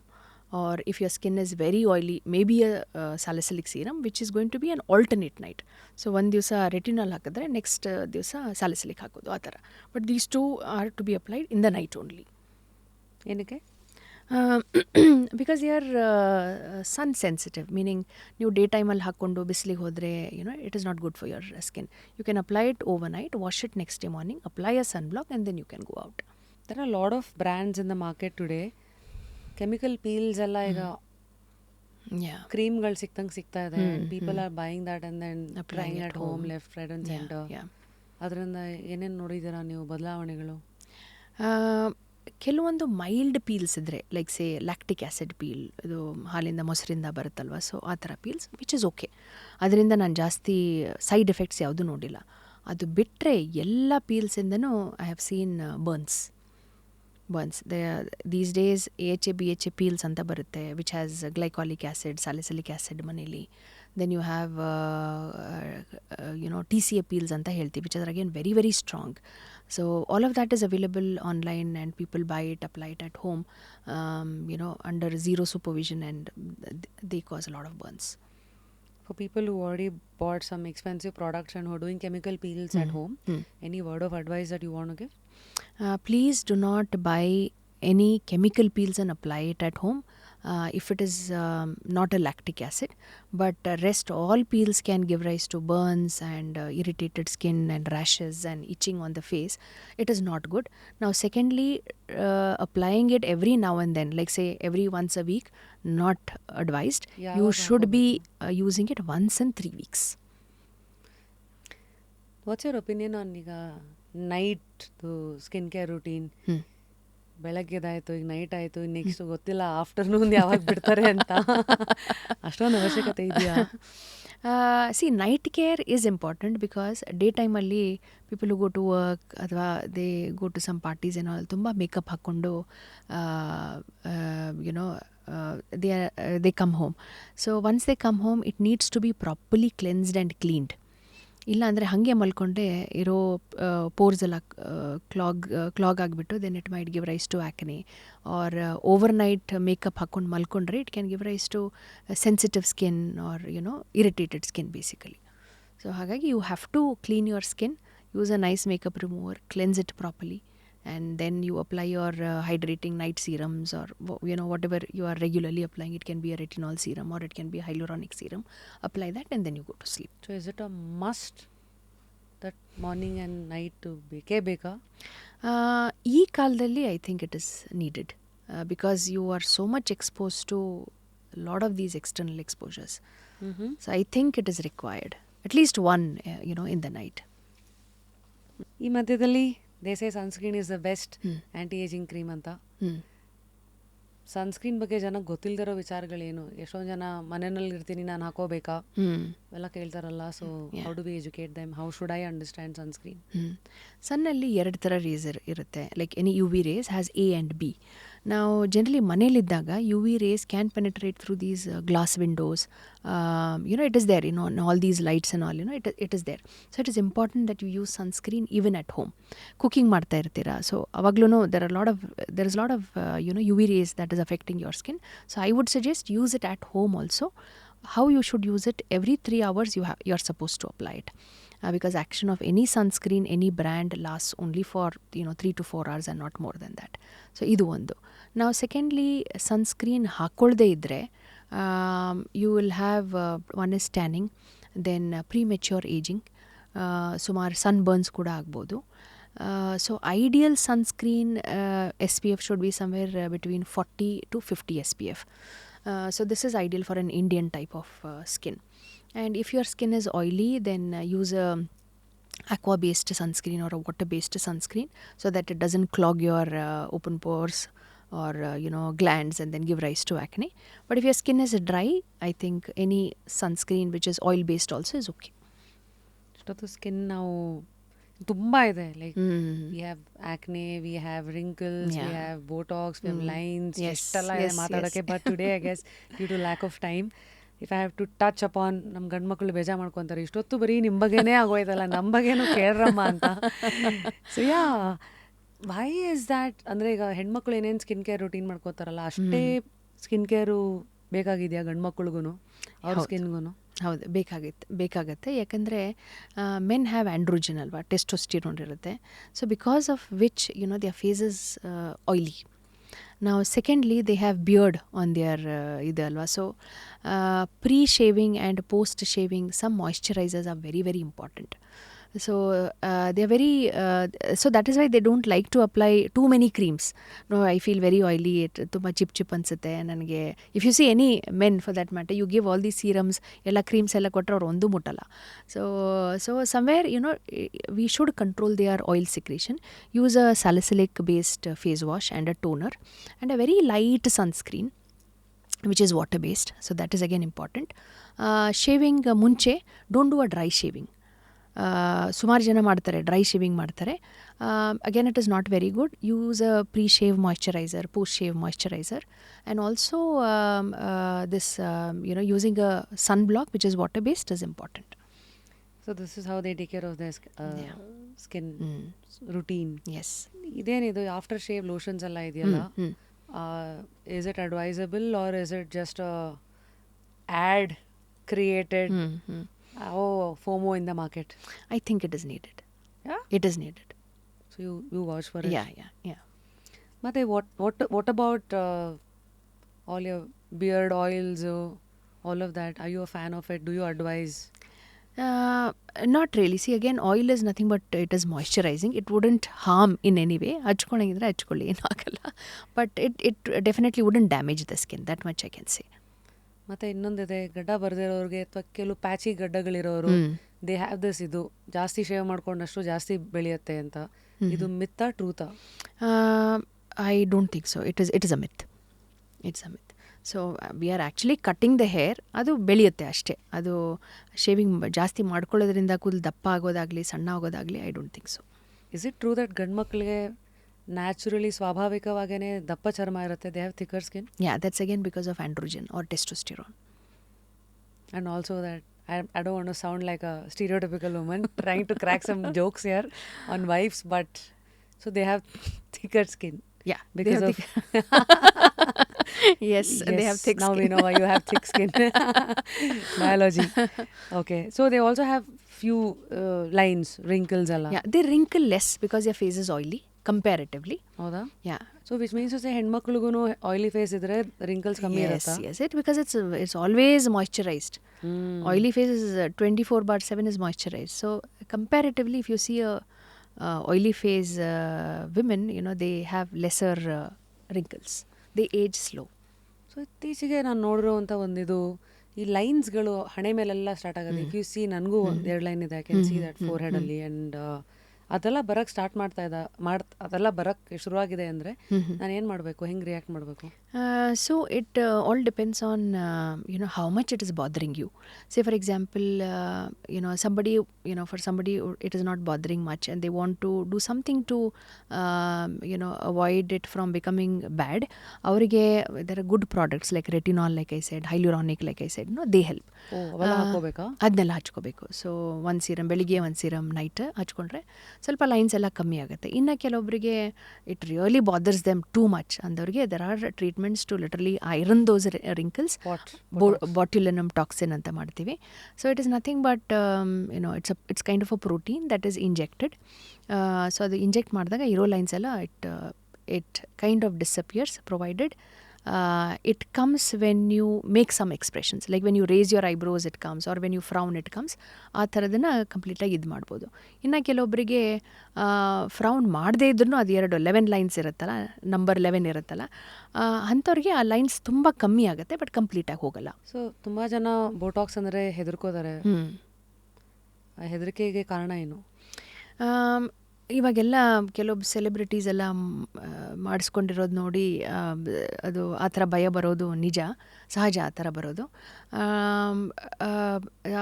or if your skin is very oily, maybe a salicylic serum, which is going to be an alternate night. So ಒಂದು ದಿವಸ retinol ಹಾಕಿದ್ರೆ next ದಿವಸ salicylic ಹಾಕೋದು, ಆ ಥರ. But these two are to be applied in the night only. ಏನಕ್ಕೆ? Because they are sun sensitive, meaning ನೀವು day ಟೈಮಲ್ಲಿ ಹಾಕ್ಕೊಂಡು ಬಿಸಿಲಿಗೆ ಹೋದರೆ it is not good for your skin. You can apply it overnight, wash it next day morning, apply a sunblock, and then you can go out. There are a lot of brands in the market today. Chemical peels ಎಲ್ಲ ಈಗ ಕ್ರೀಮ್ಗಳು ಸಿಗ್ತಾ ಇದೆ. People are buying that and then trying at home, left, right and centre. ಅದರಿಂದ ಏನೇನು ನೋಡಿದ್ದೀರಾ ನೀವು ಬದಲಾವಣೆಗಳು? ಕೆಲವೊಂದು ಮೈಲ್ಡ್ ಪೀಲ್ಸ್ ಇದ್ದರೆ, like say lactic acid peel, ಇದು ಹಾಲಿಂದ ಮೊಸರಿಂದ ಬರುತ್ತಲ್ವ, ಸೊ ಆ ಥರ ಪೀಲ್ಸ್ ವಿಚ್ ಇಸ್ ಓಕೆ. ಅದರಿಂದ ನಾನು ಜಾಸ್ತಿ ಸೈಡ್ ಎಫೆಕ್ಟ್ಸ್ ಯಾವುದೂ ನೋಡಿಲ್ಲ. ಅದು ಬಿಟ್ಟರೆ ಎಲ್ಲ ಪೀಲ್ಸಿಂದನೂ I have seen burns. These days AHA BHA peels ಅಂತ ಬರುತ್ತೆ, which has glycolic acid, salicylic acid ಮನೇಲಿ. Then you have TCA peels ಅಂತ ಹೇಳ್ತೀವಿ, which are again very very strong. So all of that is available online and people buy it, apply it at home, under zero supervision, and they cause a lot of burns. For people who already bought some expensive products and who are doing chemical peels at home, any word of advice that you want to give? Please do not buy any chemical peels and apply it at home if it is not a lactic acid. But rest all peels can give rise to burns and irritated skin and rashes and itching on the face. It is not good. Now secondly, applying it every now and then, like say every once a week, not advised. You should be using it once in 3 weeks. What's your opinion on ಈಗ night skin care routine? ಬೆಳಗ್ಗೆದಾಯಿತು, ಈಗ night ಆಯಿತು, next ಗೊತ್ತಿಲ್ಲ afternoon ಯಾವಾಗ ಬಿಡ್ತಾರೆ ಅಂತ. ಅಷ್ಟೊಂದು ಅವಶ್ಯಕತೆ ಇದೆಯಾ? Night care is important because day ಟೈಮಲ್ಲಿ ಪೀಪಲ್ ಗೋ ಟು ವರ್ಕ್ ಅಥವಾ they go to some parties ಏನೋ, ತುಂಬ ಮೇಕಪ್ ಹಾಕ್ಕೊಂಡು they come home. So once they come home, it needs to be properly cleansed and cleaned. ಇಲ್ಲ ಅಂದರೆ ಹಾಗೆ ಮಲ್ಕೊಂಡೆ ಇರೋ force ಎಲ್ಲ ಕ್ಲಾಗ್ ಆಗಿಬಿಟ್ಟು then it might give rise to acne. Or overnight makeup ಹಾಕ್ಕೊಂಡು ಮಲ್ಕೊಂಡ್ರೆ it can give rise to sensitive skin or irritated skin basically. So ಹಾಗಾಗಿ you have to clean your skin, use a nice makeup remover, cleanse it properly, and then you apply your hydrating night serums, or whatever you are regularly applying. It can be a retinol serum or it can be a hyaluronic serum. Apply that and then you go to sleep. So is it a must that morning and night to beka? Ee kaladalli I think it is needed because you are so much exposed to a lot of these external exposures. So I think it is required at least one in the night. ಈ ಮಧ್ಯದಲ್ಲಿ they say sunscreen is the best anti-aging cream ಅಂತ. Sunscreen ಬಗ್ಗೆ ಜನಕ್ಕೆ ಗೊತ್ತಿಲ್ದಿರೋ ವಿಚಾರಗಳೇನು? ಎಷ್ಟೊಂದು ಜನ ಮನೆಯಲ್ಲಿ ಇರ್ತೀನಿ ನಾನು ಹಾಕೋಬೇಕಾ ಎಲ್ಲ ಕೇಳ್ತಾರಲ್ಲ. So how do we educate them? How should I understand sunscreen? ಸನ್ನಲ್ಲಿ 2 ಥರ ರೇಸ್ ಇರುತ್ತೆ. Like any UV rays has A and B. ನಾವು ಜನರಲಿ ಮನೇಲಿದ್ದಾಗ UV rays can penetrate through these glass windows. It is there, all these lights and all, it is there. So it is important that you use sunscreen even at home. Cooking ಮಾಡ್ತಾ ಇರ್ತೀರಾ, so ಅವಾಗ್ಲೂ there is a lot of UV rays that is affecting your skin. So I would suggest use it at home also. How you should use it, every 3 hours you're supposed to apply it. Because action of any sunscreen, any brand lasts only for 3 to 4 hours and not more than that. So idu ondu. Now secondly, sunscreen hakolde idre you will have one is tanning, then premature aging, sumar sunburns kuda agbodu. So ideal sunscreen SPF should be somewhere between 40 to 50 SPF. So this is ideal for an Indian type of skin. And if your skin is oily, then use a aqua based sunscreen or a water based sunscreen, so that it doesn't clog your open pores or glands and then give rise to acne. But if your skin is dry, I think any sunscreen which is oil based also is okay. ಇಷ್ಟೊತ್ತು skin ನಾವು ತುಂಬ ಇದೆ, like we have acne, we have wrinkles, we have botox, we have lines, ಎಷ್ಟೆಲ್ಲ ಇದೆ ಮಾತಾಡೋಕ್ಕೆ. But today I guess due to lack of time, if I have to touch upon, ನಮ್ಮ ಗಂಡು ಮಕ್ಕಳು ಬೇಜಾರು ಮಾಡ್ಕೊತಾರೆ, ಇಷ್ಟೊತ್ತು ಬರೀ ನಿಮ್ಮ ಬಗ್ಗೆನೇ ಆಗೋಯ್ತಲ್ಲ, ನಮ್ಮ ಬಗ್ಗೆನೂ ಕೇಳ್ರಮ್ಮ ಅಂತ. So yeah, why is that? ಅಂದರೆ ಈಗ ಹೆಣ್ಮಕ್ಳು ಏನೇನು ಸ್ಕಿನ್ ಕೇರ್ ರುಟೀನ್ ಮಾಡ್ಕೋತಾರಲ್ಲ, ಅಷ್ಟೇ ಸ್ಕಿನ್ ಕೇರು ಬೇಕಾಗಿದೆಯಾ ಗಂಡು ಮಕ್ಳಿಗೂ ಅವ್ರ ಸ್ಕಿನ್ಗೂ? ಹೌದು, ಬೇಕಾಗತ್ತೆ. ಯಾಕಂದರೆ ಮೆನ್ ಹ್ಯಾವ್ ಆ್ಯಂಡ್ರೋಜನ್ ಅಲ್ವಾ, ಟೆಸ್ಟೋಸ್ಟಿರೋನ್ ಇರುತ್ತೆ. So because of which their face is oily. ನಾವು secondly they have beard on their ಇದು ಅಲ್ವಾ. So pre shaving and post shaving some moisturisers are very very important. So they are very so that is why they don't like to apply too many creams. No, I feel very oily, tumba chip ansutte nanage. If you see any men for that matter, you give all these serums, ella creams ella kotra ಅವರು ಒಂದು ಮುಟ್ಟಲ್ಲ. So somewhere we should control their oil secretion. Use a salicylic based face wash and a toner and a very light sunscreen which is water based. So that is again important. Shaving munche, don't do a dry shaving. ಸುಮಾರು ಜನ ಮಾಡ್ತಾರೆ, dry shaving ಮಾಡ್ತಾರೆ. Again it is not very good. Use a pre shave moisturiser, post shave moisturiser, and also this using a sunblock which is water based is important. So this is how they take care of the skin routine. Yes. ಇದೇನಿದು after shave lotions ಎಲ್ಲ ಇದೆಯಲ್ಲ, is it advisable or is it just ad created FOMO in the market? I think it is needed. Yeah? It is needed. So you watch for it? Yeah. But what about all your beard oils, all of that? Are you a fan of it? Do you advise? Not really. See, again, oil is nothing but it is moisturizing. It wouldn't harm in any way. ಹಚ್ಕೊಳ್ಳಿದ್ರೆ ಹಚ್ಕೊಳ್ಳಿ, ಏನಾಗಲ್ಲ. But it definitely wouldn't damage the skin. That much I can say. ಮತ್ತು ಇನ್ನೊಂದಿದೆ, ಗಡ್ಡ ಬರೆದಿರೋರಿಗೆ ಅಥವಾ ಕೆಲವು patchy ಗಡ್ಡಗಳಿರೋರು, they have this, ಇದು ಜಾಸ್ತಿ ಶೇವ್ ಮಾಡ್ಕೊಂಡಷ್ಟು ಜಾಸ್ತಿ ಬೆಳೆಯುತ್ತೆ ಅಂತ. ಇದು ಮಿತ್ತಾ ಟ್ರೂತಾ? I don't think so. It is a myth. It's a myth. So we are actually cutting the hair, ಅದು ಬೆಳೆಯುತ್ತೆ ಅಷ್ಟೇ. ಅದು ಶೇವಿಂಗ್ ಜಾಸ್ತಿ ಮಾಡ್ಕೊಳ್ಳೋದ್ರಿಂದ ಕೂದಲು ದಪ್ಪ ಆಗೋದಾಗಲಿ ಸಣ್ಣ ಆಗೋದಾಗಲಿ I don't think so. Is it true that ಗಂಡು ಮಕ್ಕಳಿಗೆ ನ್ಯಾಚುರಲಿ ಸ್ವಾಭಾವಿಕವಾಗೇ ದಪ್ಪ ಚರ್ಮ ಇರುತ್ತೆ, they have thicker skin? Yeah, that's again because of androgen or testosterone. And also that I don't want to sound like a stereotypical woman trying to crack some jokes here on wives, but so they have thicker skin. Yeah, because of yes, they have thick now skin. we know why you have thick skin. Biology. Okay, so they also have few lines, wrinkles alla. Yeah, they wrinkle less because their face is oily comparatively. ಹೌದಾ? Yeah. So which means to say ಹೆಣ್ಮಕ್ಳಿಗೂ oily face ಇದ್ರೆ wrinkles ಕಮ್ಮಿ ಇರುತ್ತಾ? Yes, because it's always moisturized. Oily face is 24/7 is moisturized. So comparatively, if you see a oily face women, they have lesser wrinkles. They age slow. So ಇತ್ತೀಚೆಗೆ ನಾನು ನೋಡಿರೋವಂಥ ಒಂದಿದು, ಈ ಲೈನ್ಸ್ಗಳು ಹಣೆ ಮೇಲೆಲ್ಲ start ಆಗೋದು. If U C, ನನಗೂ ಎರಡು line ಇದೆ, I can see that ಫೋರ್ ಹೆಡಲ್ಲಿ. ಆ್ಯಂಡ್ ಅದೆಲ್ಲ ಬರೋಕ್ಕೆ ಸ್ಟಾರ್ಟ್ ಅದೆಲ್ಲ ಬರೋಕ್ಕೆ ಶುರುವಾಗಿದೆ ಅಂದರೆ ನಾನು ಏನು ಮಾಡಬೇಕು, ಹೆಂಗೆ ರಿಯಾಕ್ಟ್ ಮಾಡಬೇಕು? So it all depends on how much it is bothering you. Say for example, somebody, for somebody it is not bothering much and they want to do something to avoid it from becoming bad. Avrige there are good products like retinol, like I said, hyaluronic, like I said, they help. ಅವೆಲ್ಲ ಹಾಕೋಬೇಕಾ? ಅದನ್ನೆಲ್ಲ ಹಚ್ಕೋಬೇಕು. So ಒಂದು serum ಬೆಳಿಗ್ಗೆ, ಒಂದು serum night ಹಚ್ಕೊಂಡ್ರೆ ಸ್ವಲ್ಪ lines ಎಲ್ಲ ಕಮ್ಮಿ ಆಗುತ್ತೆ. ಇನ್ನು ಕೆಲವೊಬ್ಬರಿಗೆ it really bothers them too much ಅಂದವ್ರಿಗೆ there are treatments to literally iron those wrinkles. Botulinum toxin ಅಂತ ಮಾಡ್ತೀವಿ. So it is nothing but it's kind of a protein that is injected. So ಅದು inject ಮಾಡಿದಾಗ ಇರೋ lines ಎಲ್ಲ it kind of disappears provided it comes when you make some expressions, like when you raise your eyebrows it comes, or when you frown it comes. ಆ ಥರದನ್ನು ಕಂಪ್ಲೀಟಾಗಿ ಇದು ಮಾಡ್ಬೋದು. ಇನ್ನು ಕೆಲವೊಬ್ಬರಿಗೆ ಫ್ರೌನ್ ಮಾಡದೇ ಇದ್ರೂ ಅದು 11 ಲೈನ್ಸ್ ಇರುತ್ತಲ್ಲ, ನಂಬರ್ 11 ಇರುತ್ತಲ್ಲ, ಅಂಥವ್ರಿಗೆ ಆ ಲೈನ್ಸ್ ತುಂಬ ಕಮ್ಮಿ ಆಗುತ್ತೆ, ಬಟ್ ಕಂಪ್ಲೀಟಾಗಿ ಹೋಗಲ್ಲ. ಸೊ ತುಂಬ ಜನ ಬೋಟಾಕ್ಸ್ ಅಂದರೆ ಹೆದರ್ಕೋತಾರೆ. ಆ ಹೆದರಿಕೆಗೆ ಕಾರಣ ಏನು? ಇವಾಗೆಲ್ಲ ಕೆಲವೊಬ್ಬ ಸೆಲೆಬ್ರಿಟೀಸ್ ಎಲ್ಲ ಮಾಡಿಸ್ಕೊಂಡಿರೋದು ನೋಡಿ ಅದು ಆ ಥರ ಭಯ ಬರೋದು ನಿಜ, ಸಹಜ ಆ ಥರ ಬರೋದು.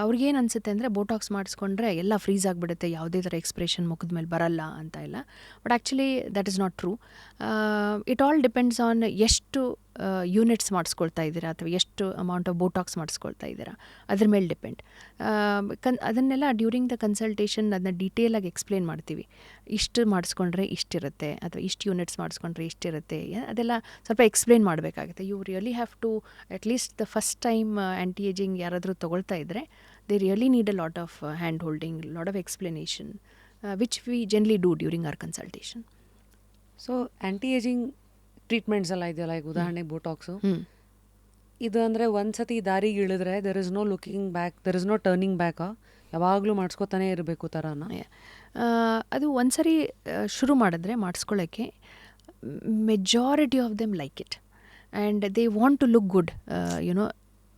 ಅವ್ರಿಗೇನು ಅನಿಸುತ್ತೆ ಅಂದರೆ ಬೋಟಾಕ್ಸ್ ಮಾಡಿಸ್ಕೊಂಡ್ರೆ ಎಲ್ಲ ಫ್ರೀಸ್ ಆಗಿಬಿಡುತ್ತೆ, ಯಾವುದೇ ಥರ ಎಕ್ಸ್ಪ್ರೆಷನ್ ಮುಖದ ಮೇಲೆ ಬರಲ್ಲ ಅಂತ ಇಲ್ಲ. But actually that is not true. It all depends on ಎಷ್ಟು ಯೂನಿಟ್ಸ್ ಮಾಡಿಸ್ಕೊಳ್ತಾ ಇದ್ದೀರಾ ಅಥವಾ ಎಷ್ಟು ಅಮೌಂಟ್ ಆಫ್ ಬೋಟಾಕ್ಸ್ ಮಾಡಿಸ್ಕೊಳ್ತಾ ಇದ್ದೀರಾ, ಅದ್ರ ಮೇಲೆ ಡಿಪೆಂಡ್. ಅದನ್ನೆಲ್ಲ ಡ್ಯೂರಿಂಗ್ ದ ಕನ್ಸಲ್ಟೇಷನ್ ಅದನ್ನ ಡೀಟೇಲಾಗಿ ಎಕ್ಸ್ಪ್ಲೇನ್ ಮಾಡ್ತೀವಿ. ಇಷ್ಟು ಮಾಡಿಸ್ಕೊಂಡ್ರೆ ಇಷ್ಟಿರುತ್ತೆ ಅಥವಾ ಇಷ್ಟು ಯೂನಿಟ್ಸ್ ಮಾಡಿಸ್ಕೊಂಡ್ರೆ ಇಷ್ಟಿರುತ್ತೆ, ಅದೆಲ್ಲ ಸ್ವಲ್ಪ ಎಕ್ಸ್ಪ್ಲೇನ್ ಮಾಡಬೇಕಾಗುತ್ತೆ. You really have to at least the first time anti aging ಯಾರಾದರೂ ತೊಗೊಳ್ತಾ ಇದ್ದರೆ they really need a lot of hand holding, lot of explanation, which we generally do during our consultation. So anti aging treatments ಎಲ್ಲ ಇದೆಯಲ್ಲ, ಈಗ ಉದಾಹರಣೆಗೆ botox, ಇದು ಅಂದರೆ ಒಂದ್ಸತಿ ದಾರಿಗೆ ಇಳಿದ್ರೆ there is no looking back, there is no turning ಬ್ಯಾಕಾ? ಯಾವಾಗಲೂ ಮಾಡಿಸ್ಕೊತಾನೆ ಇರಬೇಕು ಥರನ? ಅದು ಒಂದ್ಸರಿ ಶುರು ಮಾಡಿದ್ರೆ ಮಾಡಿಸ್ಕೊಳ್ಳೋಕ್ಕೆ majority of them like it and they want to look good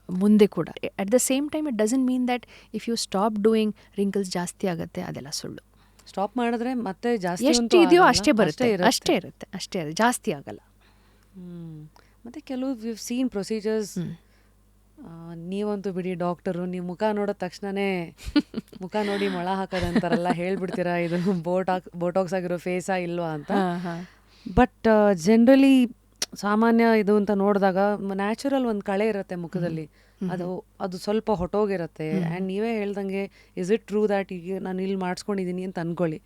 ಮುಂದೆ ಕೂಡ. At the same time it doesn't mean that if you stop doing wrinkles ಜಾಸ್ತಿ ಆಗುತ್ತೆ, ಅದೆಲ್ಲ ಸುಳ್ಳು. ಸ್ಟಾಪ್ ಮಾಡಿದ್ರೆ ಮತ್ತೆ ಜಾಸ್ತಿ ಎಷ್ಟು ಇದೆಯೋ ಅಷ್ಟೇ ಬರುತ್ತೆ, ಅಷ್ಟೇ ಇರುತ್ತೆ, ಜಾಸ್ತಿ ಆಗಲ್ಲ. ಮತ್ತು ಕೆಲವು ವಿವ್ ಸೀನ್ ಪ್ರೊಸೀಜರ್ಸ್, ನೀವಂತೂ ಬಿಡಿ ಡಾಕ್ಟರು, ನೀವು ಮುಖ ನೋಡಿದ ತಕ್ಷಣವೇ ಮುಖ ನೋಡಿ ಮೊಳ ಹಾಕೋದಂತಾರಲ್ಲ, ಹೇಳ್ಬಿಡ್ತೀರಾ ಇದು ಬೋಟಾಕ್ಸ್ ಆಗಿರೋ ಫೇಸಾ ಇಲ್ವಾ ಅಂತ. ಬಟ್ ಜನರಲಿ ಸಾಮಾನ್ಯ ಇದು ಅಂತ ನೋಡಿದಾಗ ನ್ಯಾಚುರಲ್ ಒಂದು ಕಳೆ ಇರುತ್ತೆ ಮುಖದಲ್ಲಿ, ಅದು ಸ್ವಲ್ಪ ಹೊಟ್ಟೋಗಿರುತ್ತೆ. ಆ್ಯಂಡ್ ನೀವೇ ಹೇಳ್ದಂಗೆ ಇಸ್ ಇಟ್ ಟ್ರೂ ದ್ಯಾಟ್ ಈಗ ನಾನು ಇಲ್ಲಿ ಮಾಡಿಸ್ಕೊಂಡಿದ್ದೀನಿ ಅಂತ ಅಂದ್ಕೊಳ್ಳಿ,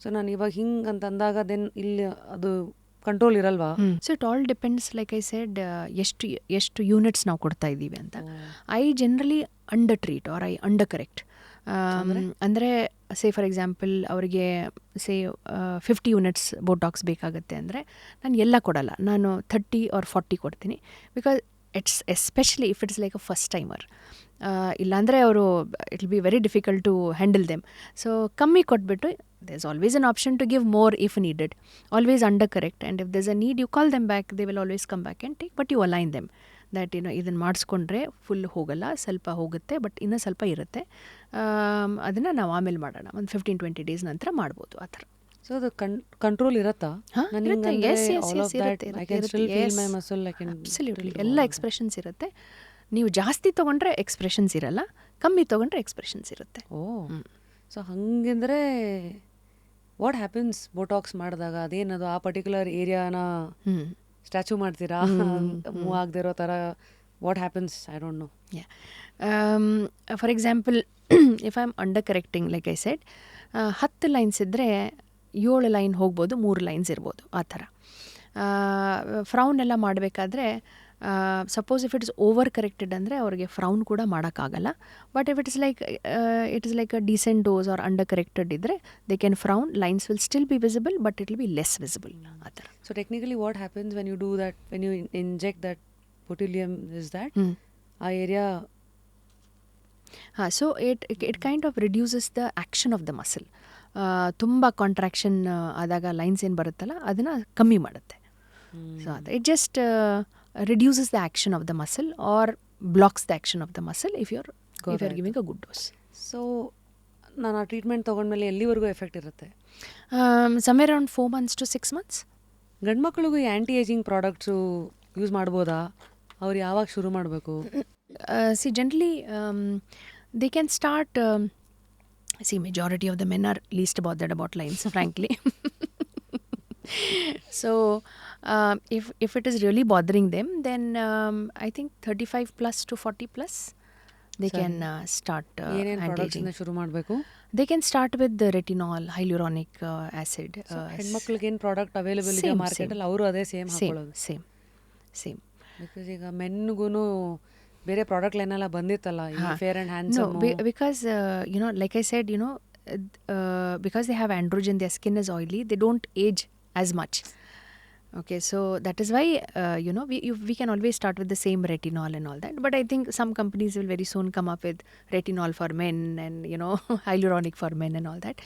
ಸೊ ನಾನು ಇವಾಗ ಹಿಂಗೆ ಅಂತ ಅಂದಾಗ ದೆನ್ ಇಲ್ಲಿ ಅದು ಕಂಟ್ರೋಲ್ ಇರಲ್ವಾ? So it all depends, like I said, ಎಷ್ಟು ಯೂನಿಟ್ಸ್ ನಾವು ಕೊಡ್ತಾ ಇದ್ದೀವಿ ಅಂತ. I generally under treat or I under correct. ಅಂದರೆ ಸೇ ಫಾರ್ ಎಕ್ಸಾಂಪಲ್ ಅವರಿಗೆ 50 ಯೂನಿಟ್ಸ್ ಬೋಟಾಕ್ಸ್ ಬೇಕಾಗುತ್ತೆ ಅಂದರೆ ನಾನು ಎಲ್ಲ ಕೊಡಲ್ಲ, ನಾನು 30 or 40 ಕೊಡ್ತೀನಿ. Because it's especially if it's like a first timer, ಇಲ್ಲಾಂದರೆ ಅವರು it will be very difficult to handle them. So ಕಮ್ಮಿ ಕೊಟ್ಬಿಟ್ಟು there's always an option to give more if needed, always under correct, and if there's a need you call them back, they will always come back and take, but you align them that ಇದನ್ನು ಮಾಡಿಸ್ಕೊಂಡ್ರೆ full ಹೋಗಲ್ಲ, ಸ್ವಲ್ಪ ಹೋಗುತ್ತೆ, but ಇನ್ನೂ ಸ್ವಲ್ಪ ಇರುತ್ತೆ, ಅದನ್ನು ನಾವು ಆಮೇಲೆ ಮಾಡೋಣ, ಒಂದು 15-20 ಡೇಸ್ ನಂತರ ಮಾಡ್ಬೋದು ಆ ಥರ. ಸೊ ಅದು ಕಂಟ್ರೋಲ್ ಇರುತ್ತಾ? ಅಬ್ಸಲ್ಯೂಟ್ಲಿ ಎಲ್ಲ ಎಕ್ಸ್ಪ್ರೆಷನ್ಸ್ ಇರುತ್ತೆ. ನೀವು ಜಾಸ್ತಿ ತೊಗೊಂಡ್ರೆ ಎಕ್ಸ್ಪ್ರೆಷನ್ಸ್ ಇರಲ್ಲ, ಕಮ್ಮಿ ತೊಗೊಂಡ್ರೆ ಎಕ್ಸ್ಪ್ರೆಷನ್ಸ್ ಇರುತ್ತೆ. ಸೊ ಹಂಗಂದರೆ ವಾಟ್ ಹ್ಯಾಪನ್ಸ್ ಬೋಟಾಕ್ಸ್ ಮಾಡಿದಾಗ? ಅದೇನದು ಆ ಪರ್ಟಿಕ್ಯುಲರ್ ಏರಿಯಾನ ಸ್ಟ್ಯಾಚು ಮಾಡ್ತೀರಾ ಮೂವ್ ಆಗದಿರೋ ಥರ? What happens? I don't no. For example if I am under correcting, like I shed, 10 lines ಇದ್ದರೆ 7 ಲೈನ್ ಹೋಗ್ಬೋದು, 3 ಲೈನ್ಸ್ ಇರ್ಬೋದು, ಆ ಥರ. ಫ್ರೌನ್ ಎಲ್ಲ ಮಾಡಬೇಕಾದ್ರೆ suppose if it's over corrected ಅಂದರೆ ಅವ್ರಿಗೆ ಫ್ರೌನ್ ಕೂಡ ಮಾಡೋಕ್ಕಾಗಲ್ಲ. But if it's like a decent dose or under corrected ಇದ್ದರೆ they can frown, lines will still be visible but it will be less visible, ಆ ಥರ. So technically what happens when you do that, when you inject that botulinum is that ಆ area? So it kind of reduces the action of the muscle. ತುಂಬ contraction ಆದಾಗ lines ಏನು ಬರುತ್ತಲ್ಲ ಅದನ್ನು ಕಮ್ಮಿ ಮಾಡುತ್ತೆ. ಸೊ ಅದು it just reduces the action of the muscle or blocks the action of the muscle if you're giving a good dose. So ನಾನು ಆ ಟ್ರೀಟ್ಮೆಂಟ್ ತೊಗೊಂಡ್ಮೇಲೆ ಎಲ್ಲಿವರೆಗೂ ಎಫೆಕ್ಟ್ ಇರುತ್ತೆ? Somewhere around 4 months to 6 months. ಗಂಡು ಮಕ್ಕಳಿಗೂ ಆ್ಯಂಟಿ ಏಜಿಂಗ್ ಪ್ರಾಡಕ್ಟ್ಸು ಯೂಸ್ ಮಾಡ್ಬೋದಾ? ಅವ್ರು ಯಾವಾಗ ಶುರು ಮಾಡಬೇಕು? See, generally, they can start. See, majority of the men are least bothered about lines, frankly. So, if it is really bothering them, then I think 35 plus to 40 plus, they can start ಏನೇನು anti-aging. ಪ್ರಾಡಕ್ಟ್ಸ್ನ ಶುರು ಮಾಡಬೇಕು? They can start with the retinol, hyaluronic acid. ಹೆಣ್ಮಕ್ಳಿಗೆ ಏನು product available ಇದೆ ಮಾರ್ಕೆಟಲ್ಲಿ, ಅವರು ಅದೇ same ಹಾಕೊಳ್ಳೋದು? ಸೇಮ್. ಬಿಕಾಸ್ ಈಗ ಮೆನ್ಗೂ ಬೇರೆ ಪ್ರಾಡಕ್ಟ್ಲೇನೆಲ್ಲ ಬಂದಿತ್ತಲ್ಲ, ಈ fair and handsome. Because like I said, because they have androgen, their skin is oily, they don't age as much. Okay, so that is why we can always start with the same retinol and all that. But I think some companies will very soon come up with retinol for men and hyaluronic for men and all that.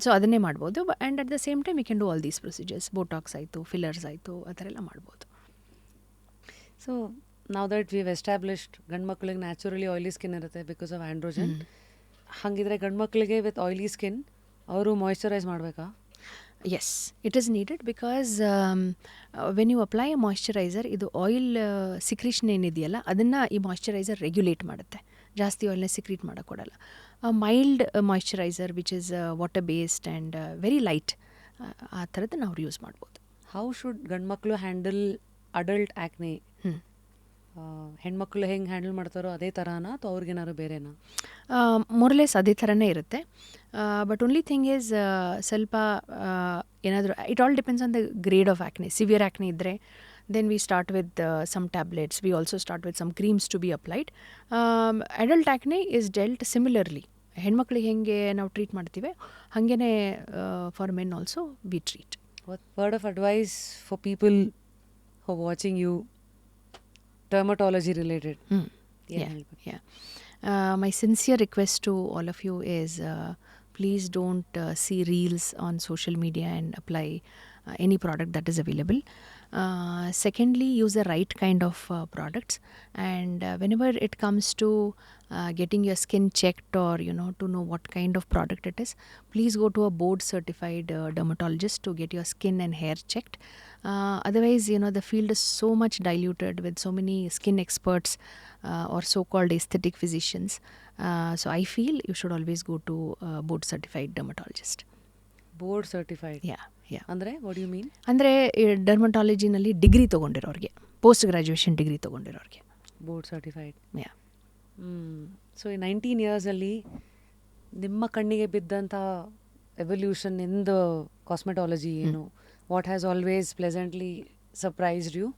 So ಅದನ್ನೇ ಮಾಡ್ಬೋದು. And at the same time we can do all these procedures. Botox ಆಯಿತು, fillers ಆಯಿತು, ಆ ಥರ ಎಲ್ಲ ಮಾಡ್ಬೋದು. So ನಾವು that view established ಗಂಡು ಮಕ್ಳಿಗೆ ನ್ಯಾಚುರಲಿ ಆಯ್ಲಿ ಸ್ಕಿನ್ ಇರುತ್ತೆ ಬಿಕಾಸ್ ಆಫ್ ಆ್ಯಂಡ್ರೋಜನ್. ಹಾಗಿದ್ರೆ ಗಂಡು ಮಕ್ಕಳಿಗೆ ವಿತ್ ಆಯ್ಲಿ ಸ್ಕಿನ್ ಅವರು ಮಾಯ್ಶ್ಚರೈಸ್ ಮಾಡಬೇಕಾ? Yes, it is needed because when you apply a moisturizer, ಇದು ಆಯಿಲ್ ಸಿಕ್ರೀಷನ್ ಏನಿದೆಯಲ್ಲ ಅದನ್ನು ಈ ಮಾಯ್ಶ್ಚರೈಸರ್ ರೆಗ್ಯುಲೇಟ್ ಮಾಡುತ್ತೆ. ಜಾಸ್ತಿ ಆಯಿಲ್ನ ಸಿಕ್ರೀಟ್ ಮಾಡೋಕ್ಕೊಡಲ್ಲ. Mild moisturizer which is water based and very light, ಆ ಥರದ್ದು ನಾವು ಯೂಸ್ ಮಾಡ್ಬೋದು. ಹೌ ಶುಡ್ ಗಂಡು ಮಕ್ಕಳು ಹ್ಯಾಂಡಲ್ ಅಡಲ್ಟ್ ಆ್ಯಕ್ನೆ? ಹೆಣ್ಮಕ್ಳು ಹೆಂಗೆ ಹ್ಯಾಂಡಲ್ ಮಾಡ್ತಾರೋ ಅದೇ ಥರನಾ ಅಥವಾ ಅವ್ರಿಗೇನಾದ್ರು ಬೇರೆನಾ? ಮೊರಲೆಸ್ ಅದೇ ಥರನೇ ಇರುತ್ತೆ. ಬಟ್ ಓನ್ಲಿ ಥಿಂಗ್ ಈಸ್ ಸ್ವಲ್ಪ ಏನಾದರೂ it all depends on the grade of acne. Severe acne ಇದ್ದರೆ then we start with some tablets. We also start with some creams to be applied. Adult acne is dealt similarly. ಹೆಣ್ಮಕ್ಳಿಗೆ ಹೆಂಗೆ ನಾವು treat ಮಾಡ್ತೀವಿ ಹಾಗೇ for men also we treat. What word of advice for people who are watching you, dermatology related? Yeah. My sincere request to all of you is please don't see reels on social media and apply any product that is available. Secondly, use the right kind of products, and whenever it comes to getting your skin checked or to know what kind of product it is, please go to a board certified dermatologist to get your skin and hair checked. Otherwise, the field is so much diluted with so many skin experts or so-called aesthetic physicians. So I feel you should always go to a board certified dermatologist. Board certified? Yeah. ಅಂದರೆ what do you mean? ಅಂದರೆ ಡರ್ಮಟಾಲಜಿನಲ್ಲಿ degree ತೊಗೊಂಡಿರೋರಿಗೆ, post graduation degree ತೊಗೊಂಡಿರೋರಿಗೆ board certified. Yeah. So ಈ 19 ಇಯರ್ಸಲ್ಲಿ ನಿಮ್ಮ ಕಣ್ಣಿಗೆ ಬಿದ್ದಂಥ ಎವಲ್ಯೂಷನ್ ಇನ್ ದ ಕಾಸ್ಮೆಟಾಲಜಿ ಏನು? What has always pleasantly surprised you?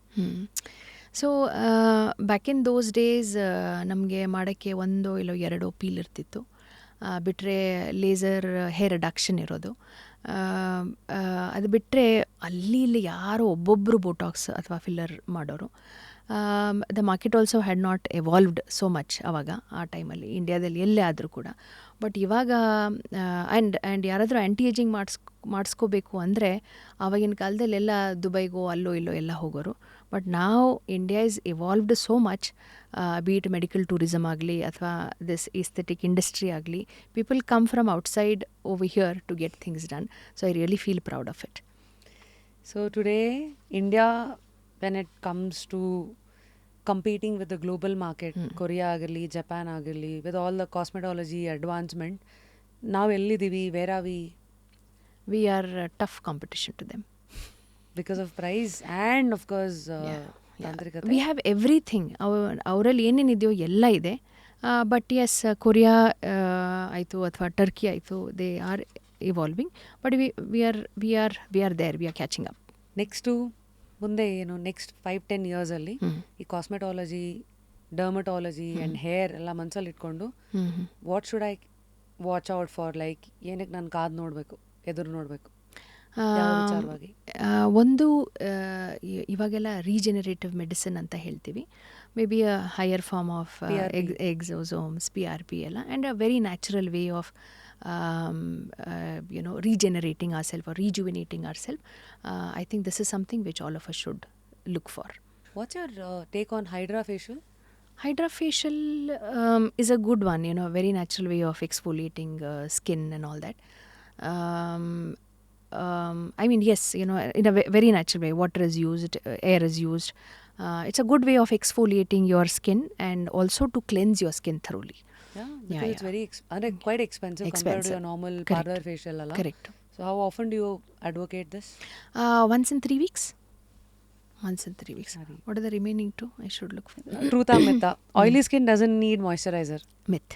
So back in those days ನಮಗೆ ಮಾಡೋಕ್ಕೆ 1 ಇಲ್ಲ 2 ಪೀಲ್ ಇರ್ತಿತ್ತು. ಬಿಟ್ಟರೆ ಲೇಸರ್ ಹೇರ್ ರಿಡಕ್ಷನ್ ಇರೋದು. ಅದು ಬಿಟ್ಟರೆ ಅಲ್ಲಿ ಇಲ್ಲಿ ಯಾರೋ ಒಬ್ಬೊಬ್ಬರು ಬೋಟಾಕ್ಸ್ ಅಥವಾ ಫಿಲ್ಲರ್ ಮಾಡೋರು. The market also had not evolved so much ಆವಾಗ, ಆ ಟೈಮಲ್ಲಿ ಇಂಡಿಯಾದಲ್ಲಿ ಎಲ್ಲೇ ಆದರೂ ಕೂಡ. ಬಟ್ ಇವಾಗ ಆ್ಯಂಡ್ ಯಾರಾದರೂ ಆ್ಯಂಟಿ ಏಜಿಂಗ್ ಮಾಡಿಸ್ಕೋಬೇಕು ಅಂದರೆ ಆವಾಗಿನ ಕಾಲದಲ್ಲಿ ಎಲ್ಲ ದುಬೈಗೋ ಅಲ್ಲೋ ಇಲ್ಲೋ ಎಲ್ಲ ಹೋಗೋರು. ಬಟ್ ನಾವು India is evolved so much, be it medical tourism ಆಗಲಿ ಅಥವಾ ದಿಸ್ ಈಸ್ಥೆಟಿಕ್ ಇಂಡಸ್ಟ್ರಿ ಆಗಲಿ, people come from outside over here to get things done. So I really feel proud of it. So today India when it comes to competing with the global market, Korea ಆಗಲಿ Japan ಆಗಲಿ, with all the cosmetology advancement, ನಾವು ಎಲ್ಲಿದ್ದೀವಿ? where are we? We are tough competition to them. Because of price and of course ತಾಂತ್ರಿಕತೆ. We have everything. ಅವರಲ್ಲಿ ಏನೇನಿದೆಯೋ ಎಲ್ಲ ಇದೆ. But S, Korea ಆಯಿತು ಅಥವಾ Turkey ಆಯಿತು, they are evolving. But we are there, we are catching up. Next ಮುಂದೆ ಏನು? Next 5-10 ಇಯರ್ಸಲ್ಲಿ ಈ ಕಾಸ್ಮೆಟಾಲಜಿ, ಡರ್ಮಟಾಲಜಿ ಆ್ಯಂಡ್ ಹೇರ್ ಎಲ್ಲ ಮನಸ್ಸಲ್ಲಿ ಇಟ್ಕೊಂಡು what should I watch out for? Like ಏನಕ್ಕೆ ನಾನು ಕಾದು ನೋಡಬೇಕು, ಎದುರು ನೋಡಬೇಕು ವಿಚಾರವಾಗಿ? ಒಂದು, ಇವಾಗೆಲ್ಲ ರೀಜೆನರೇಟಿವ್ ಮೆಡಿಸಿನ್ ಅಂತ ಹೇಳ್ತೀವಿ. May be a higher form of exosomes, PRP ಎಲ್ಲ, and a very natural way of regenerating ourselves or rejuvenating ourselves. I think this is something which all of us should look for. What's your take on Hydra facial? Hydra facial is a good one, a very natural way of exfoliating skin and all that. I mean, yes, in a very natural way, water is used, air is used. It's a good way of exfoliating your skin and also to cleanse your skin thoroughly. Yeah, because it's very quite expensive compared to your normal Correct. parlor facial. Correct. So how often do you advocate this? Once in 3 weeks. Once in 3 weeks. What are the remaining two? I should look for that. Truth or myth? Oily skin doesn't need moisturizer. Myth.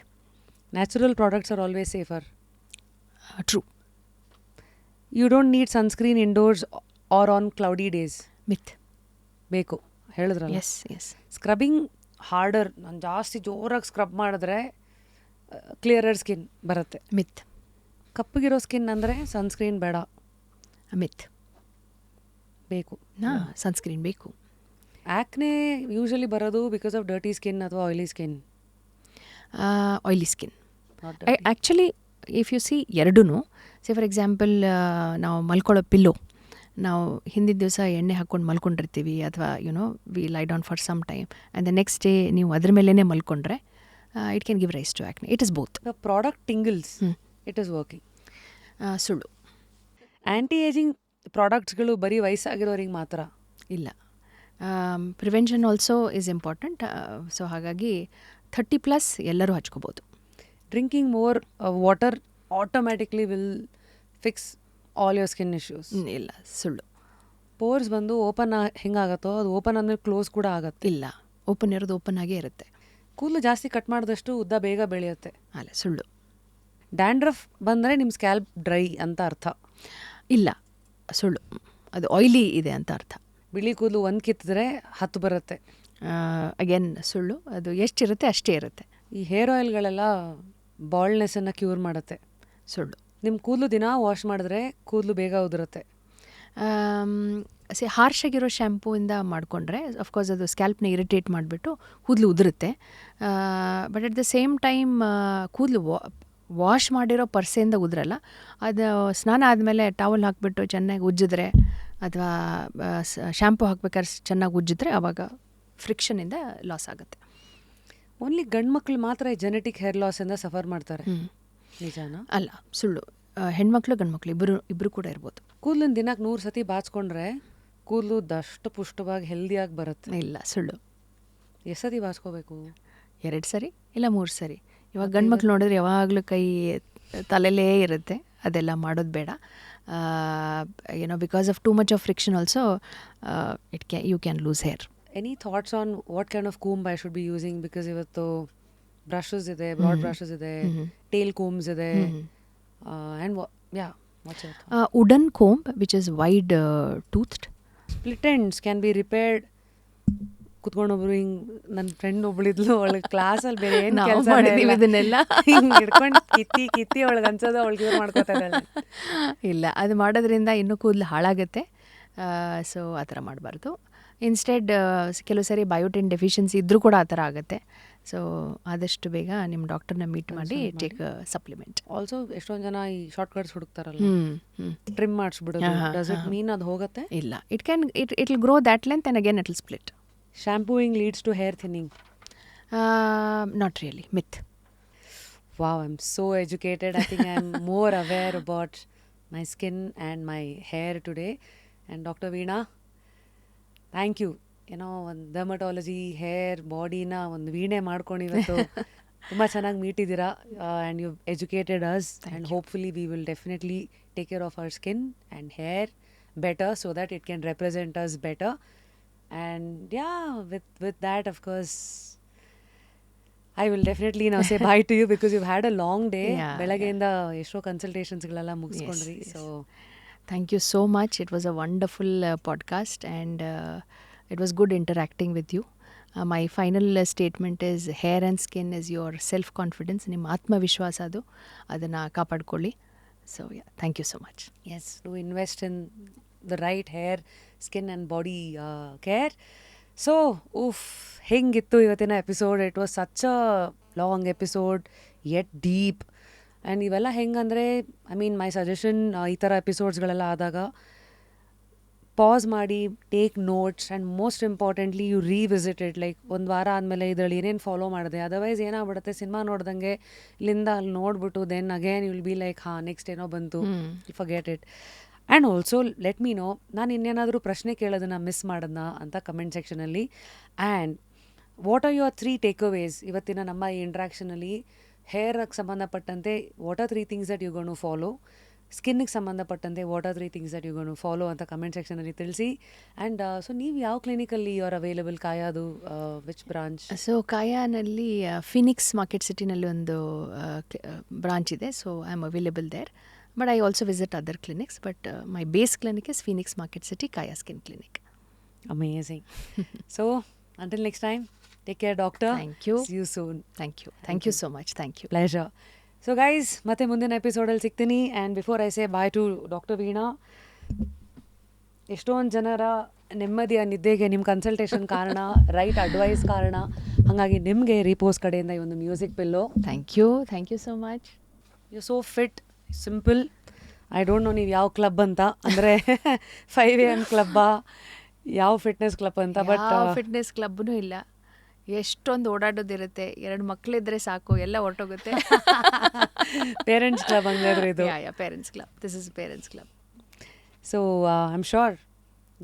Natural products are always safer. True. You don't need sunscreen indoors or on cloudy days. Myth. ಬೇಕು ಹೇಳಿದ್ರಲ್ಲ. S scrubbing order, ನಾನು ಜಾಸ್ತಿ ಜೋರಾಗಿ scrub ಮಾಡಿದ್ರೆ clearer skin ಬರುತ್ತೆ. ಮಿತ್. ಕಪ್ಪಗಿರೋ skin ಅಂದರೆ sunscreen ಬೇಡ. ಮಿತ್. ಬೇಕು. ಸನ್ಸ್ಕ್ರೀನ್ ಬೇಕು. ಆ್ಯಕ್ನೆ ಯೂಶಲಿ ಬರೋದು ಬಿಕಾಸ್ ಆಫ್ ಡರ್ಟಿ ಸ್ಕಿನ್ ಅಥವಾ oily skin? Oily skin. Actually if U C ಎರಡೂ, ಸೇ ಫಾರ್ ಎಕ್ಸಾಂಪಲ್ ನಾವು ಮಲ್ಕೊಳ್ಳೋ ಪಿಲ್ಲೋ, ನಾವು ಹಿಂದಿನ ದಿವಸ ಎಣ್ಣೆ ಹಾಕ್ಕೊಂಡು ಮಲ್ಕೊಂಡಿರ್ತೀವಿ, ಅಥವಾ we lie down for some time and the next day ನೀವು ಅದ್ರ ಮೇಲೇ ಮಲ್ಕೊಂಡ್ರೆ it can give rise to acne. It is both. The product tingles, it is working. ಸುಳ್ಳು. ಆ್ಯಂಟಿ ಏಜಿಂಗ್ ಪ್ರಾಡಕ್ಟ್ಸ್ಗಳು ಬರೀ ವಯಸ್ಸಾಗಿರೋರಿಗೆ ಮಾತ್ರ ಇಲ್ಲ. Prevention also is important. So ಹಾಗಾಗಿ 30+ ಎಲ್ಲರೂ ಹಚ್ಕೋಬೋದು. Drinking more water automatically will fix all your skin issues? ಇಲ್ಲ, ಸುಳ್ಳು. ಪೋರ್ಸ್ ಬಂದು ಓಪನ್ ಹೆಂಗಾಗತ್ತೋ ಅದು ಓಪನ್ ಆದ್ಮೇಲೆ ಕ್ಲೋಸ್ ಕೂಡ ಆಗತ್ತೆ? ಇಲ್ಲ, ಓಪನ್ ಇರೋದು ಓಪನ್ ಆಗೇ ಇರುತ್ತೆ. ಕೂದಲು ಜಾಸ್ತಿ ಕಟ್ ಮಾಡಿದಷ್ಟು ಉದ್ದ ಬೇಗ ಬೆಳೆಯುತ್ತೆ? ಅಲ್ಲ, ಸುಳ್ಳು. ಡ್ಯಾಂಡ್ರಫ್ ಬಂದರೆ ನಿಮ್ಮ ಸ್ಕ್ಯಾಲ್ಪ್ ಡ್ರೈ ಅಂತ ಅರ್ಥ? ಇಲ್ಲ, ಸುಳ್ಳು. ಅದು ಆಯಿಲಿ ಇದೆ ಅಂತ ಅರ್ಥ. ಬಿಳಿ ಕೂದಲು ಒಂದು ಕಿತ್ತಿದ್ರೆ 10 ಬರುತ್ತೆ? ಅಗೇನ್ ಸುಳ್ಳು. ಅದು ಎಷ್ಟಿರುತ್ತೆ ಅಷ್ಟೇ ಇರುತ್ತೆ. ಈ ಹೇರ್ ಆಯಿಲ್ಗಳೆಲ್ಲ ಬಾಲ್ಡ್ನೆಸ್ಸನ್ನು ಕ್ಯೂರ್ ಮಾಡುತ್ತೆ? ಸುಳ್ಳು. ನಿಮ್ಮ ಕೂದಲು ದಿನ ವಾಶ್ ಮಾಡಿದ್ರೆ ಕೂದಲು ಬೇಗ ಉದುರುತ್ತೆ? ಹಾರ್ಶ್ ಆಗಿರೋ ಶ್ಯಾಂಪೂಯಿಂದ ಮಾಡಿಕೊಂಡ್ರೆ ಅಫ್ಕೋರ್ಸ್ ಅದು ಸ್ಕ್ಯಾಲ್ಪ್ನ ಇರಿಟೇಟ್ ಮಾಡಿಬಿಟ್ಟು ಕೂದಲು ಉದುರುತ್ತೆ. But at the same time ಕೂದಲು ವಾಶ್ ಮಾಡಿರೋ ಪರ್ಸೆಯಿಂದ ಉದುರಲ್ಲ. ಅದು ಸ್ನಾನ ಆದಮೇಲೆ ಟವಲ್ ಹಾಕಿಬಿಟ್ಟು ಚೆನ್ನಾಗಿ ಉಜ್ಜಿದ್ರೆ ಅಥವಾ ಶ್ಯಾಂಪು ಹಾಕ್ಬೇಕಾದ್ರೆ ಚೆನ್ನಾಗಿ ಉಜ್ಜಿದ್ರೆ ಆವಾಗ ಫ್ರಿಕ್ಷನಿಂದ ಲಾಸ್ ಆಗುತ್ತೆ. ಓನ್ಲಿ ಗಂಡು ಮಕ್ಕಳು ಮಾತ್ರ ಈ ಜೆನೆಟಿಕ್ ಹೇರ್ ಲಾಸಿಂದ ಸಫರ್ ಮಾಡ್ತಾರೆ? ನಿಜಾನ? ಅಲ್ಲ, ಸುಳ್ಳು. ಹೆಣ್ಮಕ್ಳು ಗಂಡು ಮಕ್ಕಳು ಇಬ್ಬರು ಕೂಡ ಇರ್ಬೋದು. ಕೂದಲಿನ ದಿನಕ್ಕೆ 100 ಸತಿ ಬಾಚ್ಕೊಂಡ್ರೆ ಕೂದಲು ದಷ್ಟು ಪುಷ್ಟವಾಗಿ ಹೆಲ್ದಿಯಾಗಿ ಬರುತ್ತೆ? ಇಲ್ಲ, ಸುಳ್ಳು. ಎಷ್ಟು ಸತಿ ಬಾಚ್ಕೋಬೇಕು? 2 ಸರಿ ಇಲ್ಲ 3 ಸರಿ. ಇವಾಗ ಗಂಡು ಮಕ್ಳು ನೋಡಿದ್ರೆ ಯಾವಾಗಲೂ ಕೈ ತಲೆಲೇ ಇರುತ್ತೆ, ಅದೆಲ್ಲ ಮಾಡೋದು ಬೇಡ. Because of too much of friction also you can lose hair. Any thoughts on what kind of comb I should be using? Because ಇವತ್ತು ಬ್ರಷಸ್ ಇದೆ, ಬ್ರಾಡ್ ಬ್ರಷಸ್ ಇದೆ, ಟೇಲ್ ಕೂಮ್ಸ್ ಇದೆ, and what's your thought? Wooden comb which is wide toothed. Split ends can be repaired. ಕುತ್ಕೊಂಡೊಬ್ರು ಹಿಂಗೆ, ನನ್ನ friend ಒಬ್ಳಿದ್ಲು, ಅವಳಿಗೆ ಕ್ಲಾಸಲ್ಲಿ ಬೇರೆ ಏನು ಕೆಲಸ ಮಾಡಿದೀವಿ ಇದನ್ನೆಲ್ಲ ಹಿಂಗೆ ಹಿಡ್ಕೊಂಡು ಕಿತ್ತಿ ಅವಳಿಗೆ ಅನ್ಸೋದು ಅವಳಿಗೆ ಇವ್ರು ಮಾಡ್ಕೋತಾರೆ. ಇಲ್ಲ, ಅದು ಮಾಡೋದ್ರಿಂದ ಇನ್ನೂ ಕೂದಲು ಹಾಳಾಗುತ್ತೆ. ಸೊ ಆ ಥರ ಮಾಡಬಾರ್ದು. ಇನ್ಸ್ಟೆಡ್ ಕೆಲವು ಸರಿ ಬಯೋಟಿನ್ ಡೆಫಿಷಿಯನ್ಸಿ ಇದ್ದರೂ ಕೂಡ ಆ ಥರ ಆಗುತ್ತೆ. ಸೊ ಆದಷ್ಟು ಬೇಗ ನಿಮ್ಮ ಡಾಕ್ಟರ್ನ ಮೀಟ್ ಮಾಡಿ ಟೇಕ್ ಸಪ್ಲಿಮೆಂಟ್. ಆಲ್ಸೋ ಎಷ್ಟೊಂದು ಜನ ಈ ಶಾರ್ಟ್ ಕಟ್ಸ್ ಹುಡುಕ್ತಾರಲ್ಲ, ಟ್ರಿಮ್ ಮಾಡಿಸ್ಬಿಡೋದು. ಡಸ್ ಇಟ್ ಮೀನ್ ಅದು ಹೋಗುತ್ತೆ? ಇಲ್ಲ, it will grow that length and again it will split. Shampooing leads to hair thinning? Not really. Myth. Wow, I'm so educated. I think I'm more aware about my skin and my hair today. And Dr. Veena, thank you. ಒಂದು dermatology, hair, ಬಾಡಿನ ಒಂದು ವೀಣೆ ಮಾಡ್ಕೊಂಡು ಇವತ್ತು ತುಂಬ ಚೆನ್ನಾಗಿ ಮೀಟಿದ್ದೀರಾ. And you educated us, and hopefully we will definitely take care of our skin and hair better so that it can represent us better. And yeah, with that, of course, I will definitely now say bye to you because you've had a long day. ಬೆಳಗ್ಗೆಯಿಂದ ಎಷ್ಟೋ ಕನ್ಸಲ್ಟೇಷನ್ಸ್ಗಳೆಲ್ಲ ಮುಗಿಸ್ಕೊಂಡ್ರಿ. So thank you so much. It was a wonderful podcast and it was good interacting with you. My final statement is hair and skin is your self confidence. ನಿಮ್ಮ ಆತ್ಮವಿಶ್ವಾಸ ಅದು, ಅದನ್ನು ಕಾಪಾಡ್ಕೊಳ್ಳಿ. So thank you so much. Yes, to invest in the right hair, skin and body care. So, ಹೆಂಗಿತ್ತು ಇವತ್ತಿನ episode? It was such a long episode yet deep. And ಇವೆಲ್ಲ ಹೆಂಗಂದರೆ, I mean my suggestion, ಈ ಥರ ಎಪಿಸೋಡ್ಸ್ಗಳೆಲ್ಲ ಆದಾಗ pass ಮಾಡಿ take notes and most importantly you revisit it. Like ಒಂದು ವಾರ ಆದಮೇಲೆ ಇದರಲ್ಲಿ ಏನೇನು ಫಾಲೋ ಮಾಡಿದೆ. ಅದರ್ವೈಸ್ ಏನಾಗ್ಬಿಡುತ್ತೆ, ಸಿನಿಮಾ ನೋಡ್ದಂಗೆ ಇಲ್ಲಿಂದ ಅಲ್ಲಿ ನೋಡ್ಬಿಟ್ಟು then again you will be like next ಏನೋ ಬಂತು, forget it. And also let me know ನಾನು ಇನ್ನೇನಾದರೂ ಪ್ರಶ್ನೆ ಕೇಳೋದನ್ನು ಮಿಸ್ ಮಾಡೋದನ್ನ ಅಂತ ಕಮೆಂಟ್ ಸೆಕ್ಷನಲ್ಲಿ. And what are your 3 takeaways ಇವತ್ತಿನ ನಮ್ಮ ಈ ಇಂಟ್ರಾಕ್ಷನಲ್ಲಿ? ಹೇರ್ಗೆ ಸಂಬಂಧಪಟ್ಟಂತೆ what are 3 things that you gonna follow? ಸ್ಕಿನ್ನಿಗೆ ಸಂಬಂಧಪಟ್ಟಂತೆ what are 3 things that you gonna follow ಅಂತ ಕಮೆಂಟ್ ಸೆಕ್ಷನಲ್ಲಿ ತಿಳಿಸಿ. ಆ್ಯಂಡ್ ಸೊ ನೀವು ಯಾವ ಕ್ಲಿನಿಕಲ್ಲಿ ಯು ಆರ್ ಅವೈಲಬಲ್? ಕಾಯಾದು ವಿಚ್ ಬ್ರಾಂಚ್? ಸೊ ಕಾಯಾನಲ್ಲಿ ಫಿನಿಕ್ಸ್ ಮಾರ್ಕೆಟ್ ಸಿಟಿನಲ್ಲಿ ಒಂದು ಬ್ರಾಂಚ್ ಇದೆ. So I am available there, but I also visit other clinics. But my base clinic is Phoenix market city Kaya Skin Clinic. Amazing. So until next time, take care, doctor. Thank you. See you soon. Thank you so much. Thank you. Pleasure. So guys, ಮತ್ತೆ ಮುಂದಿನ ಎಪಿಸೋಡಲ್ಲಿ ಸಿಗ್ತೀನಿ. And before I say bye to doctor Veena, ಎಷ್ಟೊಂದು ಜನರ ನೆಮ್ಮದಿಯ ನಿದ್ದೆಗೆ ನಿಮ್ಮ consultation ಕಾರಣ, right advice ಕಾರಣ. ಹಾಗಾಗಿ ನಿಮಗೆ ರೀಪೋಸ್ ಕಡೆಯಿಂದ ಈ ಒಂದು music pillow. Thank you so much. You so fit, simple. I don't know ನೀವು ಯಾವ ಕ್ಲಬ್ ಅಂತ, ಅಂದರೆ 5 AM ಕ್ಲಬ್ಬಾ, ಯಾವ ಫಿಟ್ನೆಸ್ ಕ್ಲಬ್ ಅಂತ. ಬಟ್ ಫಿಟ್ನೆಸ್ ಕ್ಲಬ್ನೂ ಇಲ್ಲ. ಎಷ್ಟೊಂದು ಓಡಾಡೋದಿರುತ್ತೆ, 2 ಮಕ್ಕಳಿದ್ರೆ ಸಾಕು, ಎಲ್ಲ ಹೊರಟೋಗುತ್ತೆ. ಪೇರೆಂಟ್ಸ್ ಕ್ಲಬ್ ಹಂಗಾದ್ರೆ ಇದು? Parents club. This is parents club. So I am sure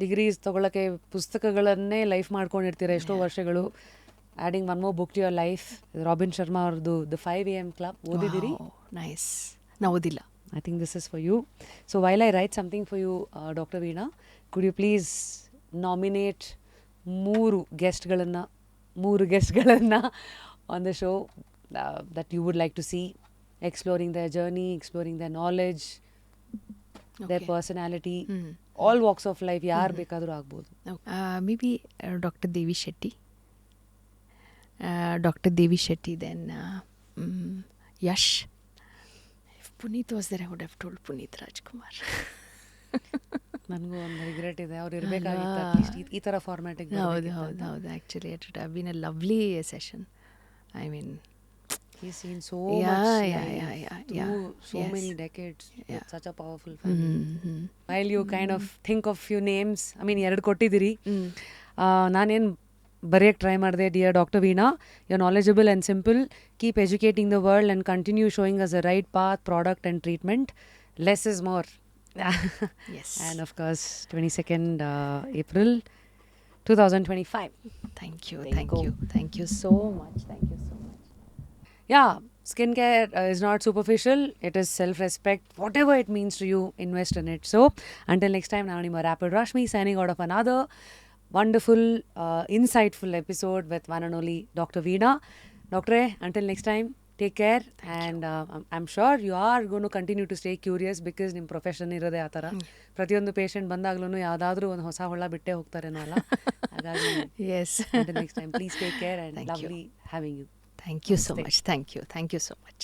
degrees ತೊಗೊಳಕ್ಕೆ ಪುಸ್ತಕಗಳನ್ನೇ ಲೈಫ್ ಮಾಡ್ಕೊಂಡಿರ್ತೀರ ಎಷ್ಟೋ ವರ್ಷಗಳು. Adding one more book to your life. Robin Sharma ಅವ್ರದ್ದು ದ 5 AM ಕ್ಲಬ್ ಓದಿದ್ದೀರಿ? ನೈಸ್. ನಾವು ಓದಿಲ್ಲ. I think this is for you. So while I write something for you, Dr. Veena, could you please nominate 3 guestಗಳನ್ನು on the show that you would like to see, exploring their journey, exploring their knowledge, their personality, all walks of life, ಯಾರು ಬೇಕಾದರೂ ಆಗ್ಬೋದು. Maybe Dr. Devi Shetty, then Yash. If Puneet was there, I would have told Puneet Rajkumar. ನನಗೂ ಒಂದು regret ಇದೆ, ಅವ್ರು ಇರಬೇಕಾಗಿತ್ತು at least ಈ ಥರ ಫಾರ್ಮ್ಯಾಟಿಗೆ. ಹೌದು. Actually it would have been a lovely session. I mean he's seen so much life through so many decades. It's such a powerful family. While you kind of think of few names, I mean 2 ಕೊಟ್ಟಿದ್ದೀರಿ. ನಾನೇನು ಬರೆಯೋಕ್ಕೆ try ಮಾಡಿದೆ. Dear doctor Veena, you're knowledgeable and simple. Keep educating the world and continue showing us the right path, product and treatment. Less is more. Yes. And of course 22nd April 2025. Thank you so much. Yeah, skincare is not superficial. It is self-respect. Whatever it means to you, invest in it. So until next time, now I'm Rapid Rashmi signing out of another wonderful, insightful episode with one and only Dr. Veena. Doctor, until next time, take care. And I'm sure you are going to continue to stay curious because ನಿಮ್ಮ profession ಇರೋದೇ ಆ ಥರ. ಪ್ರತಿಯೊಂದು patient ಬಂದಾಗ್ಲೂ ಯಾವುದಾದ್ರೂ ಒಂದು ಹೊಸ ಹುಳ ಬಿಟ್ಟೇ ಹೋಗ್ತಾರೇನೋ ಅಲ್ಲ. ಹಾಗಾಗಿ until next time, please take care and lovely having you. Thank you so much. Thank you so much.